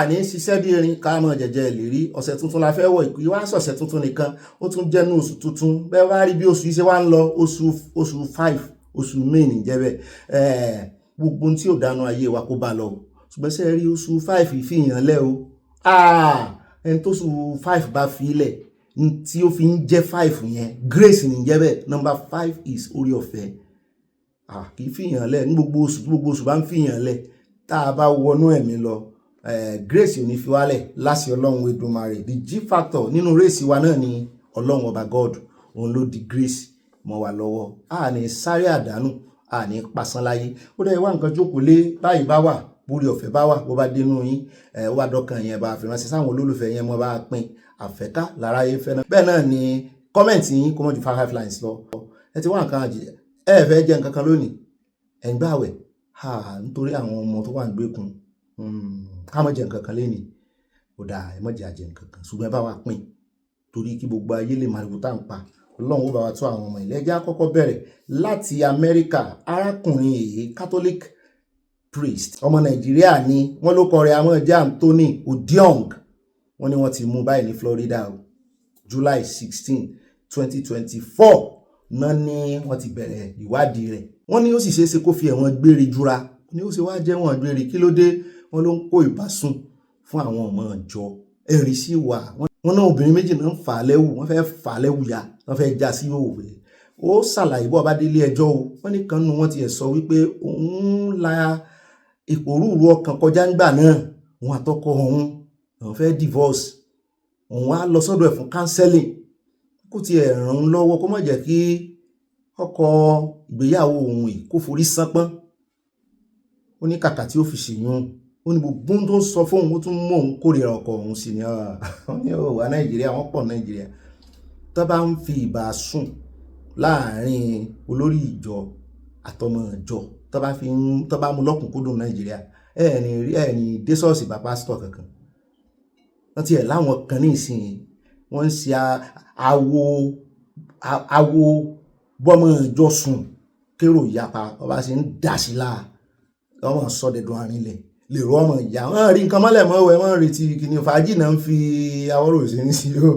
ní ṣiṣẹ́ bí erin ká mọ̀ jẹ̀jẹ̀ ìlérí ọ̀sẹ̀ tuntun la fẹ́ wọ̀ ìpín wá sọ̀sẹ̀ tuntun nìkan ó tún jẹ́nu oṣù tuntun bẹ́ẹ̀ wá rí bí oṣù yìí ṣe wá ń lọ oṣù 5 oṣù May nìjẹ́ bẹ́ẹ̀ gbogbo tí ò dánú ayé wa kó bá lọ ṣùgbọ́n ṣe rí oṣù 5 ìfihàn lẹ́ o ẹni tó oṣù 5 bá fi ilẹ̀ tí ó fi ń jẹ́ 5 yẹn grace nìjẹ́ bẹ́ẹ̀ number 5 is orí ọ̀fẹ́ kì í fihàn lẹ̀ ní gbogbo oṣù bá ń fihàn lẹ̀ tá a bá wọnú ẹ̀mí lọ grace ò ní fi wálẹ̀ láṣẹ Ọlọ́run Èdùmàrè the G factor nínú race wa náà ni Ọlọ́run ọba God òun ló di grace mọ́ wa lọ́wọ́ ní sáré àdánù ní pasán láyé ó dẹ̀ wá nǹkan jókòó lé báyìí bá wà bórí ọ̀fẹ́ bá wà bó bá dénú yín ó wá dọ́kàn yẹn bá fi ránṣẹ́ sáwọn olólùfẹ́ yẹn mọ́ bá pín àfẹ́ká lára ayé fẹ́ náà. Bẹ́ẹ̀ náà ni kọ́mẹ̀ntì yín kó mọ́ ju 5 lines lọ. Ẹ ti wá nǹkan àjẹ́ ẹ fẹ́ jẹ nǹkan kan lónìí ẹ̀ ń gbààwẹ̀ nítorí àwọn ọmọ tó wà ń gbèkùn ká má jẹ nǹkan kan lénìí ó dáa ẹ má jẹ àjẹ nǹkan kan ṣùgbọ́n ẹ bá wa pín torí kí gbogbo ayé lè máa rí tá ń pa Ọlọ́run ó bá wa tó àwọn ọmọ ìlẹ́jà àkọ́kọ́ bẹ̀rẹ̀ láti Amẹ́ríkà. Arákùnrin èyí Catholic priest ọmọ Nàìjíríà ni wọ́n ló kọ rẹ̀ àwọn jẹ́ Anthony Odiong. Wọ́n ní wọ́n ti mú báyìí ní Florida July 16, 2024 náà ni wọ́n ti bẹ̀rẹ̀ ìwádìí rẹ̀. Wọ́n ní ó sì ṣeéṣe kó fi ẹ̀wọ̀n gbére jura ní ó ṣe wá jẹ́ wọ́n gbére kí ló dé wọ́n ló ń kó ìbásùn fún àwọn ọmọ ìjọ ẹ̀rí sí wà. Wọ́n náà obìnrin méjì náà ń fà á lẹ́wù wọ́n fẹ́ fà á lẹ́wù ya wọ́n fẹ́ já sí òwe ó ṣàlàyé bọ́ bá délé ẹjọ́ o. Wọ́n ní kan nínú wọn ti ẹ̀ sọ wípé òun la ìpòrúurú ọkàn kọjá ńgbà náà òun àtọkọ òun fẹ́ divorce òun wá lọ sọ́dọ̀ ẹ̀ fún counseling kó tiẹ̀ ràn án lọ́wọ́ kó má jẹ́ kí ọkọ ìgbéyàwó òun yìí kó forí sánpọ́n. Ó ní kàkà tí ó fi ṣèyún ó ní gbogbo tó ń sọ fóun ó tún mú òun kórìíra ọkọ òun sí ni wọ́n ní òwà Nàìjíríà wọ́n pọ̀ Nàìjíríà tó bá ń fi ìbá sùn láàrin olórí ìjọ àtọmọ ìjọ tó bá mú lọ́kùnkúndùn Nàìjíríà ẹ̀ẹ̀ni dé ṣọ́ọ̀ṣì bá pásítọ̀ kankan. Wọ́n ti ẹ̀ láwọn kan ní ìsìn wọ́n ń ṣe awo bọ́mọ ìjọ sùn kérò ìyapa ọba ṣe ń dà sí láà ọmọ sọdẹ̀dùn àrinlẹ̀ lè rọ ọmọ ìyá wọn rí nǹkan mọ́lẹ̀ mọ́ ẹ̀ wọ́n retí kìíní fàájì náà ń fi àwọ̀rò sí ní sí o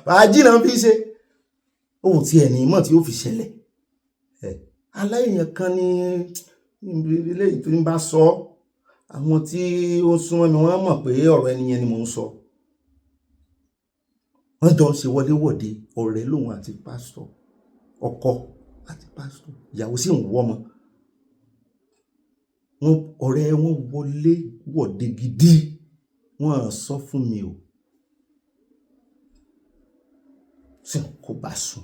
fàájì náà ń fi ṣe ohun tí ẹni mọ̀ tí ó fi ṣẹlẹ̀ aláìyàn kan ní ilé ìtúrí bá sọ àwọn tí ó súnmọ́ mi wọ́n mọ̀ pé ọ̀rọ̀ ẹni yẹn ni mò ń sọ. Wọ́n jọ ń ṣe wọléwọ̀de ọ̀rẹ́ lòun àti pásítọ̀ ọkọ àti pásítọ̀ ìyàwó sì ń wọ́mọ ọ̀rẹ́ wọn wọlé wọ̀de gidi wọ́n sọ fún mi o sì kò bá sùn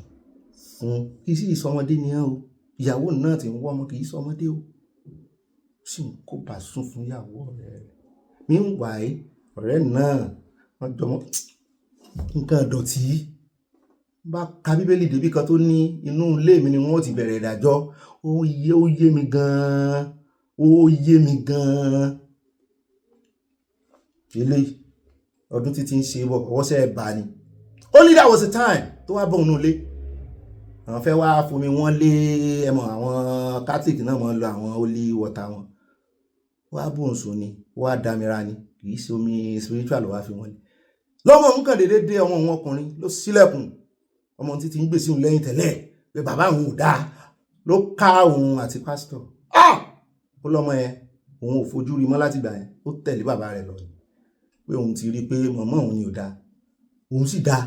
fún kì í sì sọmọdé ni o ìyàwó náà ti ń wọ́mọ kì í sọmọdé o sì kò bá sùn fún ìyàwó ọ̀rẹ́ rẹ̀ meanwhile ọ̀rẹ́ náà wọ́n jọmọ nǹkan ìdọ̀tí bá ka Bíbélì débi kan tó ní inú ilé mi ni wọ́n ti bẹ̀rẹ̀ ìdájọ́ ó yé mi gan-an eléyìí ọdún títí ń ṣe bọ̀ ọwọ́sẹ̀ ẹ̀bà ni only that was the time tó wá bọ̀ nínú ilé àwọn fẹ́ wá fomi wọ́n lé ẹmọ̀ àwọn Catholic náà mọ́ lọ àwọn holy water wọn wá bùn sùn ni wá dámira ni kìí ṣe omi spiritual ló wá fi wọ́n lé lọ́mọ òun kàn déédéé dé ọmọ òun ọkùnrin ló sílẹ̀kùn ọmọ títí ń gbèsè òun lẹ́yìn tẹ́lẹ̀ pé bàbá òun ò dáa ló ká òun àti pásítọ̀ ó lọ́mọ yẹn òun ò fojú rí mọ́ láti gbà yẹn ó tẹ̀lé bàbá rẹ̀ lọ pé òun ti rí pé mọ̀mọ́ òun ni ò dáa òun sì dáa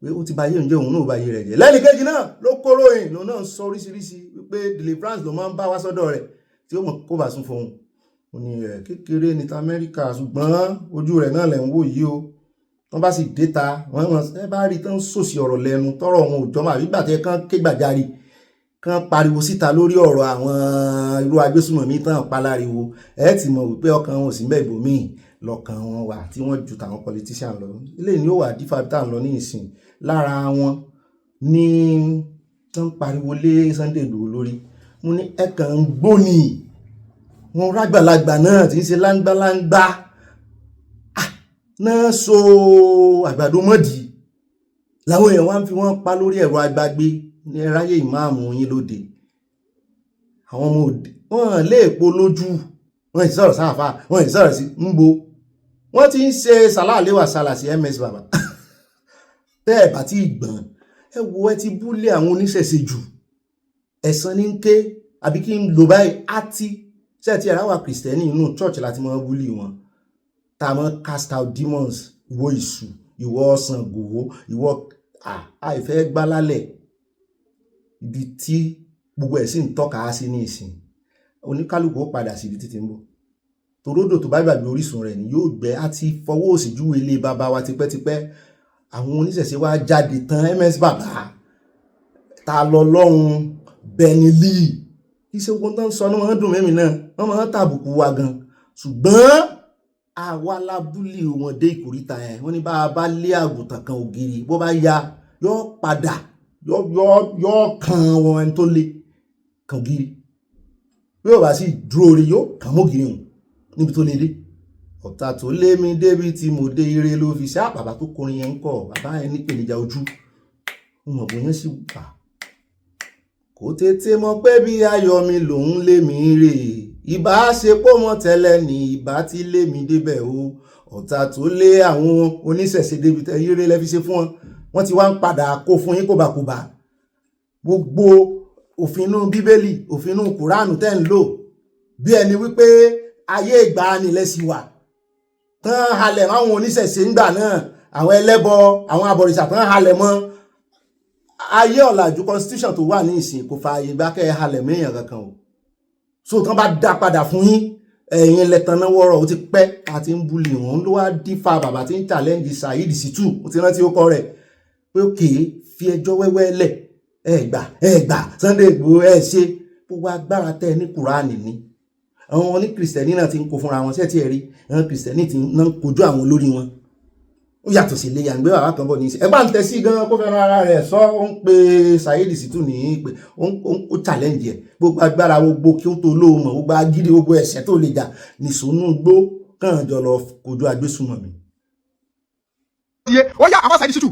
pé ó ti báyé ǹjẹ́ òun náà báyé rẹ̀ jẹ́ lẹ́nì kejì náà ló kóró yìí lòun náà ń sọ oríṣiríṣi wípé deliverance ló máa ń bá wá sọ́dọ̀ rẹ̀ tí ó mọ̀ kó bá sún fún òun ní rẹ̀ kékeré ní ta Amẹ́ríkà ṣùgbọ́n ojú rẹ̀ náà lẹ̀ ń wò yìí o tán bá sì dé ta wọ́n ẹ bá rí tán sòsì ọ̀rọ̀ lẹ́nu tọ́rọ̀ wọn ò jọmọ́ àbí gbàtẹ́ kán ké gbàjarì kán pariwo síta lórí ọ̀rọ̀ àwọn irú agbésùmọ̀mí tán paláriwo ẹ ti mọ̀ wípé ọkàn wọn ò sí bẹ́ẹ̀ ibòmíì lọ́kàn wọn wà tí wọ́n ju tàwọn politician lọ ilé ni ó wà dífà tá à ń lọ ní ìsìn lára wọn ní tán pariwo lé Sunday Igboho lórí mo ní ẹ̀kan ń gbóni wọn rágbàlagbà náà tí ń ṣe láńgbáláńgbá náà so àgbàdo mọ́dì làwọn èèyàn wá ń fi wọ́n pa lórí ẹ̀rọ agbágbé ní ẹráyé ìmáàmù yín lóde àwọn ọmọ òde wọ́n lè po lójú wọ́n sì sọ̀rọ̀ sáàfà wọ́n sì sọ̀rọ̀ sí ń bo wọ́n ti ń ṣe sàláàléwà sálà sí armies-MBaba bẹ́ẹ̀ bá ti gbọ̀n ẹ wo ẹ ti búlé àwọn oníṣẹ̀ṣe jù ẹ̀san ní ń ké àbí kí n lò báyìí àti ṣe ti ẹ̀ráwà kìrìsìtẹ́nì inú church láti mọ́ búlé wọn tá a mọ́ cast out demons ìwọ ìṣù ìwọ Ṣàngó ìwọ àìfẹ́ gbálálẹ̀ ibi tí gbogbo ẹ̀ sì ń tọ́ka sí ní ìsìn oníkálùkù ó padà sí ibi títí ń bọ̀ toródò tó bá gbàgbé orísun rẹ̀ ni yóò gbẹ àti fọwọ́ òsì júwe ilé bàbá wa tipẹ́tipẹ́ àwọn oníṣẹ̀ṣe wa jáde tán armies-MBaba ta lọ lọ́hùn bẹnilí iṣẹ́ ogun tó ń sọ ní wọ́n dùn mẹ́mí náà wọ́n máa ń tàbùkù wa gan ṣùgbọ́n àwa lábúlé wọn dé ìkóríta yẹn wọ́n ní bá a bá lé àgùntàn kan ògiri bó bá ya yóò padà yóò kan wọn ẹni tó lé kan ògiri yóò bá sì dúró rí yóò kàn mọ́ ògiri hùn níbi tó lé dé ọ̀tá tó lé mi débi tí mo dé ire ló fi ṣá bàbá tó kọrin yẹn ń kọ bàbá yẹn nípèníjà ojú wọn bò yẹn sì wà kò tètè mọ̀ pé bí ayọ̀ mi lòun lé mi rè ìbá ṣe pọ̀ mọ́ tẹ́lẹ̀ ní ìbá ti lé mi débẹ̀ o ọ̀tá tó lé àwọn oníṣẹ̀ṣe débi tẹ́ ire lẹ́ fi ṣe fún wọn wọ́n ti wá ń padà kó fún yín kóbàkóbà gbogbo òfin inú bíbélì òfin inú kùránù tẹ́ ń lò bí ẹni wípé ayé ìgbàanì lẹ́sìn wà tán halẹ̀ máwọn oníṣẹ̀ṣe ńgbà náà àwọn ẹlẹ́bọ àwọn abọ̀rìṣà tán halẹ̀ mọ́ ayé ọ̀làjú constitution tó wà ní ìsìn kò fààyè gbà kẹ́ ẹ halẹ̀ méèyàn kankan o so tán bá dá padà fún yín ẹ̀yin lẹ́tàn náà wọ́rọ̀ ó ti pẹ́ àti ń bulì wọn ló wá dífà bàbá tí ń challenge Saheed Shittu ó ti rántí ó kọ rẹ̀ pé òkè fi ẹjọ́ wẹ́wẹ́ lẹ̀ ẹ gbà Sunday Igboho ẹ ṣe gbogbo agbára tẹ́ ẹ ní kùránì ni àwọn oní kìrìsìtẹ́nì náà ti ń kó fúnra wọn ṣé tí ẹ rí àwọn kìrìsìtẹ́nì ti ń kojú àwọn olórí wọn ó yàtọ̀ sí ilé yàgbé bàbá kan bọ̀ ní ìṣẹ́ ẹ bá ń tẹ sí gan kó fẹ́ràn ara rẹ̀ sọ ó ń pe Saheed Shittu ní pé ó challenge ẹ̀ gbogbo agbára gbogbo kí ó tó lóhùn mọ̀ gbogbo agídí gbogbo ẹ̀ṣẹ̀ tó lè jà nìṣónú gbó kàn jọ lọ kojú agbésùnmọ̀ mi. ó yá àwọn Saheed Shittu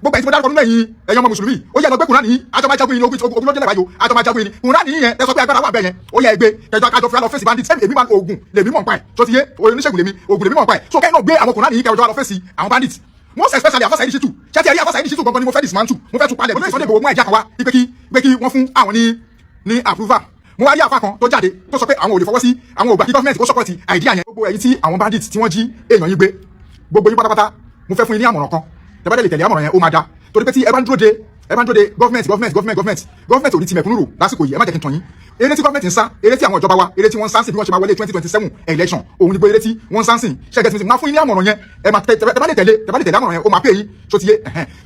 gbogbo ẹni tí mo dárúkọ nínú ẹ̀yin ọmọ mùsùlùmí ó yẹ lọ gbé kùnrán nìyí àjọmájagun yìí ogun ló jẹ́ lẹ́bàá yìí àjọmájagun yìí kùnrán nìyí yẹn ẹ sọ pé agbára wà bẹ́ẹ̀ yẹn ó yẹ ẹgbẹ́ kẹjọ kájọ fúra lọ fèsì bandit sẹ́mi èmi máa ń oògùn lèmi mọ̀ nípa ẹ̀ tó ti yé oníṣègùn lèmi oògùn lèmi mọ̀ nípa ẹ̀ so kẹ́hìn náà gbé àwọn kùnrán nìyí kẹjọ lọ fèsì àwọn bandit most especially àfọ Saheed Shittu ṣẹ́tì ẹ̀rí àfọ Saheed Shittu gangan ni mo fẹ́ dismantle mo fẹ́ tún palẹ̀ olóyè Sunday Igboho mú ẹ̀já kan wá pé kí wọ́n fún àwọn ní approval mo wá rí àfa kan tó jáde tó sọ pé àwọn ò lè fọwọ́ sí àwọn ògbà kí gọ́fìmẹ̀ntì kó support idea yẹn gbogbo ẹ̀yin tí àwọn bandit tí wọ́n jí èèyàn yín gbé gbogbo yín pátápátá mo fẹ́ fún yín ní àmọ̀ràn kan tẹ́ bá dẹ̀ lè tẹ̀lé àmọ̀ràn yẹn ó máa da torí pé tí ẹ bá ń dúró de gọ́fìmẹ̀ntì ò ní ti mẹ̀kúnnù rò lásìkò yìí ẹ má jẹ́ kí n tàn yín eré tí gọ́fìmẹ̀ntì ń sá eré tí àwọn ìjọba wa eré tí wọ́n ń sá sí bí wọ́n ṣe máa wọlé 2027 election òun ni gbé eré tí wọ́n ń sá sí ṣẹ́gẹ́ tí máa fún yín ní àmọ̀ràn yẹn ẹ máa tẹ bá lè tẹ̀lé àmọ̀ràn yẹn ó máa pè yín tó ti yé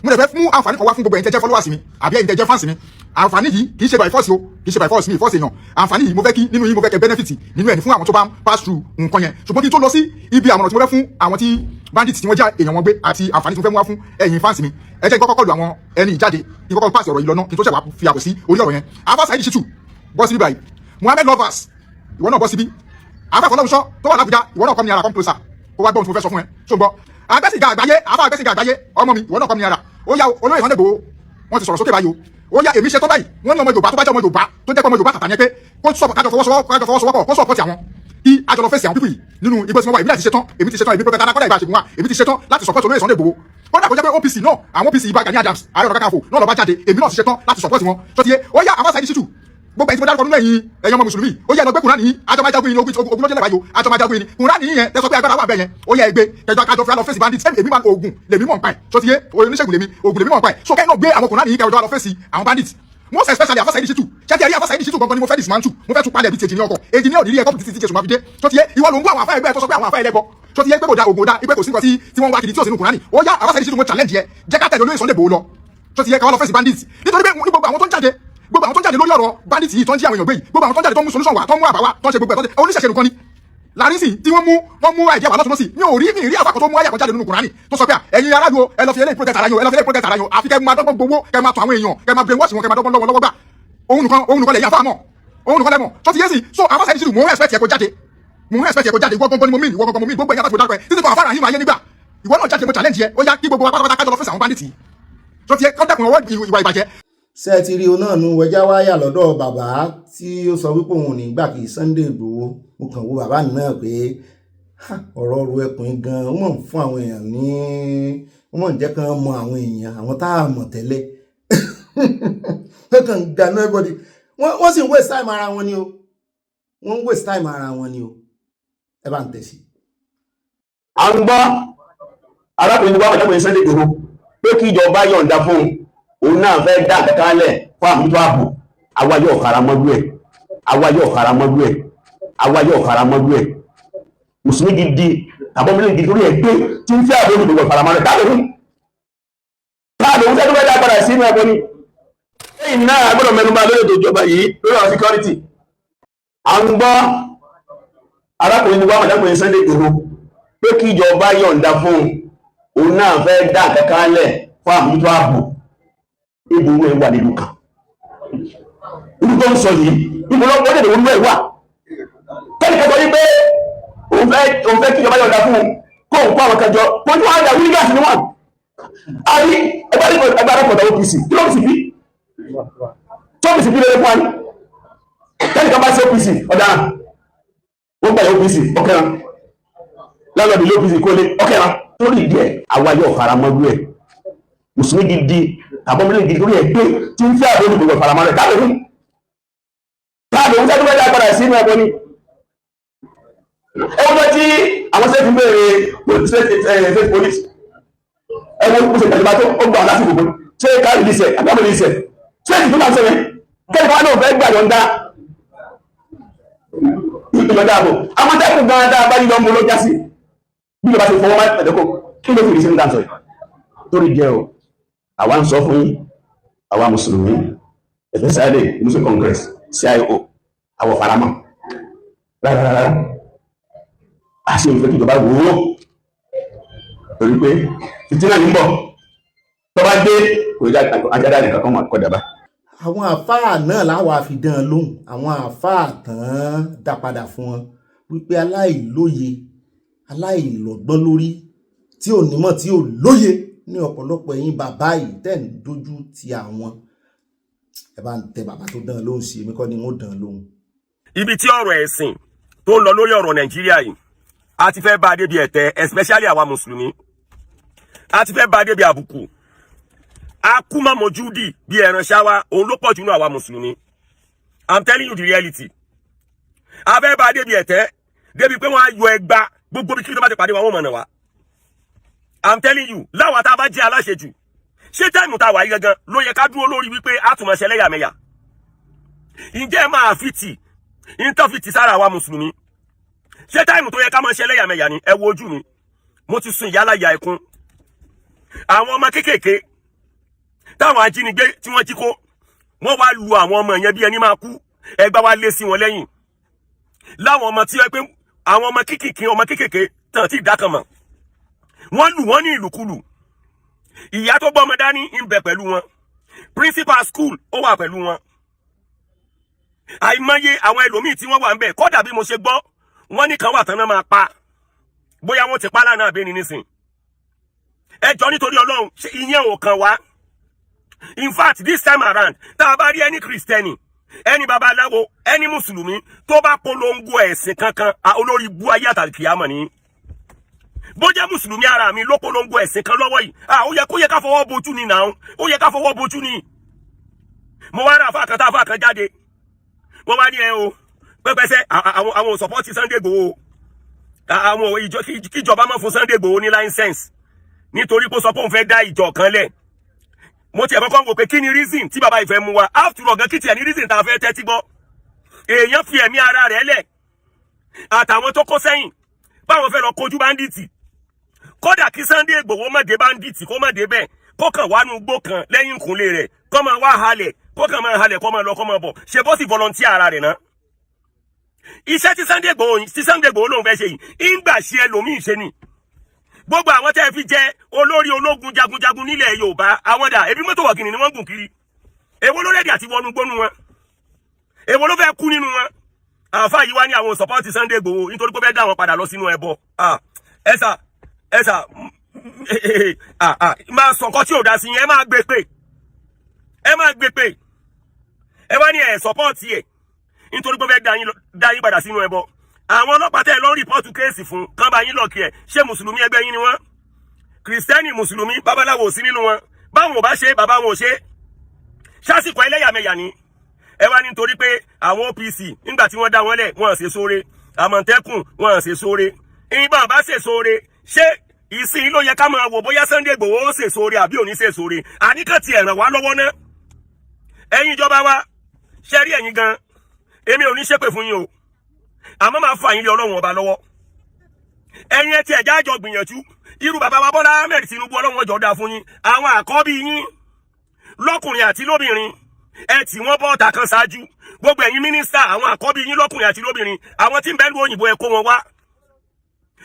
mo lè fẹ́ fún àǹfààní kan wá fún gbogbo ẹ̀yin tẹ́ jẹ́ followers mi àbí ẹ̀yin tẹ́ jẹ́ fans mi àǹfààní yìí kì í ṣe by force o kì í ṣe by force mi ìfọ́sẹ̀ èèyàn àǹfààní yìí mo fẹ́ kí nínú yín mo fẹ́ kẹ́ benefit nínú ẹ̀ ní fún àwọn tó bá ń pass through nǹkan yẹn ṣùgbọ́n kí n tó lọ sí ibi àmọ̀ràn tí mo fẹ́ fún àwọn tí bandits tí wọ́n já èèyàn wọn gbé àti àǹfààní tí mo fẹ́ mú wá fún ẹ̀yin fans mi ẹ jẹ́ kọ́kọ́ lu àwọn ẹni ìjáde kí n kọ́kọ́ pass ọ̀rọ̀ yìí lọ́nà kí n tó ṣẹ̀wá fi àbọ̀ sí orí ọ̀rọ̀ yẹn àfa Saheed Shittu bọ́ síbí báyìí Mohammed lovers ìwọ náà bọ́ síbí àfa Fọlọ́runṣọ́ tó wà l'Ábùjá ìwọ náà come near come closer kó wá gbọ́ ohun tí mo fẹ́ sọ fún ẹ ṣùgbọ́n agbẹ́sìgà àgbáyé ọmọ mi ìwọ náà come near ó yá olóyè Sunday Igboho wọ́n ti sọ̀rọ̀ sókè báyìí ó yá èmi ṣe tó báyìí wọ́n ní ọmọ Yorùbá tó bá jẹ́ ọmọ Yorùbá tó jẹ́ ọmọ Yorùbá tàtà yẹn pé kó kájọ fọwọ́sowọ́pọ̀ kó sọ̀pọ̀tì àwọn kí àjọ lọ fèsì àwọn pípì nínú igbó tí wọ́n wà èmi láti ṣetán èmi ti ṣetán èmi pẹ́pẹ́ tàdákọ́dà ìbá ṣègùn wa èmi ti ṣetán láti sọ̀pọ̀tì olóyè Sunday Igboho ó dà kó jẹ́ pé OPC náà àwọn OPC Ìbà Gani Adams Ààrẹ Ọ̀nà Kakanfò náà lọ bá jáde èmi náà ti ṣetán láti sọ̀pọ̀tì wọn tó ti yé ó yá àwọn Saheed Shittu gbogbo ẹni tí mo dárúkọ nínú ẹ̀yin ọmọ mùsùlùmí ó yẹ lọ gbé kùnrán nìyí àjọmájagun yìí ogun ló jẹ́ lẹ́bàá yìí àjọmájagun yìí kùnrán nìyí yẹn tẹ́sọ pé agbára wà bẹ́ẹ̀ yẹn ó yẹ ẹgbẹ́ kẹjọ kájọ fúra lọ fèsì bandit sẹ́mi èmi máa ń oògùn lèmi mọ̀ nípa ẹ̀ tó ti yé oníṣègùn lèmi oògùn lèmi mọ̀ nípa ẹ̀ so kẹ́hìn náà gbé àwọn kùnrán nìyí kẹjọ lọ fèsì àwọn bandit most especially àfọ Saheed Shittu ṣẹ́tì ẹ̀rí àfọ Saheed Shittu gangan ni mo fẹ́ dismantle mo fẹ́ tún palẹ̀ bí tèjì ní ọkọ̀ èjì ní òdìrí ẹ̀kọ́ títí tí jésù máa fi dé tó ti yé ìwọ ló ń bú àwọn afẹ́ ẹgbẹ́ tó sọ pé àwọn afẹ́ ẹlẹ́bọ tó ti yé pé kò da ògùn da ipé kò sí nǹkan tí wọ́n wá kiri tí ò sínú kùránì ó yá àfọ Saheed Shittu mo challenge yẹ jẹ́ ká tẹ̀lé olóyè Sunday Igboho lọ tó ti yé káwọn lọ fèsì bandits nítorí pé gbogbo àwọn tó ń jáde lórí ọ̀rọ̀ bandits yìí tó ń jí àwọn èèyàn gbé yìí gbogbo àwọn tó ń jáde tó ń mú solution wá tó ń mú àbá wá tó ń ṣe gbogbo ẹ̀ tó ń ṣe oníṣẹ̀ṣẹ̀ nìkan ni lárísì tí wọ́n mú àìdíyà wà lọ́sọ̀lọ́sì mi ò rí àfàkọ́ tó mú àyà kan jáde nínú kùránì tó sọ pé ẹ̀yin aráàlú ẹ lọ fi eléyìí protect ara yín àfi kẹ́ máa dọ́gbọ́n gbowó kẹ́ máa tọ àwọn èèyàn kẹ́ máa brainwash wọn kẹ́ máa dọ́gbọ́n lọ́wọ́ gbà òun nìkan lè yà fáàmọ́ òun nìkan lẹ́mọ̀ tó ti yé sí so àwọn Saheed Shittu mò ń respect yẹ kó jáde ìwọ gangan ni mo mean gbogbo ẹ̀yà láti dárúkọ ẹ̀ títí kan àfárà yín máa yé nígbà ìwọ náà jáde mo challenge yẹ ó yá kí gbogbo wa pátápátá kájọ lọ fèsì àwọn bandits tó ti yé kọ́ńtàkùn ọwọ́ ìwà ìbàjẹ́. ṣé ẹ ti rí o náà nu wẹjá wáyà lọ́dọ̀ bàbá tí ó sọ wípé òun ò ní gbà kí Sunday Igboho mo kàn wo bàbá náà pé ọ̀rọ̀ ru ẹkùn gan ó mọ̀ fún àwọn èèyàn ní ó mọ̀ jẹ́ kán mọ àwọn èèyàn àwọn tá a mọ̀ tẹ́lẹ̀ kàn gbaná everybody wọ́n sì ń waste time ara wọn ni o wọ́n ń waste time ara wọn ni o ẹ bá ń tẹ̀sí. à ń gbọ́ arákùnrin wa pàtàkùn Sunday Igboho pé kí ìjọba yọ̀ǹda fún òun náà fẹ́ dá kankan lẹ̀ fún àmútó ààbò àwa yóò fara mọ́jú ẹ̀ mùsùlùmí gidi tàbí ọmọdé gidi lórí ẹgbẹ́ tí ń fẹ́ àbò olùdókòwò faramọ́lẹ̀ dáadọ́rùn tẹ́lú fẹ́ dá padà sínú ẹgbẹ́ ni lẹ́yìn náà gbọ́dọ̀ mẹ́nubà lórí ètò ìjọba yìí lórí ọ̀rọ̀ security à ń gbọ́ arákùnrin wa pàtàkùn Sunday Igboho pé pé kí ìjọba yọ̀ǹda fún òun náà fẹ́ dá kankan lẹ̀ fún àmójútó ààbò ìbò ẹ̀ wà nílùú kan ìlú tó ń sọ yìí ìbò lọ́pọ̀ ọ̀dẹ̀ ìwọ̀n ẹ̀ wà kẹ́nìkan sọ yí pé òun fẹ́ kí ìjọba yọ̀ǹda fún kó òun kó àwọn kan jọ kó tí wọ́n á dà wíńgàsì ni wọ́n àrí ẹgbẹ́ àrẹ́pọ̀tà OPC kí ló ń sì bí tó ń sì bí lórí fún wa ní kẹ́nìkan bá sí OPC ọ̀daràn wọ́n gbà OPC ọ̀kẹ́ran lálọ́dì ilé OPC kó lé ọ̀kẹ́ran lórí ìdí ẹ̀ àwa yóò fara mọ́lú ẹ̀ mùsùlùmí gidi àbọ̀mọlẹ́ gidi lórí ẹ̀ pé tí ń fẹ́ àbọ̀ olùgbò fara mọ́lẹ̀ káàdé fún sẹ́tí mẹ́ta padà sí inú ẹ̀bọ ni ẹwọ́n tí àwọn sẹ́tí bẹ̀rẹ̀ state police ẹwọ́n kó ṣe tẹ̀lébà tó ó gbà lásìkò gbogbo ṣé ká rìlíṣẹ̀ àgbàmọ̀ rìlíṣẹ̀ sẹ́tí tó máa sọ yẹn kẹ́lẹ́ kan náà fẹ́ gbà yọ̀ǹda ìyọ̀ǹda àbò àwọn tẹ́kùn gan dáa bá yíyọ mú ló já sí bí ìjọba ti fọwọ́ máa pẹ̀lẹ́kọ̀ kí ló fi ìrísí ní dáńsọ̀ yìí torí jẹ́ o àwa ń sọ fún àwa mùsùlùmí especially Muslim Congress CIO àwọ̀ faramọ́ rárá a ṣe ìfẹ́ kí ìjọba wò ó torí pé fìtínà ní bọ̀ tó bá dé kò ajádá nìkan kan wà kọjá bá. àwọn àfáà náà láwa fi dán an lóhùn àwọn àfáà tán dá padà fún wọn wípé aláìlóye aláìlọ́gbọ́n lórí tí ò nímọ̀ tí ò lóye ní ọ̀pọ̀lọpọ̀ ẹ̀yin bàbá yìí tẹ̀ ń dojú ti àwọn ẹ bá ń tẹ bàbá tó dán an lóhùn sí èmi kọ́ ni wọ́n dán an lóhùn. ibi tí ọ̀rọ̀ ẹ̀sìn tó ń lọ lórí ọ̀rọ̀ Nàìjíríà yìí a ti fẹ́ bá a débi ẹ̀tẹ́ especially àwa mùsùlùmí a ti fẹ́ bá a débi àbùkù akúmọ̀ mojúdì bí ẹran ṣáwá òun ló pọ̀ jù nínú àwa mùsùlùmí. I'm telling you the reality. a fẹ́ bá a débi ẹ̀tẹ́ débi pé wọ́n á yọ ẹgbà gbogbo bí kí ló bá ti pàdé wa wọ́n mọ̀nà wa. I'm telling you láwa tá a bá jẹ́ aláṣejù ṣé táìmù tá a wà yí gangan ló yẹ ká dúró lórí wípé a tún máa ṣe ẹlẹ́yàmẹ̀yà. ǹjẹ́ máa fi tì ìntọ́fìtì sára àwa mùsùlùmí ṣé táìmù tó yẹ ká máa ṣe ẹlẹ́yàmẹ̀yà ni ẹ wo ojú mi mo ti sun ìyálà ìyá ẹkún àwọn ọmọ kéékèèké táwọn ajínigbé tí wọ́n jí kó wọ́n wá lu àwọn ọmọ yẹn bí ẹni máa kú ẹgbà wá lé sí wọn lẹ́yìn láwọn ọmọ tí wọ́n pé àwọn ọmọ kéékèèké tàn tí ìdákan mọ̀ wọ́n lù wọ́n ní ìlùkulù ìyá tó gbọ́ ọmọ dání ń bẹ pẹ̀lú wọn principal school ó wà pẹ̀lú wọn àìmọye àwọn ẹlòmíì tí wọ́n wà ń bẹ̀ kódà bí mo ṣe gbọ́ wọ́n ní kan wà tán náà máa pa bóyá wọ́n ti pa lánàá abẹ́ni nísìn ẹjọ́ nítorí Ọlọ́run ṣe ìyẹn ò kàn wá. In fact this time around tá a bá rí ẹni kristẹni ẹni babaláwo ẹni mùsùlùmí tó bá polongo ẹ̀sìn kankan olórí bú ayé àtàkìyàmọ̀ ni bó jẹ́ mùsùlùmí ara mi ló polongo ẹ̀sìn kan lọ́wọ́ yìí ó yẹ ká fọwọ́ bojú ni náà ó yẹ ká fọwọ́ bojú ni. mo wá ra àfáà kan jáde wọ́n wá ní ẹ o pẹ́pẹ́sẹ́ àwọn sọ́pọ́tì Sunday Igboho àwọn kíjọba máa fún Sunday Igboho ní license nítorí pé ó sọ pé òun fẹ́ dá ìjọ kan lẹ̀. mo tiẹ̀ kọ́kọ́ wò pé kí ni reason tí bàbá ìfẹ́ mú wa after all gan kí tiẹ̀ ní reason tá a fẹ́ tẹ́tí gbọ́ èèyàn fi ẹ̀mí ara rẹ̀ lẹ̀ àtàwọn tó kó sẹ́yìn báwọn fẹ́ lọ kojú báńdíìtì kódà kí Sunday Igboho má dé báńdíìtì kó má dé bẹ́ẹ̀ kó kàn wá nu gbó kan lẹ́yìn ìkúnlé rẹ̀ kó máa wá halẹ̀ kó kàn máa halẹ̀ kó máa lọ kó máa bọ̀ ṣe bó sì volunteer ara rẹ̀ náà. iṣẹ́ tí Sunday Igboho lòun fẹ́ ṣe yìí ń gbà ṣe ẹlòmíì ṣe ni gbogbo àwọn tẹ́ fi jẹ́ olórí ológun jagunjagun nílẹ̀ Yorùbá àwọn dà ebi mọ́tò wọ̀gìnì ni wọ́n gùn kiri èwo ló rẹ́dì àti wọnú gbónú wọn èwo ló fẹ́ kú nínú wọn àfa yìí wá ní àwọn sọ́pọ́ọ̀tì Sunday Igboho nítorí pé fẹ́ dá wọn padà lọ sínú ẹbọ ẹ̀sà máa sọ nǹkan tí ò dá sí yẹn ẹ máa gbé pé ẹ wá ní ẹ̀ sọ́pọ́ọ̀tì ẹ̀ nítorí pé fẹ́ dá yín padà sínú ẹbọ àwọn ọlọ́pàá tẹ́ lọ rìpọ́ọ̀tù kéèsì fún kán bá yín lọ́ọ̀kì ẹ̀ ṣé mùsùlùmí ẹgbẹ́ yín ni wọ́n kìrìsìtẹ́nì mùsùlùmí babaláwo ò sí nínú wọn báwọn ò bá ṣe bàbá wọn ò ṣe ṣásìkò ẹlẹ́yàmẹ̀yà ni ẹ wá nítorí pé àwọn OPC nígbà tí wọ́n dá wọn lẹ̀ wọ́n ṣe sóore àmọ̀tẹ́kùn wọ́n ṣe sóore ìbọn bá ṣe sóore ṣé ìsìn ló yẹ ká máa wò bóyá Sunday Igboho ó ṣe sóore àbí òní ṣe sóore àníkàn ti ẹ̀ràn wá lọ́wọ́ náà ẹ̀yin ìjọba wa ṣe rí ẹ̀yin gan èmi ò ní ṣépè fún yín o àmọ́ máa fà yín lé Ọlọ́run ọba lọ́wọ́ ẹ̀yin ẹ̀ tí ẹ̀já àjọ gbìyànjú irú bàbá wa Bọ́lá Ahmed Tinubu Ọlọ́run ọjọ́ dáa fún yín àwọn àkọ́bí yín lọ́kùnrin àti lóbìnrin ẹ tí wọ́n bọ́ ọ̀tà kan ṣáájú gbogbo ẹ̀yin mínísítà àwọn àkọ́bí yín lọ́kùnrin àti lóbìnrin àwọn tí ń bẹ lu òyìnbó ẹ kó wọn wá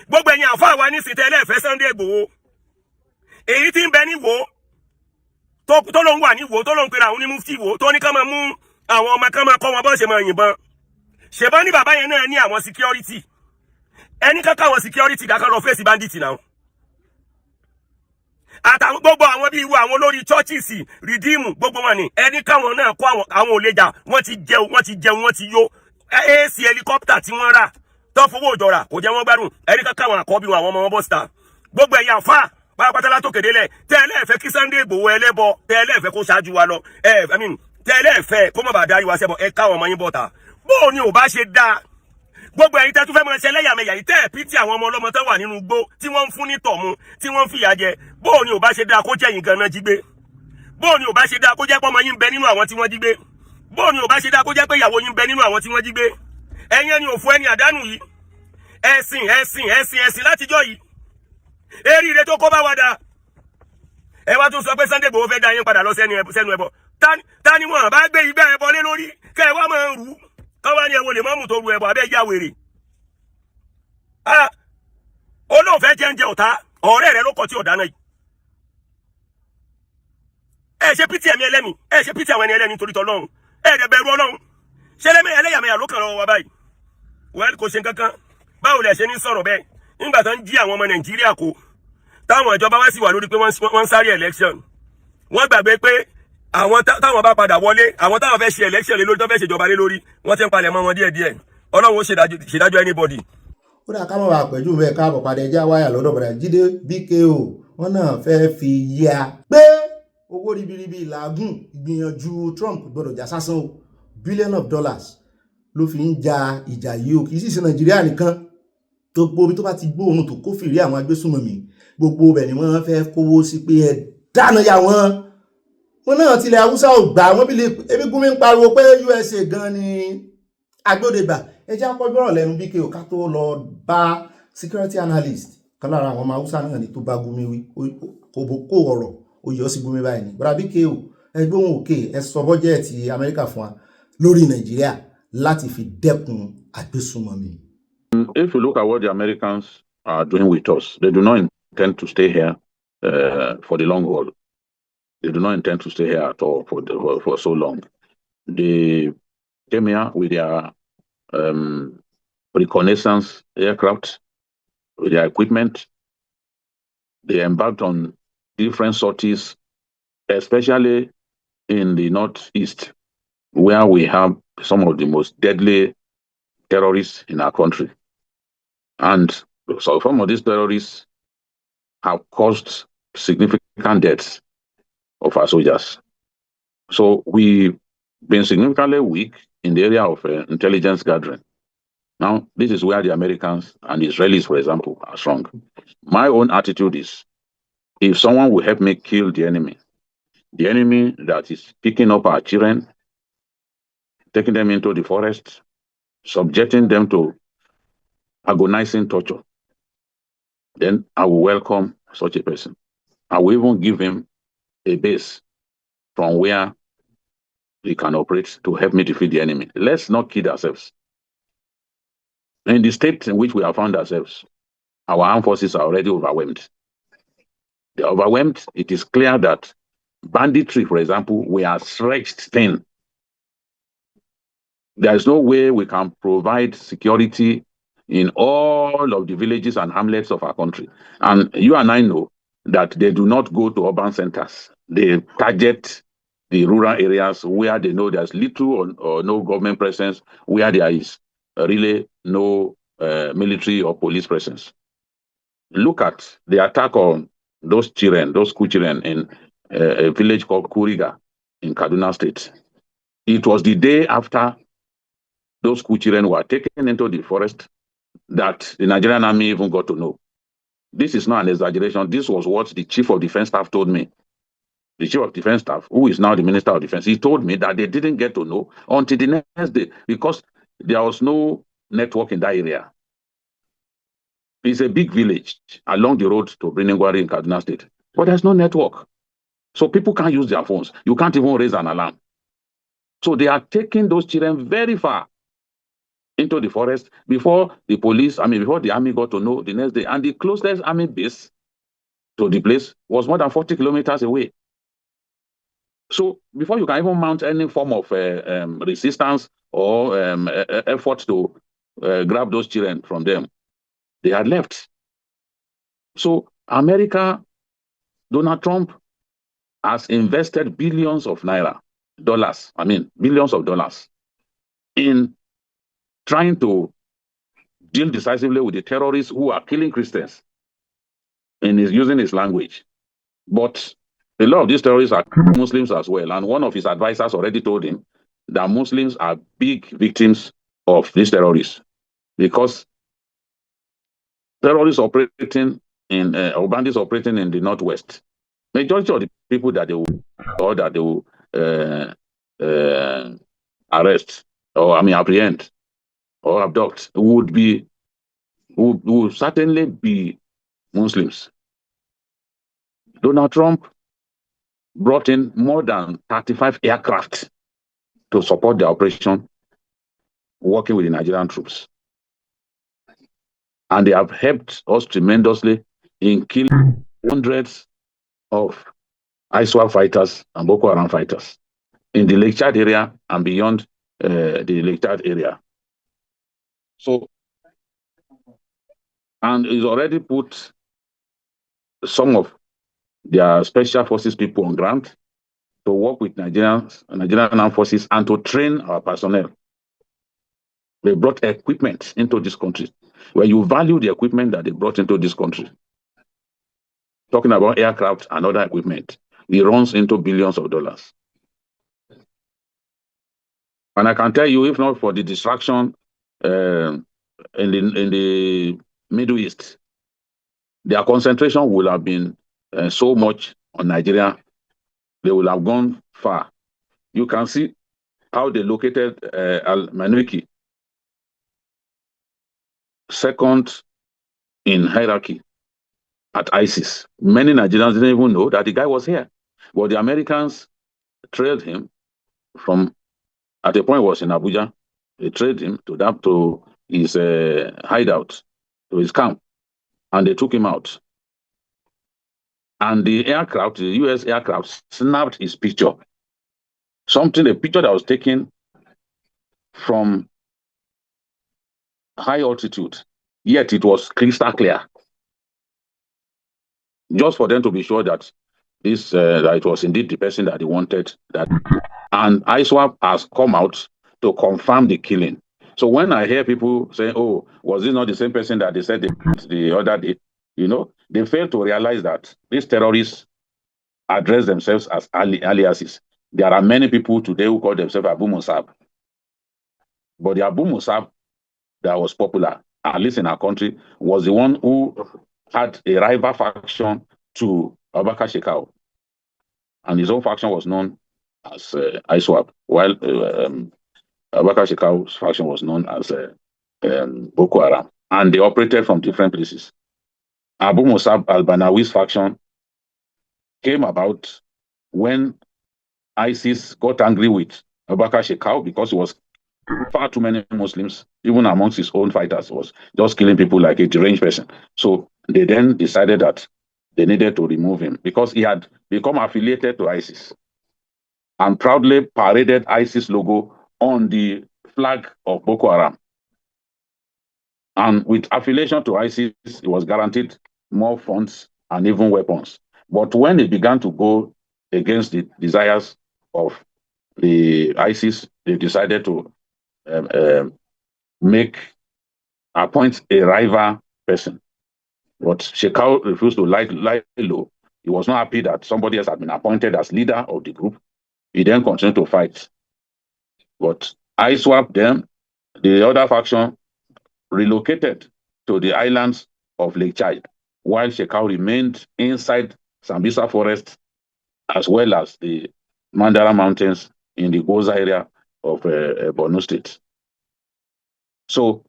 gbogbo ẹ̀yin àfáà wa ní sìtẹ́ ẹlẹ́ẹ̀fẹ́ Sunday Igboho èyí tí ń bẹ ní Ìwó tó ló ń wà ní Ìwó tó ló ń pera àwọn ní mufti Ìwó tó ní ká máa mú àwọn ọmọ kan máa kọ́ wọn bọ́ ṣe máa yìnbọn ṣèbọn ní bàbá yẹn náà ní àwọn security ẹni kankan àwọn security dákan lọ fèsì bandit náà àtàwọn gbogbo àwọn bíi irú àwọn olórí churches redeem gbogbo wọn ni ẹni káwọn náà kó àwọn òlejà wọ́n ti yó AC helicopter tí wọ́n rà tó fowó ìjọra kò jẹ́ wọ́n gbádùn ẹni kankan àwọn àkọ́bí wọn àwọn ọmọ wọn bọ́sítà gbogbo ẹ̀yà fà pátápátá látòkèdè lẹ̀ tẹ́lẹ̀ fẹ́ kí Sunday Igboho ẹlẹ́bọ tẹ́lẹ̀ fẹ́ kó ṣáájú wa lọ tẹ́lẹ̀ fẹ́ kó má bàa darí wa sẹ́bọ̀ ẹ káwọn ọmọ yín bọ̀ta bóò ni ò bá ṣe dáa gbogbo ẹ̀yin tẹ́ tún fẹ́ mọ ṣe lẹ́yàmẹ̀yà yìí tẹ́ pítì àwọn ọmọ ọlọ́mọ tó wà nínú igbó tí wọ́n ń fún ní tọ̀mù tí wọ́n ń fìyà jẹ bóò ni ò bá ṣe dáa kó jẹ́ yín ganan jí gbé bóò ni ò bá ṣe dáa kó jẹ́ pé ọmọ yín ń bẹ nínú àwọn tí wọ́n jí gbé bóò ni ò bá ṣe dáa kó jẹ́ pé ìyàwó yín ń bẹ nínú àwọn tí wọ́n jí gbé ẹ̀yin ẹni òfu ẹni àdánù yìí ẹ̀sìn látijọ́ yìí eríire tó kó bá wa da ẹ wá tún sọ pé Sunday Igboho fẹ́ dá yín padà lọ sẹ́nu ẹbọ ta ni wọn bá gbé igbá ẹbọ lé lórí kẹ́ ẹ wá máa rú káwá ní ẹwọ lè mọ́mù tó ru ẹbọ abẹ́ ìjà wèrè olóòfẹ́ jẹ́ǹjẹ́ ọ̀tá ọ̀rẹ́ rẹ ló kọ tí ọ̀dá náà yìí ẹ ṣe pítì ẹ̀mí ẹlẹ́mì ẹ ṣe pítì àwọn ẹni ẹlẹ́ni torí tọ́lọ́run ẹ dẹ̀ bẹ̀rù Ọlọ́run ṣe ẹlẹ́yàmẹ̀yà ló kàn lọ́wọ́ wa báyìí wẹ́n kò ṣe kankan báwo lẹ ṣe ní sọ̀rọ̀ bẹ́ẹ̀ nígbà tó ń jí àwọn ọmọ Nàìjíríà kó táwọn ìjọba wá sì wà lórí pé wọ́n ń sáré election wọ́n gbàgbé pé àwọn táwọn bá padà wọlé àwọn táwọn fẹ́ ṣe election lé lórí tó fẹ́ ṣèjọba lé lórí wọ́n ti ń palẹ̀ mọ́ wọn díẹ̀díẹ̀ Ọlọ́run ó ṣèdájọ́ anybody. ó dà ká má bàa pẹ̀jú bẹ́ẹ̀ káàbọ̀ padà ẹja wáyà lọ́dọ̀ bàdà Jídé BKO wọn náà fẹ́ fi yá pé owó ribiribi làágùn ìgbìyànjú Trump gbọdọ̀ já sásán o $billions ló fi ń ja ìjà yìí o kì í sì ṣe Nàìjíríà nìkan gbogbo omi tó bá ti gbóòórùn tó kófìrí àwọn agbésùnmọ̀mí gbogbo ibẹ̀ ni wọ́n fẹ́ kówó sí pé ẹ dáná ya wọn náà tilẹ̀ Haúsá ò gbà wọ́n bí lè ebi Gumi ń pariwo pé USA gan ni agbódegbà ẹjẹ́ akọ́gbọ́rọ̀ lẹ́nu BKO ká tó lọ bá security analyst kan lára àwọn ọmọ Haúsá náà ni tó bá Gumi wí kó ọ̀rọ̀ ó yọ sí Gumi báyìí ni bọ́dà BKO ẹgbẹ́ òun òkè ẹ sọ bọ́jẹ́ẹ̀tì Amẹ́ríkà fún wa lórí Nàìjíríà láti fi dẹ́kun agbésùnmọ̀mí. If you look at what the Americans are doing with us, they do not intend to stay here for the long haul. They do not intend to stay here at all for so long. They came here with their reconnaissance aircraft, with their equipment. They embarked on different sorties, especially in the northeast, where we have some of the most deadly terrorists in our country. And so some of these terrorists have caused significant deaths of our soldiers. So we've been significantly weak in the area of intelligence gathering. Now, this is where the Americans and the Israelis, for example, are strong. My own attitude is, if someone will help me kill the enemy that is picking up our children, taking them into the forest, subjecting them to agonizing torture, then I will welcome such a person. I will even give him a base from where he can operate to help me defeat the enemy. Let's not kid ourselves. In the state in which we have found ourselves, our armed forces are already overwhelmed. They're overwhelmed. It is clear that banditry, for example, we are stretched thin. There is no way we can provide security in all of the villages and hamlets of our country. And you and I know that they do not go to urban centers. They target the rural areas where they know there's little or no government presence, where there is really no military or police presence. Look at the attack on those children, those school children in a village called Kuriga in Kaduna State. It was the day after those school children were taken into the forest that the Nigerian army even got to know. This is not an exaggeration. This was what the Chief of Defense Staff told me. The Chief of Defense Staff, who is now the Minister of Defense, he told me that they didn't get to know until the next day because there was no network in that area. It's a big village along the road to Briningwari in Kaduna State, but there's no network. So people can't use their phones. You can't even raise an alarm. So they are taking those children very far into the forest before the police, before the army got to know the next day. And the closest army base to the place was more than 40 kilometers away. So before you can even mount any form of resistance or effort to grab those children from them, they had left. So America, Donald Trump has invested billions of dollars in trying to deal decisively with the terrorists who are killing Christians and is using his language. But a lot of these terrorists are Muslims as well. And one of his advisors already told him that Muslims are big victims of these terrorists because terrorists operating in, or bandits operating in the Northwest, majority of the people that they will arrest or apprehend or abduct would certainly be Muslims. Donald Trump brought in more than 35 aircraft to support the operation, working with the Nigerian troops. And they have helped us tremendously in killing hundreds of ISWAP fighters and Boko Haram fighters in the Lake Chad area and beyond the Lake Chad area. So, and he's already put some of their special forces people on ground to work with Nigerian armed forces and to train our personnel. They brought equipment into this country. When you value the equipment that they brought into this country, talking about aircraft and other equipment, it runs into billions of dollars. And I can tell you, if not for the distraction in the Middle East, their concentration will have been so much on Nigeria, they will have gone far. You can see how they located Al-Manuki, second in hierarchy at ISIS. Many Nigerians didn't even know that the guy was here. But the Americans trailed him from, at a point he was in Abuja, they trailed him to his hideout, to his camp, and they took him out. And the aircraft, the US aircraft, snapped his picture. A picture that was taken from high altitude, yet it was crystal clear. Just for them to be sure that that it was indeed the person that they wanted. And ISWAP has come out to confirm the killing. So when I hear people say, "Oh, was this not the same person that they said the other day?" They fail to realize that these terrorists address themselves as aliases. There are many people today who call themselves Abu Musab. But the Abu Musab that was popular, at least in our country, was the one who had a rival faction to Abubakar Shekau. And his own faction was known as ISWAP, while Abubakar Shekau's faction was known as Boko Haram. And they operated from different places. Abu Musab al-Banawi's faction came about when ISIS got angry with Abubakar Shekau because he was far too many Muslims, even amongst his own fighters, was just killing people like a deranged person. So they then decided that they needed to remove him because he had become affiliated to ISIS and proudly paraded ISIS logo on the flag of Boko Haram. And with affiliation to ISIS, he was guaranteed more funds and even weapons. But when it began to go against the desires of the ISIS, they decided to appoint a rival person. But Shekau refused to lie low. He was not happy that somebody else had been appointed as leader of the group. He then continued to fight. But ISWAP them, the other faction, relocated to the islands of Lake Chad, while Shekau remained inside Sambisa Forest, as well as the Mandara Mountains in the Goza area of Borno State. So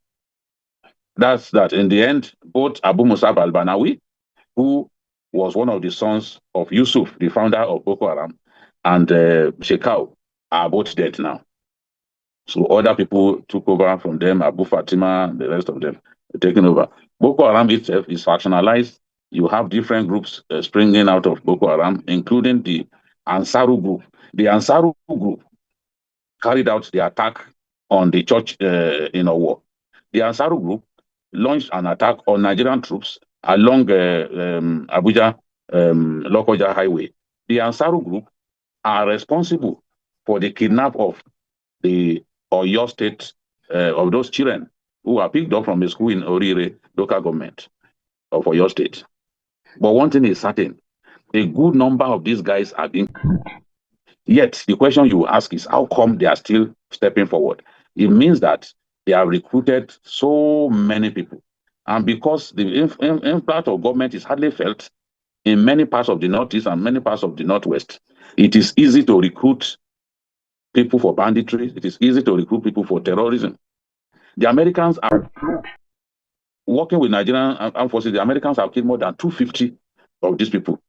that's that. In the end, both Abu Musab al-Banawi, who was one of the sons of Yusuf, the founder of Boko Haram, and Shekau are both dead now. So other people took over from them, Abu Fatima, the rest of them taking over. Boko Haram itself is factionalized. You have different groups springing out of Boko Haram, including the Ansaru group. The Ansaru group carried out the attack on the church in Owo. The Ansaru group launched an attack on Nigerian troops along Abuja Lokoja Highway. The Ansaru group are responsible for the kidnap of the Oyo State of those children who are picked up from a school in Orire local government of Oyo State. But one thing is certain, a good number of these guys are being killed. Yet the question you ask is how come they are still stepping forward? It means that they have recruited so many people. And because the impact of government is hardly felt in many parts of the Northeast and many parts of the Northwest, it is easy to recruit people for banditry. It is easy to recruit people for terrorism. The Americans are working with Nigerian armed forces. The Americans have killed more than 250 of these people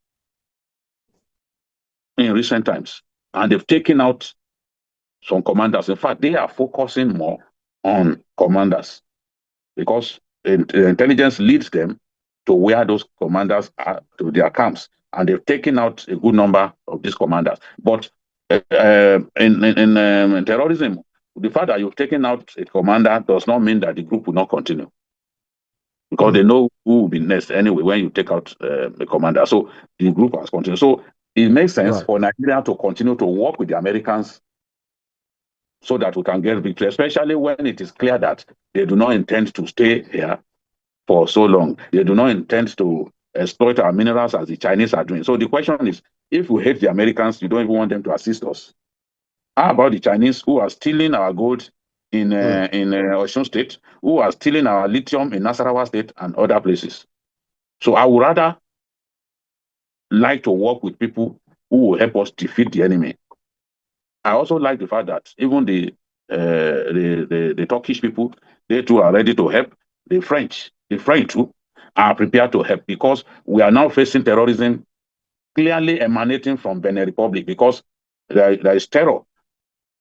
in recent times. And they've taken out some commanders. In fact, they are focusing more on commanders because the intelligence leads them to where those commanders are, to their camps. And they've taken out a good number of these commanders. But in terrorism, the fact that you've taken out a commander does not mean that the group will not continue. Because they know who will be next anyway when you take out the commander. So the group has continued. So it makes sense for Nigeria to continue to work with the Americans so that we can get victory, especially when it is clear that they do not intend to stay here for so long. They do not intend to exploit our minerals as the Chinese are doing. So the question is, if we hate the Americans, you don't even want them to assist us. How about the Chinese who are stealing our gold in Osun State, who are stealing our lithium in Nasarawa State and other places? So I would rather like to work with people who will help us defeat the enemy. I also like the fact that even the Turkish people, they too are ready to help. The French too are prepared to help because we are now facing terrorism clearly emanating from Benin Republic because there is terror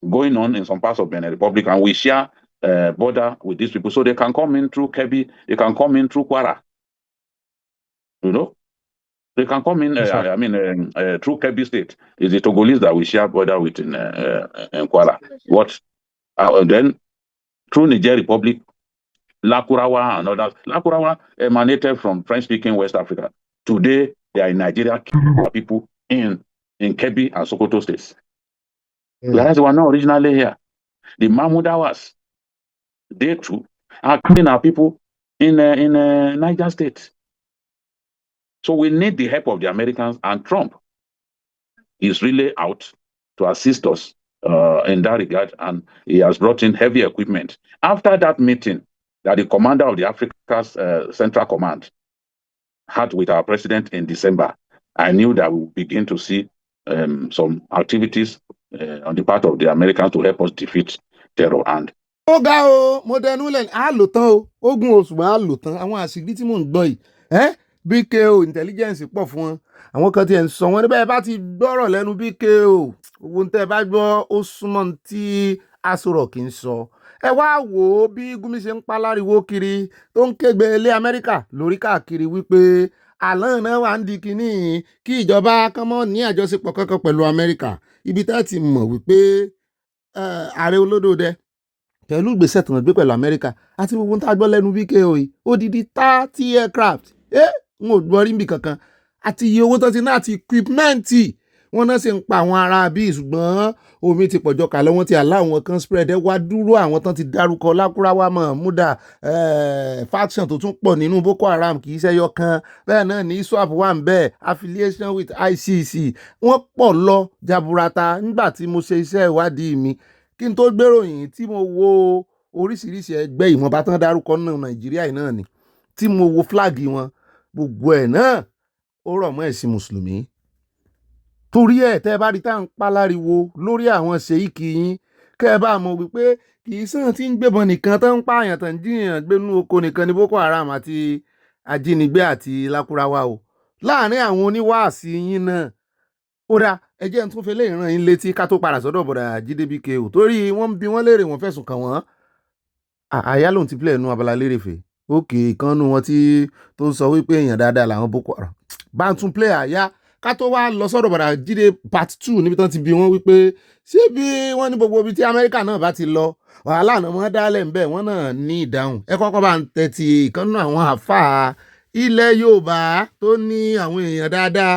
going on in some parts of Benin Republic, and we share border with these people, so they can come in through Kebbi, they can come in through Kwara. You know, they can come in. Through Kebbi State is the Togolese that we share border with in Kwara. Then through Niger Republic, Lakurawa and others. Lakurawa emanated from French-speaking West Africa. Today they are in Nigeria, killing people in Kebbi and Sokoto states. Whereas they were not originally here. The Mahmudawas, they too are killing our people in Niger State. So we need the help of the Americans, and Trump is really out to assist us in that regard, and he has brought in heavy equipment. After that meeting that the commander of the Africa's Central Command had with our president in December, I knew that we would begin to see some activities on the part of the Americans to help us defeat terror. And ó ga o mo dẹnu lẹ á lò tán o ogun oṣù á lò tán àwọn àṣírí tí mò ń gbọ́ yìí BKO intelligence pọ̀ fún wọn àwọn kan tí ẹ̀ ń sọ wọn níbẹ̀ bá ti gbọ́rọ̀ lẹ́nu BKO owó tẹ́ ẹ bá gbọ́ ó súnmọ́ tí Aso kì í sọ ẹ wá wò ó bí Gumi ṣe ń pa láriwo kiri tó ń kégbe ilé Amẹ́ríkà lórí káàkiri wípé àlọ́ náà wà ń di kínní kí ìjọba kan mọ́ ní àjọṣepọ̀ kankan pẹ̀lú Amẹ́ríkà ibi tá ti mọ̀ wípé ààrẹ olódòdẹ pẹ̀lú ìgbésẹ̀ tó ń gbé pẹ̀lú Amẹ́ríkà àti gbogbo tá a gbọ́ lẹ́nu BKO yìí odidi 30 aircraft n ò gbọ́ rí níbi kankan àti iye owó tó ti ná àti equipment wọn náà sì ń pa àwọn ará bíi ṣùgbọ́n omi ti pọ̀jọ kà lọ́wọ́ ti àlá àwọn kan spread ẹ wá dúró àwọn tán ti dárúkọ Lákúráwá Mahmuda faction tó tún pọ̀ nínú Boko Haram kì í ṣẹyọ kan bẹ́ẹ̀ náà ní ISWAP wà ń bẹ́ẹ̀ affiliation with ICC wọ́n pọ̀ lọ jaburata nígbà tí mo ṣe iṣẹ́ ìwádìí mi kí n tó gbéròyìn tí mo wo oríṣiríṣi ẹgbẹ́ ìmọ̀ba tán dárúkọ náà Nàìjíríà náà ni tí mo wo flag wọn gbogbo ẹ̀ náà ó rọ̀ mọ́ ẹ̀sìn mùsùlùmí torí ẹ̀ tẹ́ ẹ bá rí tá à ń paláriwo lórí àwọn ṣèyíkì yín kẹ́ ẹ bá mọ̀ wípé kì í sàn tí ń gbébọn nìkan tó ń pààyàn tó ń jiyàn gbénú oko nìkan ní Boko Haram àti ajínigbé àti Lákúráwá o láàrin àwọn oníwàásí yín náà ó dá ẹjẹ́ ń tún fẹ́ lè ràn yín létí ká tó padà sọ́dọ̀ bọ̀dà Jídé BKO torí wọ́n bí wọ́n léèrè wọ́n fẹ̀sùn kàn wọ́n àyà lòun ti pílẹ̀ nu abala lérèfé òkè ìkànnù wọn tí tó sọ wípé èèyàn dáadáa làwọn Boko Haram bá ń tún play àyà ká tó wá lọ sọ́dọ̀ bọ̀dà Jídé part 2 níbi tán ti bí wọ́n wípé ṣé bí wọ́n ní gbogbo ibi tí Amẹ́ríkà náà bá ti lọ wàhálà náà wọ́n dálẹ̀ ń bẹ̀ wọ́n náà ní ìdáhùn ẹ kọ́kọ́ bá ń tẹ́tí ìkànnù àwọn àfáà ilẹ̀ Yorùbá tó ní àwọn èèyàn dáadáa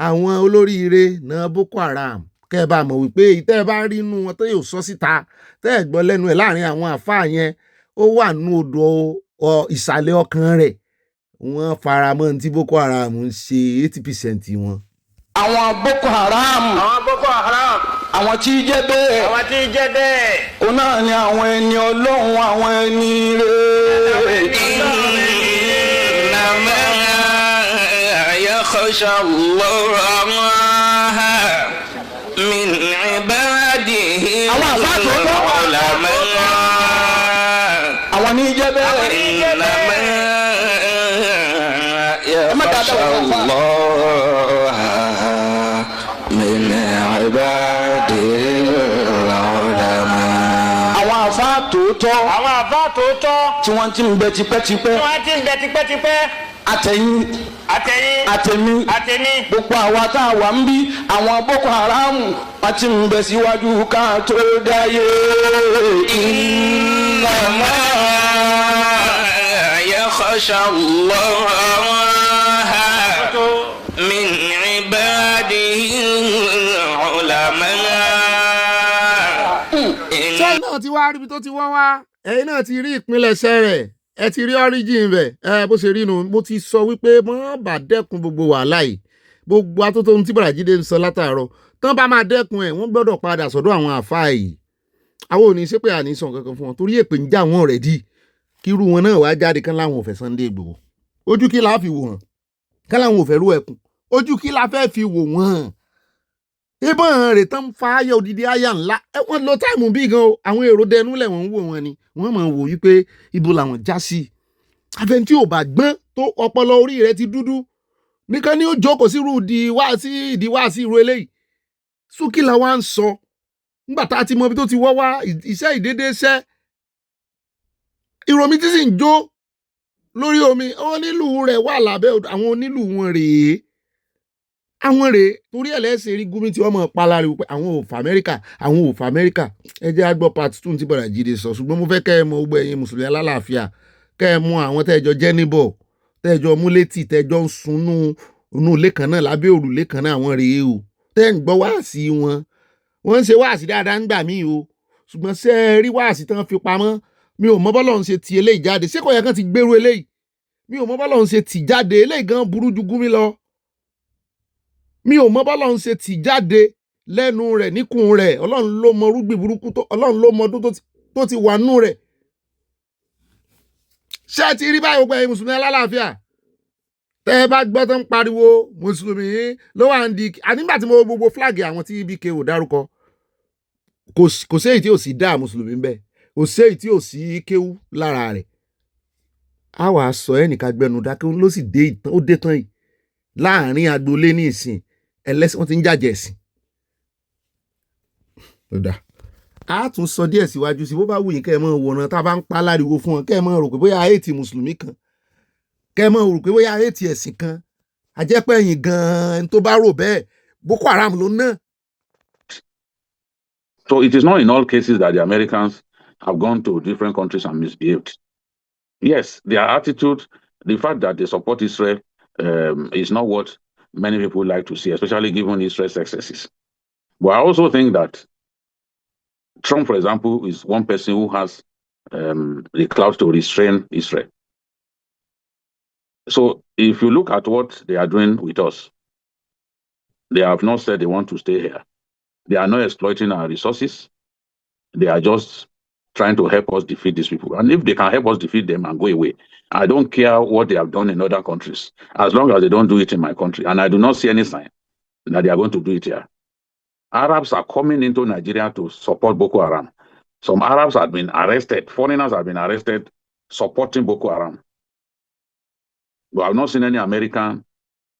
àwọn olóríire náà Boko Haram kẹ́ ẹ bá mọ̀ wípé ìtẹ́ ẹ bá rí inú wọn tó yóò sọ síta tẹ́ ẹ gbọ́ lẹ́nu ẹ̀ láàrin àwọn àfáà yẹn ó wà nú odò ìsàlẹ̀ ọkàn rẹ̀ wọ́n faramọ́ ní tí Boko Haram ń ṣe 80% wọn. àwọn Boko Haram àwọn tí jẹ́ bẹ́ẹ̀ òun náà ni àwọn ẹni Ọlọ́run àwọn ẹni rere. يخشى الله من عباده العلماء àwọn ní jẹ́ bẹ́ẹ̀ إنما يخشى الله من عباده العلماء àwọn àfáà tòótọ́ tí wọ́n ti ń bẹ tipẹ́tipẹ́ àtẹ̀mí gbogbo àwa tá a wà ń bí àwọn Boko Haram wọ́n ti ń bẹ síwájú ká tó dáyé. Innama yakhsha Allah min ibadihi ulama. ṣé náà ti wá ríbi tó ti wọ́n wá ẹ̀yin náà ti rí ìpilẹ̀ṣẹ̀ rẹ̀ ẹ ti rí origin rẹ̀ bó ṣe rí nu mo ti sọ wípé mọ́ bá dẹ́kun gbogbo wàhálà yìí gbogbo atótóhun tí bọ̀dà Jídé ń sọ látàárọ̀ tán bá máa dẹ́kun ẹ̀ wọ́n gbọ́dọ̀ padà sọ́dọ̀ àwọn àfáà yìí àwọn ò ní ṣe pé àníṣàn kankan fún wọn torí èpè ń já wọn rẹ̀ dì kírú wọn náà wá jáde kán láwọn ò fẹ́ Sunday Igboho ojú kí la fi wò wọ́n kán láwọn ò fẹ́ rú ẹkùn ojú kí la fẹ́ fi wò wọ́n ìbọn rẹ̀ tán fa ayé odidi àyà ńlá wọ́n lo táìmù bí gan o àwọn èrò dẹnu lẹ̀ wọ́n ń wò wọ́n ni wọ́n máa wò wípé ibo làwọn já sí àfẹn tí ò bá gbọ́n tó ọpọlọ orí rẹ̀ ti dúdú nìkan ni ó jókòó sí ìdí wá sí irú eléyìí sókè la wá ń sọ nígbà tá a ti mọ ibi tó ti wọ́ wá iṣẹ́ ìdédé iṣẹ́ ìròmí tí sì ń jó lórí omi onílù rẹ̀ wà lábẹ́ àwọn onílù wọn rèé torí ẹ̀ lẹ́sẹ̀ rí gómìnà tí wọ́n mọ̀ palariwo pé àwọn ò fà Amẹ́ríkà ẹ jẹ́ àgbọ̀ part 2 tí bọ̀dà Jídé sọ ṣùgbọ́n mo fẹ́ kẹ́ ẹ mọ gbogbo ẹ̀yin mùsùlùmí alálàáfíà kẹ́ ẹ mọ àwọn tẹ́ẹ̀jọ jẹ́ níbọ̀ tẹ́ẹ̀jọ múlétì tẹ́ẹ̀jọ ń sunú inú ilé kan náà lábẹ́ òrùlé kan náà àwọn rèé o tẹ́ẹ̀ ń gbọ́ wáàsí wọn wọ́n ń ṣe wáàsí dáadáa ń gbà mí o ṣùgbọ́n ṣé ẹ rí wáàsí tán fi pamọ́ mi ò mọ bọ́lọ̀ ń ṣe ti eléyìí jáde ṣé kò yẹ kán ti gbèrú eléyìí mi ò mọ bọ́lọ̀ ń ṣe ti jáde eléyìí gan burú ju gúnmi lọ mi ò mọ bọ́lọ̀ ń ṣe ti jáde lẹ́nu rẹ̀ níkùn rẹ̀ ọlọ́run ló mọ rúgbìn burúkú tó ọlọ́run ló mọ ọdún tó ti wà nú rẹ̀ ṣé ẹ ti rí báyìí gbogbo ẹ̀yin mùsùlùmí alálàáfíà tẹ́ ẹ bá gbọ́ tó ń pariwo mùsùlùmí ló wà ń di ànígbà tí mo gbogbo flag àwọn tí BKO dárúkọ kò sí èyí tí ò sí dá mùsùlùmí ń bẹ kò sí èyí tí ò sí kéwú lára rẹ̀ á wàá sọ ẹnìkan gbẹnu dákẹ́ ló sì dé tán yìí láàrin agboolé ní ìsìn ẹlẹ́sìn wọ́n ti ń jàjẹ́ ẹ̀sìn a tún sọ díẹ̀ síwájú sí bó bá wù yín kẹ́ ẹ mọ̀ wòran tá a bá ń pa láriwo fún wọn kẹ́ ẹ mọ̀ rò pé bóyá ayé ti mùsùlùmí kan kẹ́ ẹ mọ̀ rò pé bóyá ayé ti ẹ̀sìn kan àjẹpẹ́ ẹ̀yìn gan-an tó bá rò bẹ́ẹ̀ Boko Haram ló ná. So it is not in all cases that the Americans have gone to different countries and misbehaved. Yes, their attitude, the fact that they support Israel is not what many people like to see, especially given Israel's excesses. But I also think that Trump, for example, is one person who has the clout to restrain Israel. So if you look at what they are doing with us, they have not said they want to stay here. They are not exploiting our resources. They are just trying to help us defeat these people. And if they can help us defeat them and go away, I don't care what they have done in other countries, as long as they don't do it in my country. And I do not see any sign that they are going to do it here. Arabs are coming into Nigeria to support Boko Haram. Some Arabs have been arrested. Foreigners have been arrested supporting Boko Haram. But I've not seen any American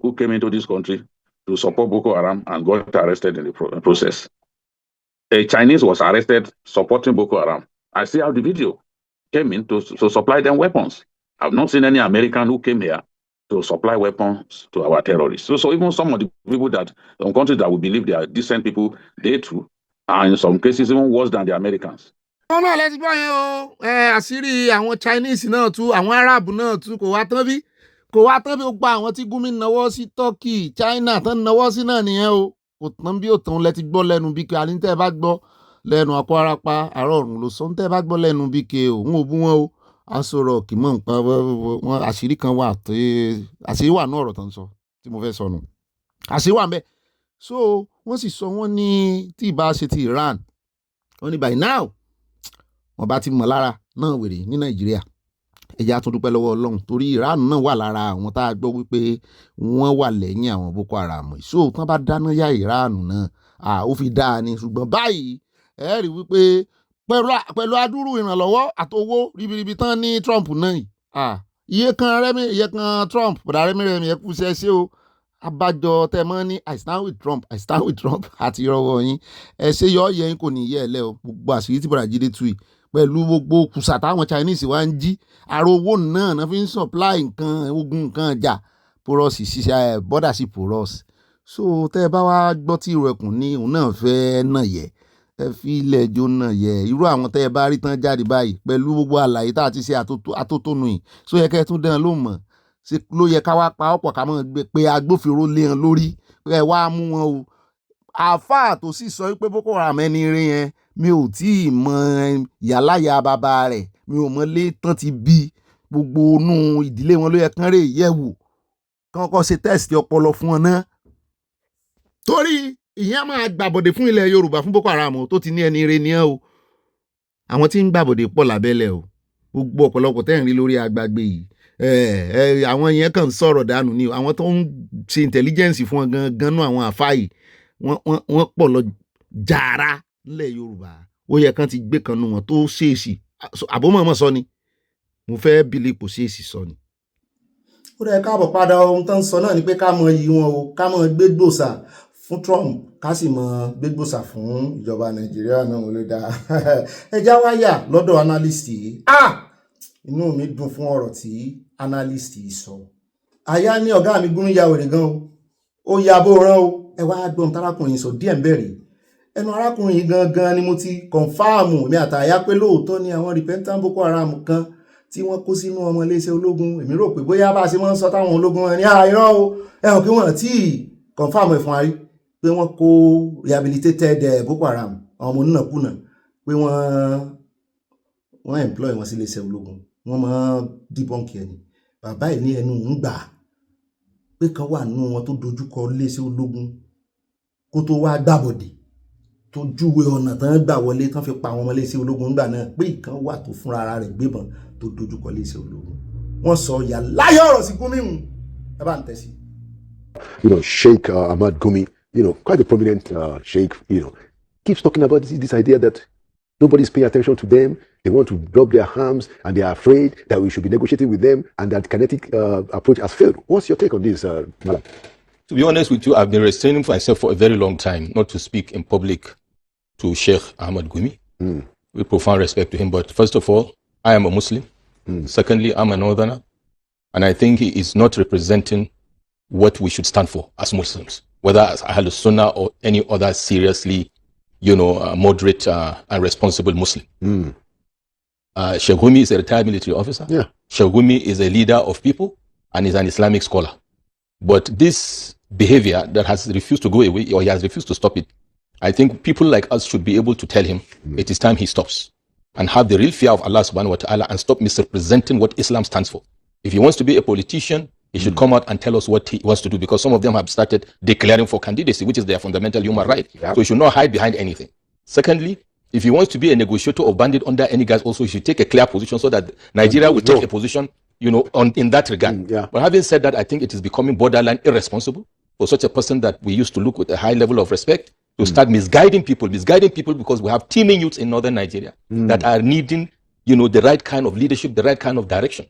who came into this country to support Boko Haram and got arrested in the process. A Chinese was arrested supporting Boko Haram. I see how the video came in to supply them weapons. I've not seen any American who came here to supply weapons to our terrorists. So even some of the people some countries that we believe they are decent people, they too are in some cases even worse than the Americans. wọn náà lẹ́sìn gbọ́ yẹn o àṣírí àwọn Chinese náà tú àwọn Arab náà tú kò wá tán bí gbogbo àwọn tí Gumi náwó sí Turkey China tán náwó sí náà nìyẹn o kò tán bí òtún lẹ ti gbọ́ lẹ́nu bí kí alíntẹ́ bá gbọ́ lẹ́nu akọ arapa àárọ̀ ọ̀run ló sọ ń tẹ́ bá gbọ́ lẹ́nu bí kí o ń ò bú wọn o aṣọrọ̀ kì mọ̀ nǹkan wọn àṣírí kan wà tó àṣírí wà ní ọ̀rọ̀ tó ń sọ tí mo fẹ́ sọ nù àṣírí wà ń bẹ so wọ́n sì sọ wọ́n ní tí ìbá ṣe ti Iran wọ́n ní by now wọ́n bá ti mọ̀ lára náà wèrè ní Nàìjíríà ẹ̀já tó dúpẹ́ lọ́wọ́ Ọlọ́run torí Iran náà wà lára àwọn tá a gbọ́ wípé wọ́n wà lẹ́yìn àwọn Boko Haram so tán bá dáná yá Iran náà ó fi dáa ni ṣùgbọ́n báyìí ẹ rí wípé pẹ̀lú adúrú ìrànlọ́wọ́ àtowó ribiribi tán ní Trump náà iye kan Trump bọ̀dá rẹ́mi ẹ̀kú ṣẹ́ṣẹ́ o abájọ tẹ mọ́ ní I stand with Trump àti ìrọ̀wọ́ yín ẹ ṣe yọ yẹn kò ní yẹ ẹ lẹ́ o gbogbo àṣírí tí bọ̀dá jíde tú yìí pẹ̀lú gbogbo kùsà táwọn Chinese wá ń jí àrò owó náà fi ń supply nǹkan ogun nǹkan ọjà porous ṣiṣẹ́ bọ́dà sí porous so tẹ́ ẹ bá wá gbọ́ tí ìrọ̀ ẹkùn ní òun náà fẹ́ náà yẹ ẹ fi ilẹ̀ ẹjọ́ náà yẹ irú àwọn tẹ́ ẹ bá rí tán jáde báyìí pẹ̀lú gbogbo àlàyé tá a ti ṣe àtótónu yìí so yẹ kẹ́ ẹ tún dán ló mọ̀ ṣe ló yẹ ká wá pa ọ̀pọ̀ ká mọ̀ gbé pé agbófinró lé wọn lórí ẹ wá mú wọn o àáfàá tó sì sọ pé Boko Haram ẹni rí yẹn mi ò tí ì mọ yàláyà bàbá rẹ̀ mi ò mọ lé tán ti bí gbogbo inú ìdílé wọn ló yẹ kán rè yẹ̀ wò kán kọ́ ṣe tẹ́sítì ọpọlọ fún wọn náà torí ìyẹn máa gbàbọ̀dé fún ilẹ̀ Yorùbá fún Boko Haram tó ti ní ẹni rí ni ẹ o àwọn tí ń gbàbọ̀dé pọ̀ lábẹ́lẹ̀ o gbogbo ọ̀pọ̀lọpọ̀ tẹ́ ń rí lórí agbágbé yìí àwọn yẹn kàn ń sọ̀rọ̀ dànù ni àwọn tó ń ṣe intelligence fún wọn gangan nú àwọn àfáà yìí wọ́n pọ̀ lọ jàrá nílẹ̀ Yorùbá ó yẹ kán ti gbé kan nú wọn tó ṣèèṣì àbómọ̀mọ̀ sọ ni mo fẹ́ bílí kò ṣèèṣì sọ ni. ó rẹ̀ káàbọ̀ padà ohun tó ń sọ náà ni pé ká mọ iyì wọn o ká mọ gbégbòsà fún Trump ká sì mọ gbégbòsà fún ìjọba Nàìjíríà náà ló dáa ẹjá wáyà lọ́dọ̀ analyst yìí inú mi dùn fún ọ̀rọ̀ tí analyst yìí sọ àyà ní ọ̀gá mi gún ya wèrè gan o ó ya bó rán o ẹ wá gbọ́n tarákùnrin sọ díẹ̀ ń bẹ̀rẹ̀ ẹnu arákùnrin yìí gangan ni mo ti kọ̀nfáàmù mi àtàyà pé lóòótọ́ ni àwọn Repentant Boko Haram kan tí wọ́n kó sínú ọmọ iléeṣẹ́ ológun èmi rò pé bóyá bá a ṣe máa ń sọ táwọn ológun wọn ní àìrán o ẹ̀hàn kí wọ́n tí kọ̀nfáàmù ẹ̀fọn arí pé wọ́n kó rehabilitated Boko Haram àwọn ọmọ onínàkúnà pé wọ́n employ wọn sí iléeṣẹ́ ológun wọ́n máa debunk ẹni bàbá ẹ̀ ní ẹnu ń gbà pé kan wà nínú wọn tó dojúkọ iléeṣẹ́ ológun kó tó wá gbàbọ̀dé tó júwe ọ̀nà tán gbà wọlé tán fi pa àwọn ọmọ iléeṣẹ́ ológun gbà náà pé ìkan wà tó fúnra ara rẹ̀ gbébọn tó dojúkọ iléeṣẹ́ ológun wọ́n sọ ìyá láyọ̀ ọ̀rọ̀ sí Gumi hùn ẹ bá ń tẹ̀sí. Sheikh Ahmad Gumi, quite a prominent sheikh, keeps talking about this idea that nobody's paying attention to them. They want to drop their arms and they are afraid that we should be negotiating with them and that kinetic approach has failed. What's your take on this, Malam? To be honest with you, I've been restraining myself for a very long time not to speak in public to Sheikh Ahmad Gumi with profound respect to him. But first of all, I am a Muslim. Secondly, I'm a northerner. And I think he is not representing what we should stand for as Muslims, whether as Ahlul Sunnah or any other seriously, moderate and responsible Muslim. Sheikh Gumi is a retired military officer. Yeah. Sheikh Gumi is a leader of people and is an Islamic scholar. But this behavior that has refused to go away, or he has refused to stop it, I think people like us should be able to tell him it is time he stops and have the real fear of Allah subhanahu wa ta'ala and stop misrepresenting what Islam stands for. If he wants to be a politician, he should come out and tell us what he wants to do, because some of them have started declaring for candidacy, which is their fundamental human right. Yeah. So he should not hide behind anything. Secondly, if he wants to be a negotiator or bandit under any guise, also he should take a clear position so that Nigeria will take a position, in that regard. Yeah. But having said that, I think it is becoming borderline irresponsible for such a person that we used to look with a high level of respect to start misguiding people because we have teeming youths in northern Nigeria that are needing, the right kind of leadership, the right kind of direction.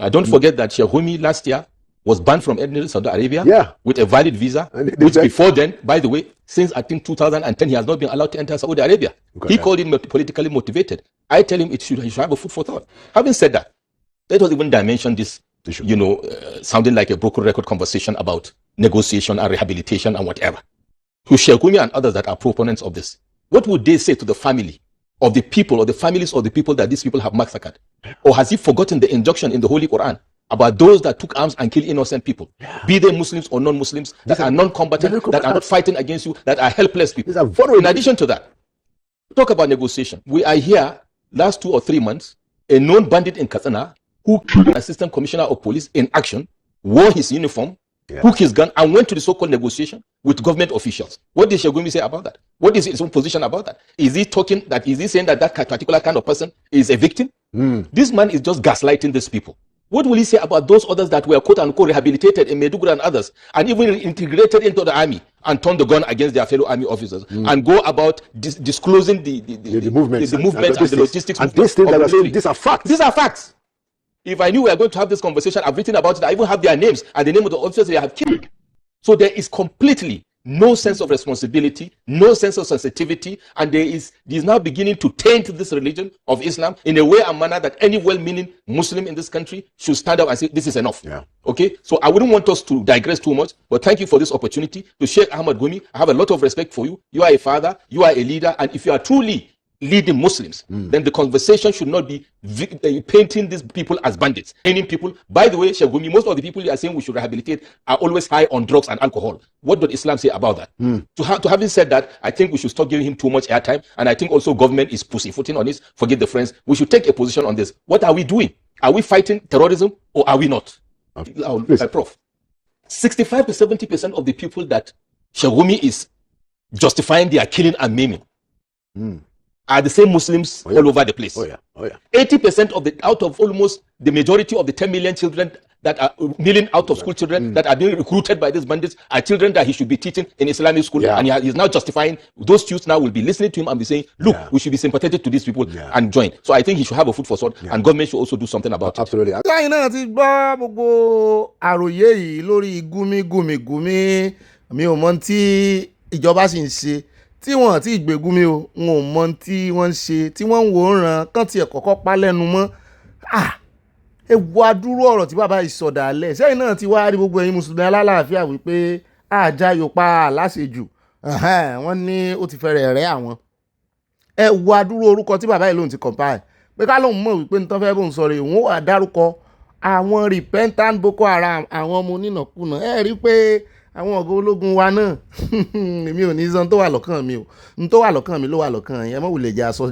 Don't forget that Sheikh Gumi last year was banned from entering Saudi Arabia with a valid visa, which before then, by the way, since I think 2010, he has not been allowed to enter Saudi Arabia. He called it politically motivated. I tell him he should have a food for thought. Having said that, let us even dimension this, sounding like a broken record conversation about negotiation and rehabilitation and whatever. To Shekumi and others that are proponents of this, what would they say to the family of the people or the families of the people that these people have massacred? Or has he forgotten the injunction in the Holy Quran about those that took arms and killed innocent people, be they Muslims or non-Muslims, that are non-combatant, that are not fighting against you, that are helpless people? In addition to that, talk about negotiation. We are here last 2 or 3 months, a known bandit in Katsina who killed an assistant commissioner of police in action, wore his uniform, took his gun and went to the so-called negotiation with government officials. What did Shegumi say about that? What is his own position about that? Is he saying that that particular kind of person is a victim? This man is just gaslighting these people. What will he say about those others that were quote-unquote rehabilitated in Maiduguri and others, and even integrated into the army and turned the gun against their fellow army officers, and go about disclosing the movement and the logistics of the these are facts. These are facts. If I knew we were going to have this conversation, I've written about it. I even have their names and the name of the officers they have killed. So there is completely no sense of responsibility, no sense of sensitivity, and there is now beginning to taint this religion of Islam in a way and manner that any well-meaning Muslim in this country should stand up and say, this is enough. Okay? So I wouldn't want us to digress too much, but thank you for this opportunity to Sheikh Ahmad Gumi. I have a lot of respect for you. You are a father, you are a leader, and if you are truly leading Muslims, then the conversation should not be painting these people as bandits, painting people. By the way, Shagumi, most of the people you are saying we should rehabilitate are always high on drugs and alcohol. What does Islam say about that? To having said that, I think we should stop giving him too much airtime, and I think also government is pussyfooting on this. Forget the friends. We should take a position on this. What are we doing? Are we fighting terrorism or are we not? Prof, 65 to 70% of the people that Shagumi is justifying their killing and maiming are the same Muslims all over the place. 80% out of almost the majority of the 10 million children that are out of school children that are being recruited by these bandits are children that he should be teaching in Islamic school, and he is now justifying. Those youths now will be listening to him and be saying, look, we should be sympathetic to these people and join. So I think he should have a foot for thought, and government should also do something about it. Absolutely. Lẹ́yìn náà ti gbọ́ gbogbo àròyé yìí lórí gúmi mi ò mọ tí ìjọba sì ń ṣe tí wọ́n ti gbégúnmi o, wọn ò mọ tí wọ́n ń ṣe tí wọ́n ń wòran kán tiẹ̀ kọ́kọ́ pa lẹ́nu mọ́. Ewu adúrú ọ̀rọ̀ tí bàbá ìsọ̀dà alẹ́ sẹ́yìn náà ti wá rí gbogbo ẹ̀yin mùsùlùmí alálàáfíà wípé àjáyò pa láṣejù, wọ́n ní ó ti fẹ́rẹ̀ rẹ́ àwọn. Ewu adúrú orúkọ tí bàbá yìí lòun ti compile pé ká lóun mọ̀ wípé nítorí fẹ́ bóun sọ̀rọ̀ òun wà dárúkọ àwọn Repentant Bokoharam, àwọn ọmọ onínàkúnà. Rí pé àwọn ọ̀gá ológun wa náà èmi ò ní sọ tó wà lọ́kàn mi o, n tó wà lọ́kàn mi ló wà lọ́kàn yẹn, mọ̀ wùlẹ̀ jẹ́ aṣọ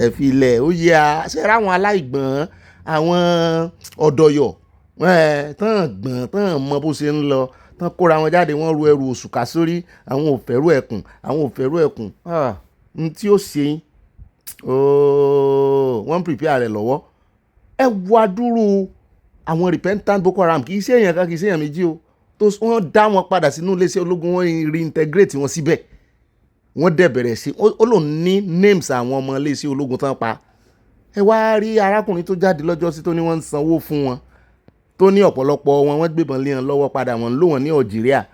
ẹ̀fì ilẹ̀ ó yẹ ṣẹ́ra àwọn aláìgbọ̀n, àwọn ọ̀dọ̀yọ̀ tán mọ bó ṣe ń lọ, tán kóra wọn jáde, wọ́n ru ẹrù òṣùkà sórí, àwọn òfẹ́rú ẹkùn n tí ó ṣe wọ́n prepare rẹ̀ lọ́wọ́. Ẹ wo adúrú àwọn Repentant Bokoharam, kì í ṣe èèyàn kan, kì í ṣe èèyàn méjì o, tó wọ́n dá wọn padà sínú iléeṣẹ́ ológun, wọ́n reintegrate wọn síbẹ̀, wọ́n dẹ̀ bẹ̀rẹ̀ sí ó lòun ní names àwọn ọmọ iléeṣẹ́ ológun tán pa. Ẹ wá rí arákùnrin tó jáde lọ́jọ́ sí tó ní wọ́n ń sanwó fún wọn, tó ní ọ̀pọ̀lọpọ̀ wọ́n gbébọn lé wọn lọ́wọ́ padà, wọ́n lò wọ́n ní Algeria,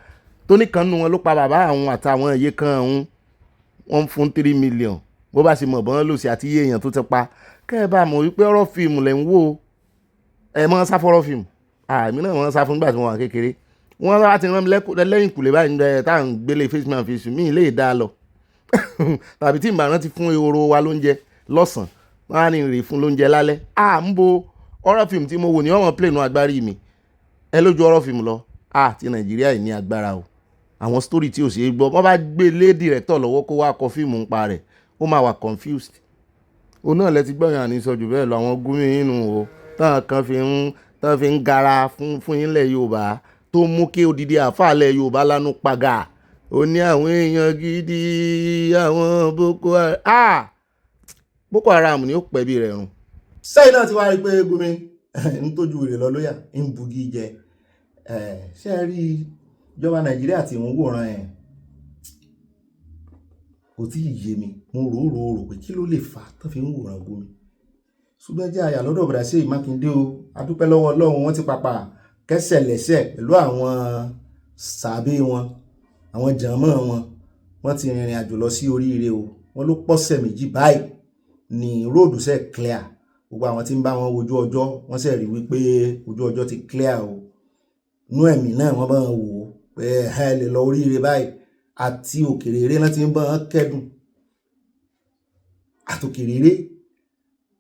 tó ní kan nínú wọn ló pa bàbá àwọn àtàwọn iye kan ọ̀hún, wọ́n fún 3 million bó bá sì mọ̀ bọ́n lò sí àti iye èèyàn tó ti pa. Kẹ́ ẹ bá mọ̀ wípé ọ̀rọ̀ fíìmù lẹ̀ ń wò, ẹ mọ́ sáfọ́rọ̀ fíìmù, àmì náà wọ́n sá fún nígbà tí wọ́n wà kékeré. Wọ́n bá ti rán mi lẹ́yìn kùlé báyìí tá à ń gbélé face man face mi lè dá lọ tàbí tí ìbàrán ti fún ehoro wa lóúnjẹ lọ́sàn-án, wọ́n á ní rè fún lóúnjẹ lálẹ́. ń bo ọ̀rọ̀ fíìmù tí mo wò ní ọmọ plane agbárí mi ẹ lójú ọ̀rọ̀ fíìmù lọ. Ti Nàìjíríà yìí ní agbára o, àwọn story tí ò ṣe é gbọ́, wọ́n bá gbé lé director lọ́wọ́ kó wá kọ fíìmù ń pa rẹ̀, ó máa wà confused. Òun náà lẹ ti gbọ́ yàn àní sọ́jú bẹ́ẹ̀ lọ, àwọn gúnmí nínú o tán kan fi ń gara fún yín lẹ̀ Yorùbá, tó mú kí odidi àfàlẹ̀ Yorùbá lánú pàgà. Ó ní àwọn èèyàn gidi, àwọn Boko Haram ni ó pẹ̀bí rẹ̀ rùn. Sẹ́yìn náà ti wá rí pé Gumi ń tójú rẹ̀ lọ lóyà ń bugi jẹ. Ṣé ẹ rí ìjọba Nàìjíríà tí ń wòran ẹ̀ kò tí ì yé mi, mo rò pé kí ló lè fà tó fi ń wòran Gumi. Ṣùgbọ́n jẹ́ àyà lọ́dọ̀ bọ̀dá sí Mákindé o, adúpẹ́ lọ́wọ́ Ọlọ́run, wọ́n ti pàpà kẹ́sẹ̀ lẹ́sẹ̀ pẹ̀lú àwọn sàbí wọn àwọn jàmọ́ wọ́n ti rìnrìn àjò lọ sí oríire o wọ́n ló pọ́sẹ̀ méjì báyìí ní róòdù sẹ̀ clear gbogbo àwọn tí ń bá wọn wojú ọjọ́ wọ́n sì rí wípé ojú ọjọ́ ti clear o nú ẹ̀mí náà wọ́n bá wọn wò ó pé ẹ lè lọ oríire báyìí àti òkèrèrè láti ń bá wọn kẹ́dùn àtòkèrèrè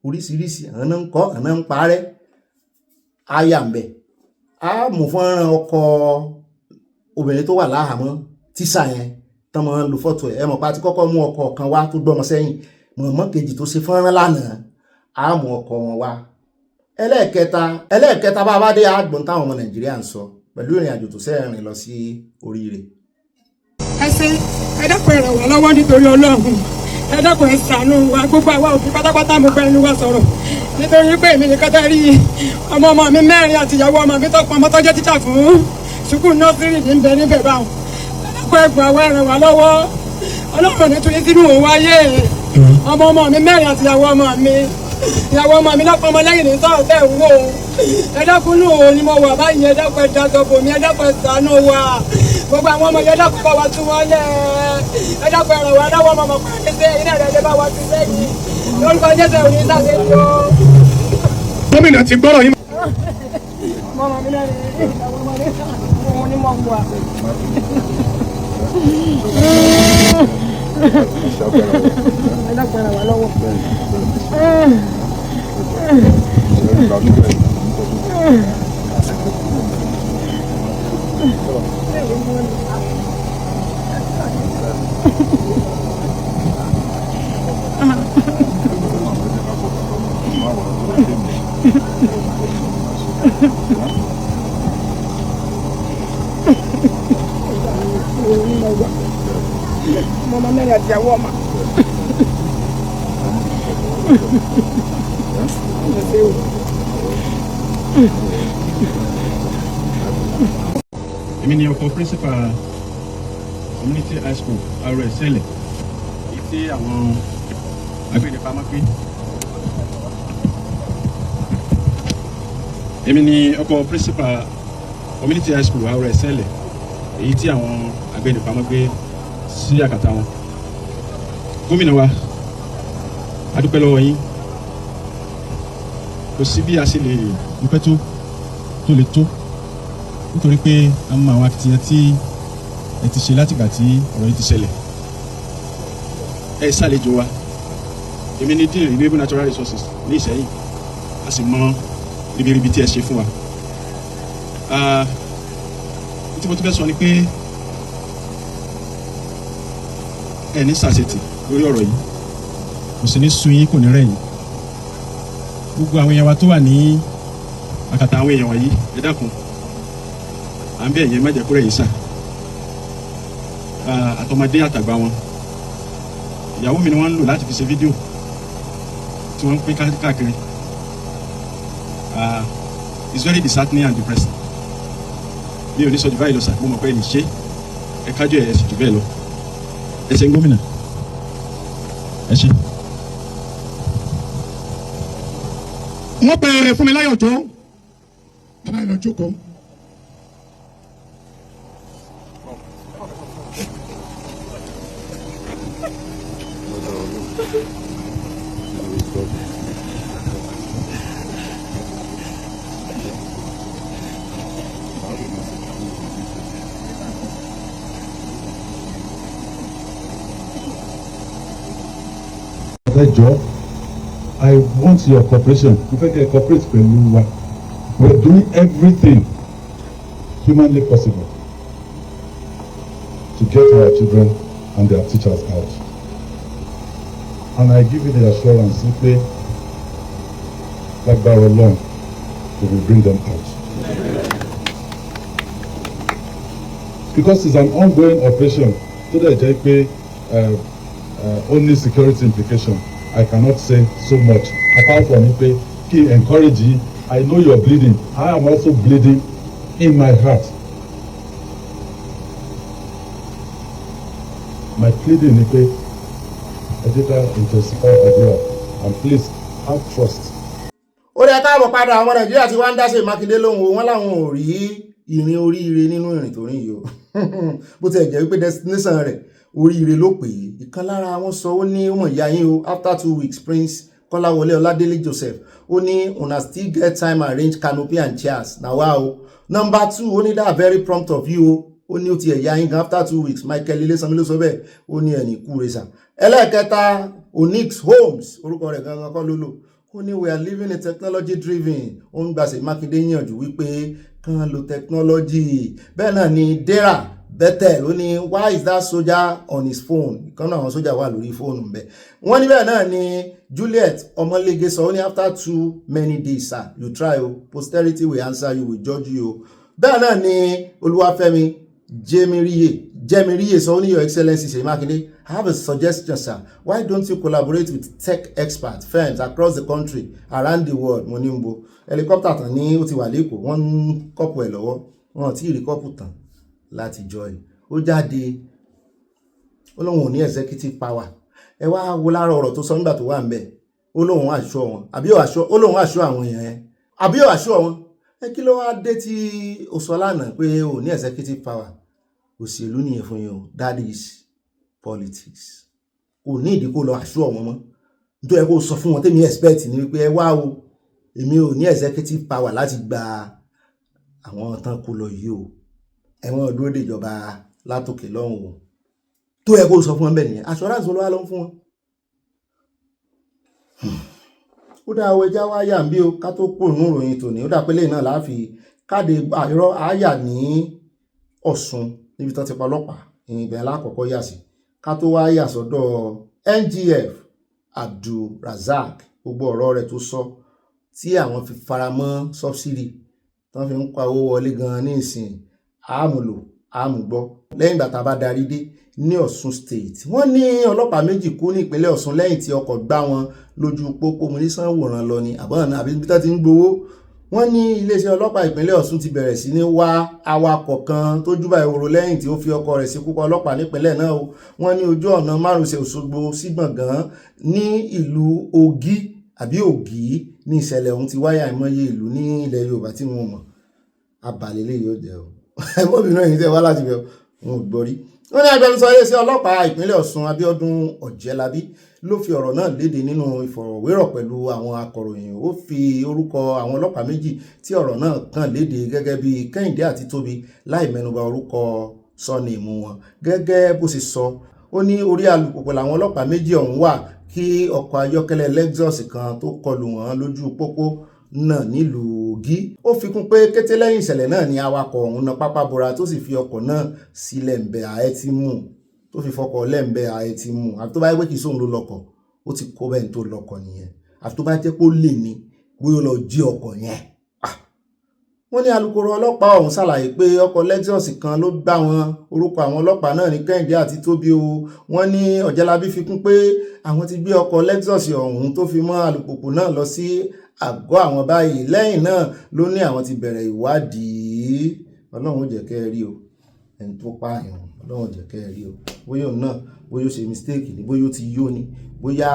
oríṣiríṣi àwọn náà ń kọ́ àwọn náà ń parẹ́ áyà ń bẹ̀ á mú fọ́nrán ọkọ̀ obìnrin tó wà láhàámọ́ tíṣà yẹn tán máa ń lo fọ́tò ẹ̀ mọ̀ pa ti kọ́kọ́ mú ọkọ̀ kan wá tó gbọ́mọ sẹ́yìn mọ̀mọ́ kejì tó ṣe fọ́nrán lánàá á mú ọkọ̀ wọn wá ẹlẹ́ẹ̀kẹta bá bá dé àgbọ̀n táwọn ọmọ Nàìjíríà ń sọ pẹ̀lú ìrìn àjò tó sẹ́rìn lọ sí oríire. ẹ dákun ẹ ràn wá lọ́wọ́ nítorí Ọlọ́run ẹ dákun ẹ ṣàánú wa gbogbo àwa òbí pátápátá mo fẹ́ ẹnu wa sọ̀rọ̀ nítorí pé èmi nìkan tẹ́ rí ọmọ mi 4 àti ìyàwó ọmọ mi tó pọn ọmọ tó jẹ́ tíṣà fún sùkúù nọ́sírì ní bẹ níbẹ̀ báwọn ẹ dákun ẹ gbà wá ẹ ràn wá lọ́wọ́ Ọlọ́run nítorí sínú òun wáyé ọmọ mi 4 àti ìyàwó ọmọ mi lọ́pọ̀ ọmọ lẹ́yìn ní sọ̀rọ̀ tẹ̀ ń wò ẹ dákun nù òun ni mo wà báyìí ẹ dákun ẹ dájọ́ bò mí ẹ dákun ẹ ṣàánú wa gbogbo àwọn ọmọ yẹn dákun bá wa tún wọn lẹ ẹ dákun ẹ ràn wá lọ́wọ́ ọmọ pàdé sí iná rẹ̀ lè bá wa tún sẹ́yìn lórúkọ Jésù òní sáté tó. gómìnà ti gbọ́rọ̀ yín. mọ̀mọ́ mi náà ní ìdáwọ́ ọmọdé òun ni mo wà. ẹ dákun ẹ ràn wá lọ́wọ́. Mama mẹ́rin àti ìyàwó ọmọ. Èmi ni ọkọ principal community high school RS Sele èyí tí àwọn agbẹnipamọ́ pé. Èmi ni ọkọ principal community high school RS Sele èyí tí àwọn agbẹnipamọ́ gbé sí àkàtà wọn. Gómìnà wa a dúpẹ́ lọ́wọ́ yín kò sí bí a ṣe lè dúpẹ́ tó lè tó nítorí pé a mọ àwọn akitiyan tí ẹ ti ṣe látìgbà tí ọ̀rọ̀ yìí ti ṣẹlẹ̀. Ẹ ṣàlejò wa èmi ní dean renewable natural resources ní Ìṣẹ́yìn a sì mọ ribiribi tí ẹ ṣe fún wa. Tí mo tún fẹ́ sọ ni pé ẹ ní sàṣetì lórí ọ̀rọ̀ yìí kò sì ní sú yín kò ní rẹ̀ yín. Gbogbo àwọn èèyàn wa tó wà ní àkàtà àwọn èèyàn wọ̀nyí ẹ dákun à ń bẹ̀ yẹn má jẹ́ kó rẹ̀ yín sà. Àtọmọdé àtàgbà wọn ìyàwó mi ni wọ́n ń lò láti fi ṣe fídíò tí wọ́n ń pín káàkiri. It's very disheartening and depressing. Mi ò ní sọ jù báyìí lọ sà mo mọ̀ pé ẹnì ṣe ẹ kájọ ẹ̀ sì jù bẹ́ẹ̀ lọ. Ẹ ṣe ń gómìnà ẹ ṣe. wọ́n pe fún mi láyọ̀ tó bàbá ìlọ jókòó. I want your cooperation. In fact, I cooperate with you. We're doing everything humanly possible to get our children and their teachers out. And I give you the assurance, simply, like Barrow Long, we will bring them out. Because it's an ongoing operation, so that JP only security implication. I cannot say so much. Apart from it, he encourage you. I know you're bleeding. I am also bleeding in my heart. My pleading is that intensify as well. And please have trust. Ó dá ẹ káàbọ̀ padà àwọn Nàìjíríà tí wọ́n ń dáṣe Mákindé lóhùn wọn láwọn ò rí ìrìn oríire nínú ìrìn tó rìn yìí o bó ti ẹ̀ jẹ́ wípé destination rẹ̀ oríire ló pè é. Ìkan lára wọn sọ ó ní ó mọ̀ ìyá yín o after 2 weeks Prince Kọ́láwọlé Ọládélé Joseph ó ní una still get time arrange canopy and chairs na wa o. Number 2 ó ní that very prompt of you o ó ní ó ti ẹ̀yà yín gan after 2 weeks Michael Ilesanmi ló sọ bẹ́ẹ̀ ó ní ẹni kú resa. Ẹlẹ́ẹ̀kẹta Onyx Holmes orúkọ rẹ̀ gangan kọ́ ló lò ó ní we are living a technology driven ó ń gbàṣẹ Mákindé yànjú wípé kàn lo technology. Bẹ́ẹ̀ náà ni Dera Bethel ó ní why is that soldier on his phone ìkan náà àwọn sójà wà lórí fóònù ń bẹ. Wọ́n ní bẹ́ẹ̀ náà ni Juliet Ọmọlégé sọ ó ní after too many days sir you try o posterity will answer you will judge you o. Bẹ́ẹ̀ náà ni Olúwafẹ́mi Jemiriye sọ ó ní your excellency Ṣèyí Mákindé I have a suggestion sir why don't you collaborate with tech expert firms across the country around the world. Mo ní ń bo helicopter tán ní ó ti wà lẹ́kọ̀ọ́ wọ́n ń kọ́pù ẹ̀ lọ́wọ́ wọn ti rí kọ́pù tán láti join ó jáde ó lóun ò ní executive power. Ẹ wá wo lára ọ̀rọ̀ tó sọ nígbà tó wà ń bẹ̀ ó lóun àṣọ wọn àbí ó lóun àṣọ àwọn èèyàn yẹn àbí ó àṣọ wọn. Ẹ kí ló wá dé tí ó sọ lánàá pé ò ní executive power. Òṣèlú nìyẹn fún yín o that is politics. Kò ní ìdí kó lọ àṣọ wọn mọ́ nítorí ẹ kó sọ fún wọn tèmi expect ni wípé ẹ wá o èmi ò ní executive power láti gba àwọn tán kó lọ yìí o ẹ̀wọ̀n dúró dèjọba látòkè lọ́hùn o tó yẹ kó sọ fún wọn bẹ́ẹ̀ nìyẹn assurance olówó ló ń fún wọn. Ó dá owó ẹja wá yà ń bí o ká tó kó nínú ìròyìn tòní ó dà pé lẹ́yìn náà láàfi káde àìrọ́ àyà ní Ọ̀ṣun níbi tán ti pa ọlọ́pàá ìbẹ̀ lákọ̀ọ́kọ́ yà sí ká tó wá yà sọ́dọ̀ NGF Abdulrazak gbogbo ọ̀rọ̀ rẹ̀ tó sọ tí àwọn fi faramọ́ subsidy tán fi ń pa owó wọlé gan ní ìsìn àmúlò àmúgbọ́ lẹ́yìn ìgbà tá a bá darí dé ní Ọ̀ṣun state. Wọ́n ní ọlọ́pàá méjì kú ní ìpínlẹ̀ Ọ̀ṣun lẹ́yìn tí ọkọ̀ gbá wọn lójú pópó mo ní sanwóran lọ ni àbọ̀nà àbí bí tá ti ń gbowó. Wọ́n ní iléeṣẹ́ ọlọ́pàá ìpínlẹ̀ Ọ̀ṣun ti bẹ̀rẹ̀ sí ní wá awakọ̀ kan tó júbà ìhòòrò lẹ́yìn tí ó fi ọkọ̀ rẹ̀ ṣekú pa ọlọ́pàá nípínlẹ̀ náà o. Wọ́n ní ojú ọ̀nà márosẹ̀ Òṣogbo sí Gbọ̀ngán ní ìlú Ògì àbí Ògì ní ìṣẹ̀lẹ̀ ọ̀hún ti wáyà ìmọye ìlú ní ilẹ̀ Yorùbá tí wọ́n mọ̀ abalẹ̀lẹ̀ yóò jẹ́ o ẹgbọ́bìnrin yìí tẹ́ wá láti bẹ̀ wọn ò gbọ́rí. Wọ́n ní agbẹnusọ iléeṣẹ́ ọlọ́pàá ìpínlẹ̀ Ọ̀ṣun Abíọ́dún Ọ̀jẹ́lábí ló fi ọ̀rọ̀ náà léde nínú ìfọ̀rọ̀wérọ̀ pẹ̀lú àwọn akọ̀ròyìn. Ó fi orúkọ àwọn ọlọ́pàá méjì tí ọ̀rọ̀ náà kàn léde gẹ́gẹ́ bí Kẹ́hìndé àti Tóbi láì mẹ́nuba orúkọ sọ́ọ̀nìmù wọn. Gẹ́gẹ́ bó ṣe sọ ó ní orí alùpùpù làwọn ọlọ́pàá méjì ọ̀hún wà kí ọkọ̀ ayọ́kẹ́lẹ́ Lexus kan tó kọlù wọn lójú pópó náà nílùú Ògì. Ó fi kún pé kété lẹ́yìn ìṣẹ̀lẹ̀ náà ni awakọ̀ ọ̀hún na pápá bora tó sì fi ọkọ̀ náà sílẹ̀ ń bẹ ààyè tí mú tó fi fọkọ̀ lẹ́ǹbẹ̀ ààyè tí mú àfi tó bá yẹ pé kì í sóhun ló lọkọ̀ ó ti kó bẹ́ẹ̀ tó lọkọ̀ nìyẹn àfi tó bá jẹ́ pé ó lè ní bóyá ó lọ jí ọkọ̀ yẹn. Wọ́n ní alukoro ọlọ́pàá ọ̀hún ṣàlàyé pé ọkọ̀ Lexus kan ló gbá wọn orúkọ àwọn ọlọ́pàá náà ní Kẹ́hìndé àti Tóbi o. Wọ́n ní Ọ̀jẹ́lábí fi kún pé àwọn ti gbé ọkọ̀ Lexus ọ̀hún tó fi mọ́ alùpùpù náà lọ sí àgọ́ àwọn báyìí lẹ́yìn náà ló ní àwọn ti bẹ̀rẹ̀ ìwádìí. Ọlọ́run ó jẹ́ kẹ́ ẹ rí o ẹni tó pààyàn Ọlọ́run ó jẹ́ kẹ́ ẹ rí o bóyá òun náà bóyá ó ṣe mistake ni bóyá ó ti yó ni bóyá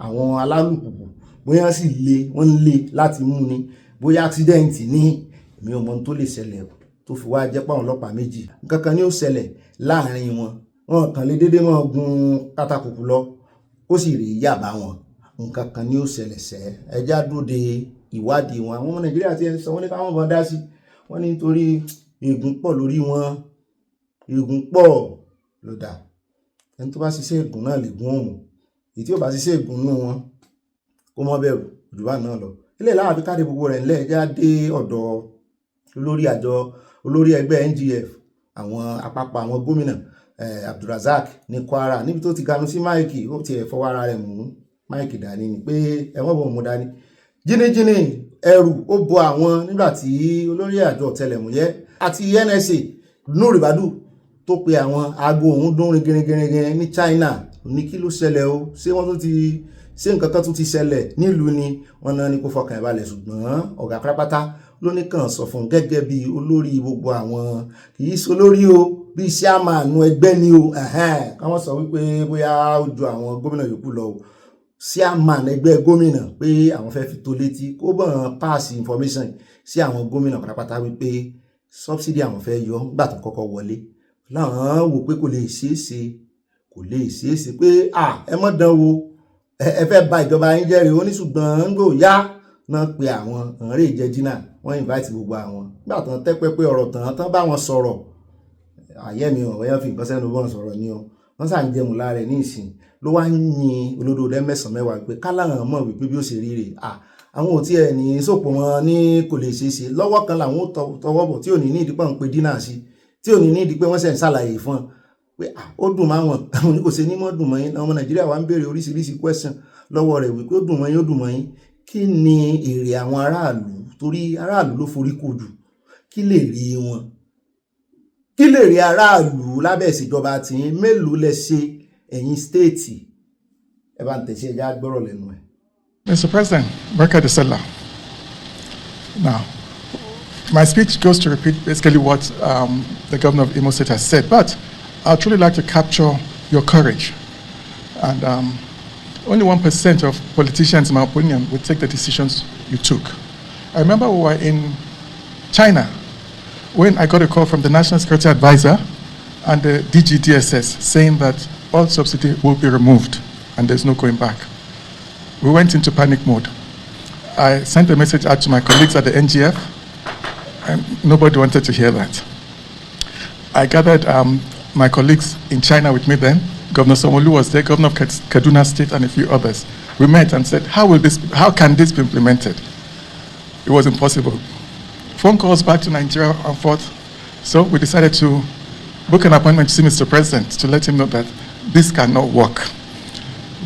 àwọn alálùpùpù bóyá sì wọ́n lé láti mú ni bóyá accident ní èmi ò mọ ohun tó lè ṣẹlẹ̀ tó fi wá jẹ́ pàwọn ọlọ́pàá méjì nǹkan kan ní ó ṣẹlẹ̀ láàrin wọn kàn lè dédé mọ́ gun kátàkùkù lọ ó sì rí yàbá wọn nǹkan kan ní ó ṣẹlẹ̀ sẹ́ ẹjá dóde ìwádìí wọn. Àwọn ọmọ Nàìjíríà ti ń sọ wọ́n ní káwọn bọ̀ dá sí wọ́n ní nítorí ègún pọ̀ lórí wọn ègún pọ̀ ló dà ẹni tó bá ṣiṣẹ́ ègún náà lè gún òun èyí tí ó bá ṣiṣẹ́ ègún nù wọn kó mọ́ bẹ̀rù òjòbá náà lọ. Ilé ìlànà àfikáde gbogbo rẹ̀ ńlẹ̀ ẹjá dé ọ̀dọ̀ olórí ẹgbẹ́ NGF àwọn àpapọ̀ àwọn gómìnà Abdulrazak ní Kwara níbi tó ti ganu sí máìkì ó ti ẹ̀ fọwọ́ ara rẹ̀ mú máìkì dání ni pé ẹ̀wọ̀n bò mú dání jìnnìjìnnì ẹrù ó bo àwọn nígbà tí olórí àjọ ọ̀tẹlẹ̀múyẹ́ àti NSA Nuri Badu tó pe àwọn aago òun dún ringiringirin ní China ní kí ló ṣẹlẹ̀ o ṣé nǹkan kan tún ti ṣẹlẹ̀ nílùú ni wọ́n náà ní kó fọkàn ìbalẹ̀ ṣùgbọ́n ọ̀gá pátápátá ló ní kàn sọ fún gẹ́gẹ́ bí olórí gbogbo àwọn kì í ṣe olórí o bí chairman ẹgbẹ́ ni o káwọn sọ wípé bóyá ó ju àwọn gómìnà yòókù lọ o chairman ẹgbẹ́ gómìnà pé àwọn fẹ́ fi tó létí kó bọ̀n pass information sí àwọn gómìnà pátápátá wípé subsidy àwọn fẹ́ yọ nígbà tó kọ́kọ́ wọlé láwọn wò pé kò lè ṣeé ṣe pé ẹ mọ́ dán wo ẹ fẹ́ bà ìjọba yín jẹ́ rèé ó ní ṣùgbọ́n ń gbò yá náà pé àwọn ọ̀rẹ́ ìjẹ́jìnà wọ́n invite gbogbo àwọn nígbà tán tẹ́pẹ́ pé ọ̀rọ̀ tán bá wọn sọ̀rọ̀ àyẹ́mi ọ̀rọ̀ yẹn fi nǹkan sẹ́nu bọ́n sọ̀rọ̀ ni o wọ́n sàn jẹun lára ẹ̀ ní ìsìn ló wá ń yin olódò lẹ́mẹ̀sán mẹ́wàá pé káláhàn mọ̀ wípé bí ó ṣe ríre àwọn ò tí ẹ̀ ní sòpò wọn ní kò lè ṣeé ṣe lọ́wọ́ kan làwọn ò tọwọ́ bọ̀ tí ò ní ní ìdípọ̀ ń pe dínà sí tí ò ní ní ìdí pé wọ́n ṣẹ̀ ń ṣàlàyé fún ọ pé ó dùn máa wọn àwọn oníkò ṣe ní mọ́ dùn mọ́ yín ọmọ Nàìjíríà wa ń béèrè oríṣiríṣi question lọ́wọ́ rẹ̀ wípé ó dùn mọ́ yín kí ni èrè àwọn aráàlú torí aráàlú ló forí kò jù kí lè rí wọn kí lè rí aráàlú lábẹ́ ìṣèjọba tí mélòó lẹ ṣe ẹ̀yin stéètì ẹ bá ń tẹ̀sí ẹja gbọ́rọ̀ lẹ́nu ẹ̀. Mr. President, Barka de Sallah. Now, my speech goes to repeat basically what the governor of Imo State has said, but I'd truly like to capture your courage. And only 1% of politicians, in my opinion, would take the decisions you took. I remember we were in China when I got a call from the National Security Advisor and the DGDSS saying that all subsidy will be removed and there's no going back. We went into panic mode. I sent a message out to my colleagues at the NGF and nobody wanted to hear that. I gathered my colleagues in China with me then. Governor Sanwo-Olu was there, Governor of Kaduna State and a few others. We met and said, how can this be implemented? It was impossible. Phone calls back to Nigeria and forth. So we decided to book an appointment to see Mr. President to let him know that this cannot work.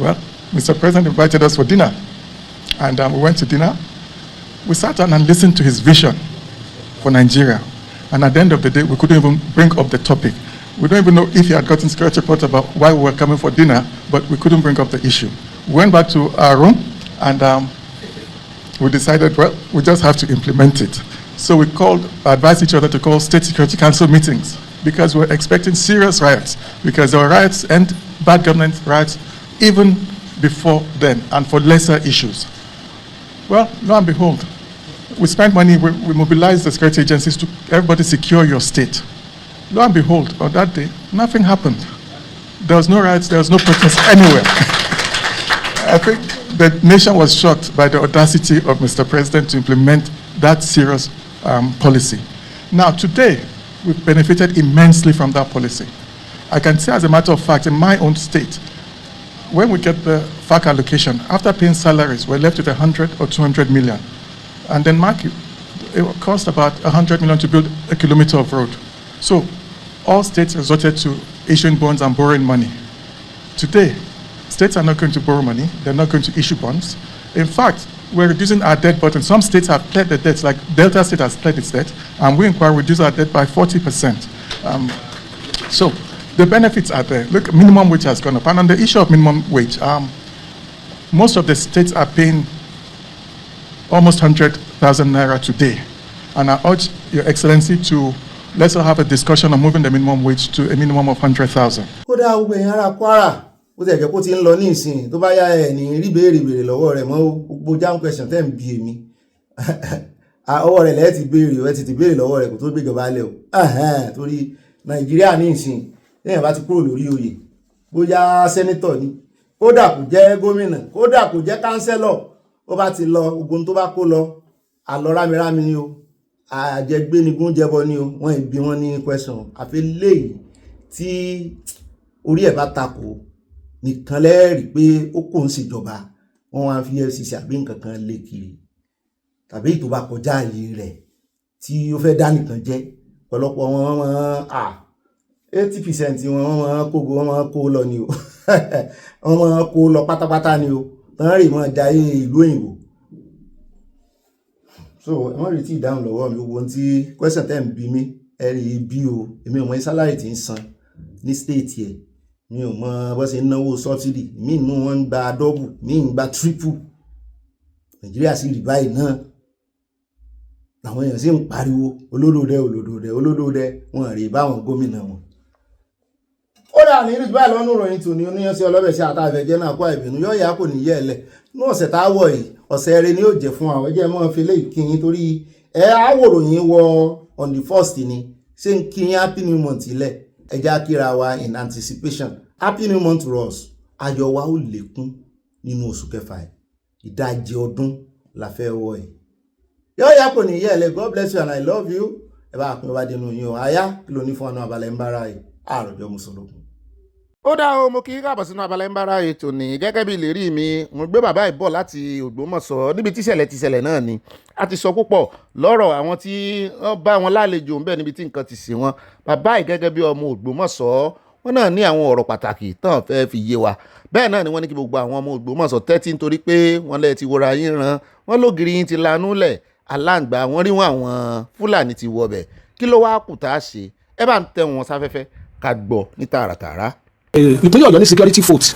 Well, Mr. President invited us for dinner. And we went to dinner. We sat down and listened to his vision for Nigeria. And at the end of the day, we couldn't even bring up the topic. We don't even know if he had gotten security report about why we were coming for dinner, but we couldn't bring up the issue. We went back to our room and we decided, well, we just have to implement it. So we advised each other to call State Security Council meetings because we were expecting serious riots, because there were riots and bad governance riots even before then and for lesser issues. Well, lo and behold, we spent money, we mobilized the security agencies to everybody secure your state. Lo and behold, on that day, nothing happened. There was no riots, there was no protest anywhere. I think the nation was shocked by the audacity of Mr. President to implement that serious policy. Now, today, we've benefited immensely from that policy. I can say, as a matter of fact, in my own state, when we get the FAC allocation, after paying salaries, we're left with 100 or 200 million. And then it will cost about 100 million to build a kilometer of road. So all states resorted to issuing bonds and borrowing money. Today, states are not going to borrow money. They're not going to issue bonds. In fact, we're reducing our debt burden. Some states have cleared the debts, like Delta State has cleared its debt, and we inquire reduce our debt by 40%. So the benefits are there. Look, minimum wage has gone up. And on the issue of minimum wage, most of the states are paying almost 100,000 naira today. And I urge Your Excellency to let's have a discussion on moving the minimum wage to a minimum of 100,000. Kódà gbogbo èèyàn ara Kwara ó ti ẹ̀jẹ̀ kó ti ń lọ ní ìsìn tó bá yá ẹ̀ ní rí béèrè lọ́wọ́ rẹ̀ mọ́ gbogbo jam question tẹ́ ń bi èmi ọwọ́ rẹ̀ lẹ́ẹ̀ ti béèrè ẹ̀ ti béèrè lọ́wọ́ rẹ̀ kó tó gbéjọba lẹ̀ o torí Nàìjíríà ní ìsìn lẹ́yìn bá ti kúrò lórí oyè bóyá sẹ́nítọ̀ ni kódà kò jẹ́ gómìnà kódà kò jẹ́ kánsẹ́lọ̀ ó bá ti lọ ogun tó bá kó lọ àlọ́ rámirámi ni o àjẹgbénigún jẹbọ ni o wọ́n ìbí wọn ní question àfi léyìí tí orí ẹ̀ bá takò nìkan lẹ́rìí pé ó kò ń ṣèjọba wọ́n wá fi FCC àbí nǹkan kan lé kiri tàbí tó bá kọjá ààyè rẹ̀ tí ó fẹ́ dá nìkan jẹ́ ọ̀pọ̀lọpọ̀ wọn 80% wọn máa kó lọ ni o wọ́n máa kó lọ pátápátá ni o tán rè máa jayé ìlú òyìnbó. So wọ́n rí tí ìdáhùn lọ́wọ́ mi gbogbo tí question tẹ́ ń bí mi ẹ̀rí bí o èmi ò mọ sálárì tí ń san ní state yẹ mi ò mọ bó ṣe ń náwó subsidy mi inú wọn ń gba double mi ń gba triple Nàìjíríà sì rí báyìí náà àwọn èèyàn sì ń pariwo olódòdẹ wọn rí báwọn gómìnà wọn. Ó dà ní ìrìgbà lọ́nà ìròyìn tòní oníyanṣẹ́ ọlọ́bẹ̀ sí àtàfẹ́jẹ́ náà kó àìbínú yóò yá kò ní yẹ́ ẹ̀lẹ̀ ní ọ̀sẹ̀ tá a wọ̀ yìí ọ̀sẹ̀ eré ni yóò jẹ́ fún àwọn ẹjẹ́ mọ́ fi lé ìkíyín torí àwòròyìn wọ on the 1st ni ṣé ń kíyín happy new month ilẹ̀ ẹjẹ́ akíra wa in anticipation happy new month to us ayọ̀ wa ó lékún nínú oṣù kẹfà ìdajì ọdún la fẹ́ wọ̀ yìí yóò yá kò ní yẹ́ ẹ̀lẹ̀ God bless you and I love you ẹ bá pín wá dénú yín o àyá kí ló ní fún ọ̀nà Abala MBaba yìí àròjọ mùsùlùmí. ó dá o mo kí í káàbọ̀ sínú Abala MBaba ètò ní gẹ́gẹ́ bí ìlérí mi mo gbé bàbá ìbọ̀ láti Ògbómọ̀ṣọ́ níbi tíṣẹ̀lẹ̀ náà ni a ti sọ púpọ̀ lọ́rọ̀ àwọn tí wọ́n bá wọn lálejò ń bẹ̀ níbi tí nǹkan ti sí wọn bàbá yìí gẹ́gẹ́ bí ọmọ Ògbómọ̀ṣọ́ wọn náà ní àwọn ọ̀rọ̀ pàtàkì tán fẹ́ fi yé wa bẹ́ẹ̀ náà ni wọ́n ní kí gbogbo àwọn ọmọ Ògbómọ̀ṣọ́ tẹ́tí nítorí pé wọ́n lẹ́ẹ̀ ti wọra yín ran wọ́n lógiri yín ti lanú lẹ̀ aláǹgbá wọ́n rí wọn àwọn Fúlàní ti wọbẹ̀ kí ló wá kù tá a ṣe ẹ bá ń tẹ wọn sáfẹ́fẹ́ ká gbọ́ ní tààràtàrà. ìpínlẹ̀ Ọ̀yọ́ ní security vote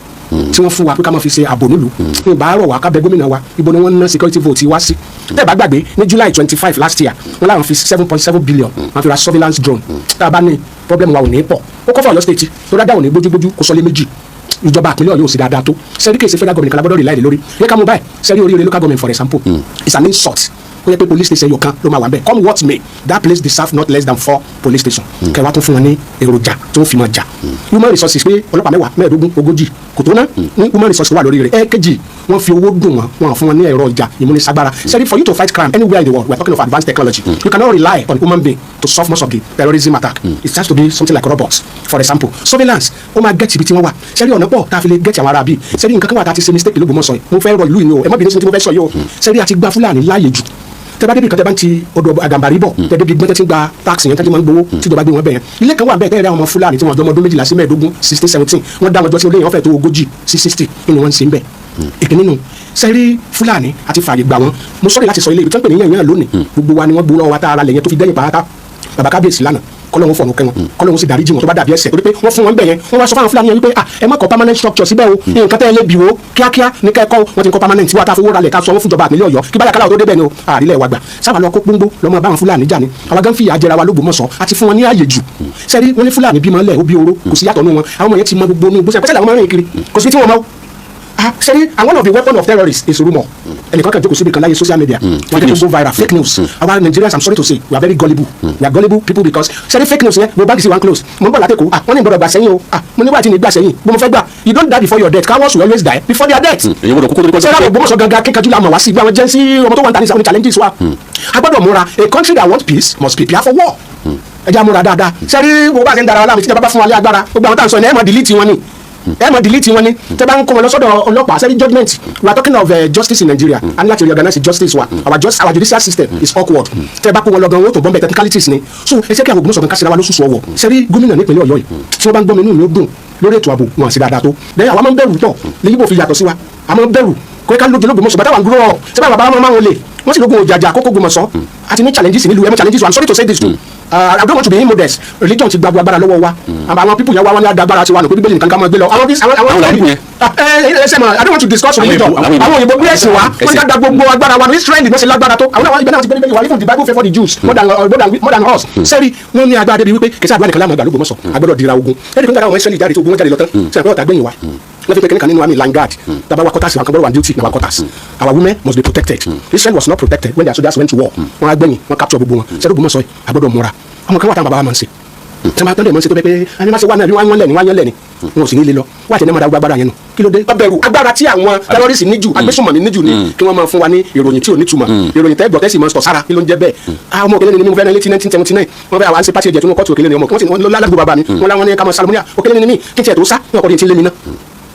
tí wọ́n fún wa pé ká máa fi ṣe ààbò nílùú ní ìbárọ̀ wa kábẹ́ gómìnà wa ibo ni wọ́n ná security vote wá sí. tẹ́ ẹ bá gbàgbé ní July 25 last year wọ́n láwọn fi 7.7 billion wọ́n fi ra surveillance drone tá a bá ní problem wa ò ní pọ̀ ó kọ́ fún Ọ̀yọ́ state tó dáadáa ò ní gbójúgbójú kó sọlé méjì ìjọba ìpínlẹ̀ Ọ̀yọ́ ò sì dáadáa tó sẹ́rí kèsì federal government kan lábọ́dọ̀ rí láìlè lórí yẹ ká mú báyìí sẹ́rí oríire local government for example is an insult ó yẹ pé police station yóò kan ló máa wà bẹ́ẹ̀ come what may that place deserve not less than 4 police station kẹwàá tó fún wọn ní èròjà tó ń fi máa jà human resources pé ọlọ́pàá 10 15 20 kò tó ná ní human resources wà lórí rẹ̀ ẹ̀ẹ́kejì wọ́n fi owó dùn wọn fún wọn ní ẹ̀rọ ìjà ìmúnisagbára sẹ́rí for you to fight crime anywhere in the world we are talking of advanced technology you cannot rely on human being to solve most of the terrorism attack it has to be something like robots for example surveillance ó máa get ibi tí wọ́n wà sẹ́rí ọ̀nà pọ̀ tá a fi lè get àwọn ará bíi sẹ́rí nǹkan kan wà tá a ti ṣe mistake l'Ógbómọ̀ṣọ́ yìí mo fẹ́ rọ ìlú yìí o ẹ má bínú sí tí mo fẹ́ sọ yìí o sẹ́rí àti gba Fúlàní láàyè jù tẹ́bá débi kan tẹ́bá ti ọ̀dọ̀ àgàmbàrí bọ̀ tẹ́bá débi gbọ́n tẹ́ ti gba tax yẹn tẹ́tí máa ń gbowó tí ìjọba gbé wọn bẹ̀ yẹn ilé kan wà bẹ́ẹ̀ tẹ́rẹ́ àwọn ọmọ Fúlàní tí wọ́n jọ ọmọ ọdún 12 sí 15 16 17 wọ́n dá wọn jọ sí olé yẹn wọ́n fẹ́ tó 40 sí 60 nínú wọn ń ṣe ń bẹ̀ ìkíní nù sẹ́rí Fúlàní àti fààyè gbà wọn mo sọ̀rọ̀ láti sọ ilé ibi tí wọ́n pè ní yẹn lónìí gbogbo wa ni wọ́n gbó lọ́wọ́ wa tá ara lẹ̀ yẹn tó fi dẹ́yìn pàápàá bàbá kábíyèsí lánàá kọlọ́wọ́n fọ̀nù kẹ́wọn kọlọ́wọ́n sì dáríjì wọn tó bá dàbí ẹ̀ṣẹ̀ torí pé wọ́n fún wọn bẹ̀ yẹn wọ́n wá sọ fáwọn Fúlàní yẹn wípé ẹ má kọ́ permanent structure síbẹ̀ o nǹkan tẹ́ ẹ lé bìwó kíákíá ní kẹ́kọ́ wọ́n ti ń kọ́ permanent wọ́n ta fowó ralẹ̀ ká sọ wọ́n fúnjọba àpínlẹ̀ Ọ̀yọ́ kí báyà kálá tó débẹ̀ ni o àrílẹ̀ wa gbà sábà lọ kó gbóngbó lọ́mọ báwọn Fúlàní jà ni àwọn gan fìyà jẹra wa l'Ógbómọ̀ṣọ́ àti fún wọn ní ààyè jù sẹ́rí wọ́n ní Fúlàní bímọ lẹ̀ ó bí oró kò sí yàtọ̀ nù wọn àwọn ọmọ yẹn ti mọ gbogbo nù bó ṣe pẹ́sẹ̀ làwọn máa ń rìn kiri kò sí tí wọ́n mọ́ sẹ́rí and one of the weapons of terrorists is rumour ẹnìkan kan jókòó síbi kan láyé social media wọ́n jẹ́ kó go viral fake news our Nigerians I'm sorry to say we are very gullible we are gullible people because sẹ́rí fake news yẹn mo bá kì í sí one close mo ń bọ̀ látẹ̀kọ́ wọ́n ní ìgbọ́dọ̀ gbà sẹ́yìn o mo ní wáyé tí ní gbà sẹ́yìn bó mo fẹ́ gbà you don't die before your death cowards will always die before their death sẹ́rí àwọn Ògbómọ̀ṣọ́ gangan kíkanjú la mọ̀ wá sí ibi àwọn jẹ́nsí ọmọ tó wà ń ta ní sàwọn challenges wa a gbọ́dọ̀ múra a country that wants peace must prepare for war ẹ jẹ́ àmúra dáadáa sẹ́rí wo bá ti ń dara wa láàmì tí ìjọba bá fún wa lé agbára gbogbo àwọn tá à ń sọ ẹ̀ mọ̀ delete wọn ni ẹ mọ delete wọn ni tẹ bá ń kó wọn lọ sọ́dọ̀ ọlọ́pàá sẹbi judgement we are talking of justice in Nigeria and láti reorganize justice wa our judicial system is awkward tẹ bá kó wọn lọ gan owó tó bọ́m̀bẹ̀ technicalities ni so ẹ ṣe kí àwọn Ògbómọ̀ṣọ́ kan kásìra wa lóṣooṣù ọwọ́ sẹ́rí gómìnà nípínlẹ̀ Ọ̀yọ́ yìí tí wọ́n bá ń gbọ́ mi inú mi ó dùn lórí ètò ààbò wọn àti dáadáa tó lẹ́yìn àwọn máa ń bẹ̀rù tọ̀ lẹ́yìn bó fi yàtọ̀ sí wa àwọn máa ń bẹ̀rù kó ká lóde l'Ógbómọ̀ṣọ́ bàtà wà ń dúró sẹ́bà bàbá wọn máa ń lè wọ́n sì lógun òjàjà àkókò Ògbómọ̀ṣọ́ àti ní challenges nílùú ẹ̀mọ́ challenges I'm sorry to say this too I don't want to be immodest religion ti gbagbo agbára lọ́wọ́ wa àwọn people yẹn wá wọn ní agbára tiwa nù pé bíbélì nǹkan ká máa gbé lọ àwọn I don't want to discuss religion àwọn òyìnbó gbé ẹ̀sìn wa wọ́n ká da gbogbo agbára wa ní Israel ní ṣe lágbára tó àwọn ibẹ̀ náà ti bẹ́ẹ̀ wà even the Bible favour the Jews more than us sẹ́rí wọ́n ní agbára débi wípé kìsì àdúrà nìkan láwọn àgbà l'Ógbómọ̀ṣọ́ agbọ́dọ̀ dira ogun ẹ̀rí fún àwọn Israeli jáde tó ogun wọn jáde lọ tán sẹ́yìn pé ọ̀tá gbẹ̀yìn wa wọ́n fi pé kíníkan nínú army line guard tàbá wa quarters wa kan bọ́dọ̀ wà duty na wa quarters our women must be protected Israel was not protected when their soldiers went to war wọ́n á gbẹ̀yìn wọ́n capture gbogbo wọn sẹ́rí Ògbómọ̀ṣọ́ yìí agbọ́dọ̀ múra àwọn kan wà táwọn bàbá wa máa ń ṣe tí wọ́n tán lè mọ̀ sí tó bẹ́ẹ̀ pé ẹni máa ṣe wá náà bí wọ́n lẹ̀ ní wọn ò sì ní lé lọ wọ́n àti ẹni máa da agbára yẹn nù kí ló dé. bẹ̀rù agbára tí àwọn terrorists níjù agbésùnmọ̀mí níjù ni kí wọ́n máa fún wa ní ìròyìn tí ò ní túmọ̀ ìròyìn tẹ́ gbọ́tẹ́ sì máa sọ sára kí ló ń jẹ́ bẹ́ẹ̀. àwọn ọmọ òkèlè ni mo fẹ́ ní létí 1979 wọ́n fẹ́ àwọn àǹsí pàṣẹ ìjẹ̀tún kọ́tù òkèlè ni ọmọ wọ́n lọ lálàgbò bàbá mi wọ́n láwọn ní ká máa sálọmọ́níà òkèlè ni mí kí n tiẹ̀ tó sá ní ọkọ̀ yẹn ti lé mi ná.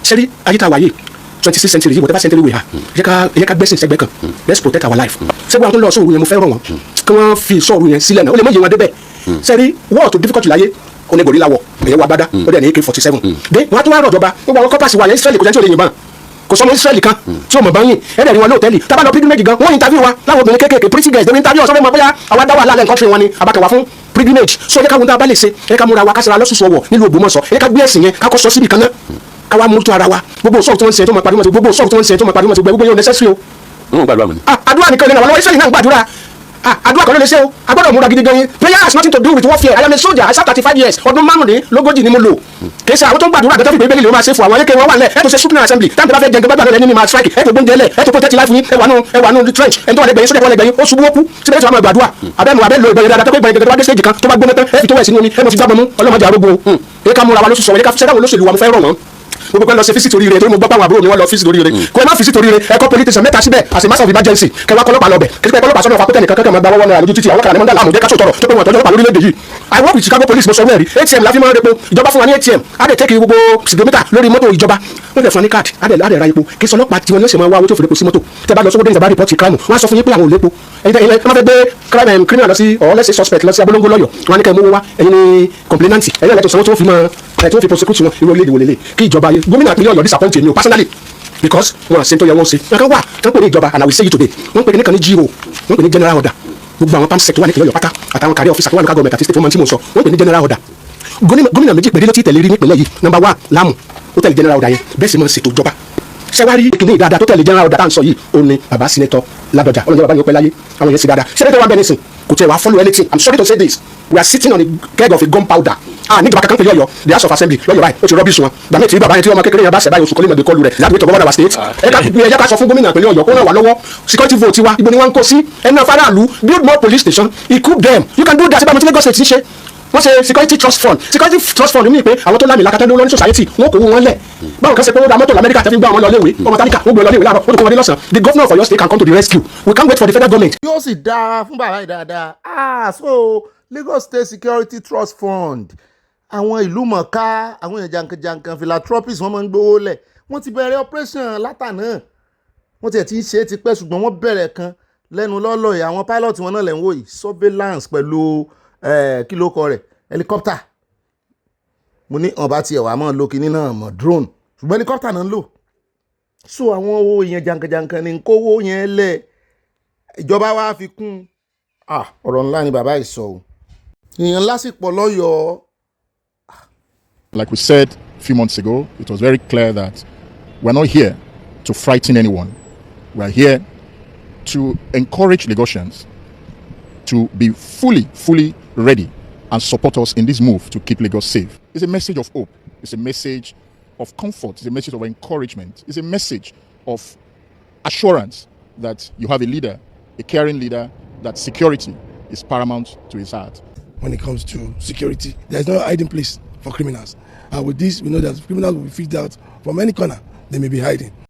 sẹ́rí ayé tá a wáyé 26th century yìí whatever century we are ẹ jẹ́ ká gbẹ́sìn sẹ́gbẹ́ kan let's protect our life. sẹ́gbẹ́ àwọn tó lọ sóòrù yẹn mo fẹ́ rọ̀ wọ́n kí wọ́n fi sóòrù yẹn sílẹ̀ náà ó lè mọ̀ yé wọn débẹ̀ sẹ́rí wọ́ọ̀ tó difficult láyé onígbòrí lawọ èyẹ wa gbádá ó dẹ̀ ní AK-47 dé wọn á tún wá rọ̀jọba gbogbo àwọn kọ́pàsì wa yẹn Israeli kò sẹ́ni tí ò lè yìnbọn kò sọmọ Israeli kan tí o mọ̀ bá yìn ẹ̀rẹ̀ ni wọn lóòtẹ́ẹ̀lì tábà lọ pilgrimage gan wọ́n interview wa láwọn obìnrin kékèké pretty girls dem interview ọ̀sán fẹ́ mọ bóyá àwa dá wà lálẹ́ nǹkan fi wọn ni àbákẹ́wà fún pilgrimage so ẹ̀ka wọn tá a bá lè ṣe ẹ̀ka múra wa kásìra lọ́sùsù ọwọ́ nílùú Ògbómọ̀ṣọ́ ẹ̀ka gbé ẹ̀sìn yẹn kákọ́ sọ síbi kan náà káwa mú tó ara wa gbogbo sọ́ọ̀tù tí wọ́n ń ṣe tó máa parí mọ́tò gbogbo sọ́ọ̀tù tí wọ́n ń ṣe tó máa parí mọ́tò gbogbo yóò necessary o. àdúrà nìkan lẹ́nu àwọn Israeli náà gbàdúrà àdúrà kan ló lè ṣe o a gbọ́dọ̀ múra gidi gan yín prayer has nothing to do with warfare I am a soldier I served 35 years ọdún márùnlélógójì ni mo lò kì í ṣe àwọn tó ń gbàdúrà gẹ́gẹ́ bí bíbélì ló máa ṣe fún àwọn ayékèwé wọn wà lẹ̀ ẹ̀ tó ṣe shooting assembly táwọn tó bá fẹ́ jẹun gbàgbà lẹ́ni ní máa strike ẹ̀ tó gbóúnjẹ lẹ̀ ẹ̀ tó protect life yín ẹwà nù trench ẹ̀ tó wà lẹ́gbẹ̀yìn sójà wà lẹ́gbẹ̀yìn ó ṣubú ó kú síbẹ̀ tí wọ́n máa gbàdúrà abẹ́ lo ìbẹ̀yìn dáadáa tó pé ìbẹ̀yìn gẹ́gẹ́ tó bá dé stage kan tó bá gbóná tán ẹ̀ fi tó wẹ̀ sínú omi ẹ̀ mọ̀ fi gbàgbọ́ mú ọlọ́mọdé arógbó ẹ̀ ká múra wa lóṣù sọ̀rọ̀ ẹ̀ ká fi sẹ́dáwọ̀ lóṣèlú wa mo fẹ́ rọ̀ wọ́n gbogbo pẹ́ lọ ṣe fisiti oríire torí mo gbọ́ pé àwọn àbúrò mi wọ́n lọ fisiti oríire kò ẹ má fisiti oríire ẹ kọ́ police station mẹ́ta síbẹ̀ as a matter of emergency kẹwàá kọlọ́pàá lọ bẹ̀ kí pẹ́ kọlọ́pàá sọ́dọ̀ fapẹ́tẹ̀ nìkan kẹ́kẹ́ máa gba wọ́wọ́ náà lójú títì àwọn kan ní mọ́ndà láàmú jẹ́ ká sọ̀tọ̀rọ̀ tó pé wọn tọ́jú ọlọ́pàá lórílẹ̀‐èdè yìí I work with Chicago police mo sọ wẹ́ẹ̀rí ATM la fi máa ń repo ìjọba fún wa ní ATM á dẹ̀ tẹ́kì gbogbo sidomita lórí mọ́tò ìjọba wọ́n fẹ́ fún wa ní káàdì á dẹ̀ ra epo kí sọlọ́pàá tiwọn yóò ṣe máa wá owó tó fi repo sí mọ́tò tẹ́ bá lọ sọ́wọ́ dẹ́yìn tẹ́ bá rìpọ́tì crime wọ́n á sọ fún yín pé àwọn ò lépo ẹ̀yin máa fẹ́ gbé criminal lọ sí or let's say suspect lọ sí abolongo lọ́yọ̀ wọn á ní kẹ́ mú owó wá ẹ̀yin ní complainant ẹ̀yin lẹ́tọ̀ sanwó tó fi máa tó fi prosecute wọn irú orílẹ̀-èdè wò lélẹ̀ kí ìjọba gómìnà ìpínlẹ̀ Ọ̀yọ́ disappoint mi o personally because wọn àṣẹ tó yẹ wọn ṣe wọn kan wà tó ń pè ní ìjọba and I will say you today wọn pè ní kan ní GO wọn pè ní general order gbogbo àwọn pamsec tó wà ní ìpínlẹ̀ Ọ̀yọ́ pátá àtàwọn career officer tó wà ní government àti state wọn tí mo sọ wọn pè ní general order gómìnà méjì péré ló ti tẹ̀lé rí nípìnlẹ̀ yìí number 1 Láàmù ó tẹ̀lé general order yẹn bẹ́ẹ̀ sì máa ṣètò ìjọba sẹ́wárí kìíní ìdáadáa tó tẹ̀lé general order tá à ń sọ yìí ó ní bàbá senator Ládọjà ọlọ́jà bàbá yóò pẹ́ láyé àwọn yẹn sì dáadáa senator wa bẹ́ẹ̀ nísìn kò tẹ̀ wá follow anything I'm sorry to say this we are sitting on a keg of a gunpowder ní ìjọba kankan pẹ̀lú Ọ̀yọ́ the House of Assembly lọ́yọ̀ báyìí ó ti rọ́bìsì wọn gbàmí tí bàbá yẹn tí ọmọ kékeré yẹn bá ṣẹ̀ báyìí oṣù kọ́lé mọ̀dé kọlu rẹ̀ láti wait to govern our state ẹ ká sọ fún gómìnà pẹ̀lú Ọ̀yọ́ kó ràn wá lọ́wọ́ security vote wa ibo ni wọ́n ń kó sí ẹnu afáràlú build more police station equip them you can do that ibà mo ti Lagos state ṣe wọ́n ṣe security trust fund ní pé àwọn tó lámì lákàtà ló lọ ní society wọ́n kò wọ́n lẹ̀ báwọn kan ṣe pé wọ́n da mọ́tò lamẹ́ríkà tẹ́fí gbọ́ àwọn lọ léwe ọmọ tálíkà wọ́n gbé lọ léwe láàárọ̀ wọ́n tó kọ́ wọn dé lọ́sàn the governor of Oyo state can come to the rescue we can't wait for the federal government. yóò sì dáa fún bàbá yìí dáadáa so Lagos State Security Trust Fund àwọn ìlú mọ̀ká àwọn èèyàn jankan philanthropists wọ́n máa ń gbówó lẹ̀ wọ́n ti bẹ̀rẹ̀ operation látàná wọ́n tiẹ̀ ti ń ṣe é ti pẹ́ ṣùgbọ́n wọ́n bẹ̀rẹ̀ kan lẹ́nu lọ́lọ́ yìí àwọn pilot wọn náà lẹ̀ ń wò yìí surveillance pẹ̀lú kí ló kọ rẹ̀ helicopter mo ní ọba tiẹ̀ wà mọ́ lo kinní náà mọ́ drone ṣùgbọ́n helicopter náà ń lò so àwọn owó yẹn jankan ní kówó yẹn lẹ̀ ìjọba wa fi kún ọ̀rọ̀ ńlá ni bàbá ìsọ̀ o èèyàn lásìpọ̀ lọ́yọ̀ọ́. Like we said a few months ago, it was very clear that we're not here to frighten anyone. We're here to encourage Lagosians to be fully ready and support us in this move to keep Lagos safe. It's a message of hope. It's a message of comfort. It's a message of encouragement. It's a message of assurance that you have a leader, a caring leader, that security is paramount to his heart. When it comes to security, there's no hiding place for criminals. And with this, we know that criminals will be figured out from any corner they may be hiding.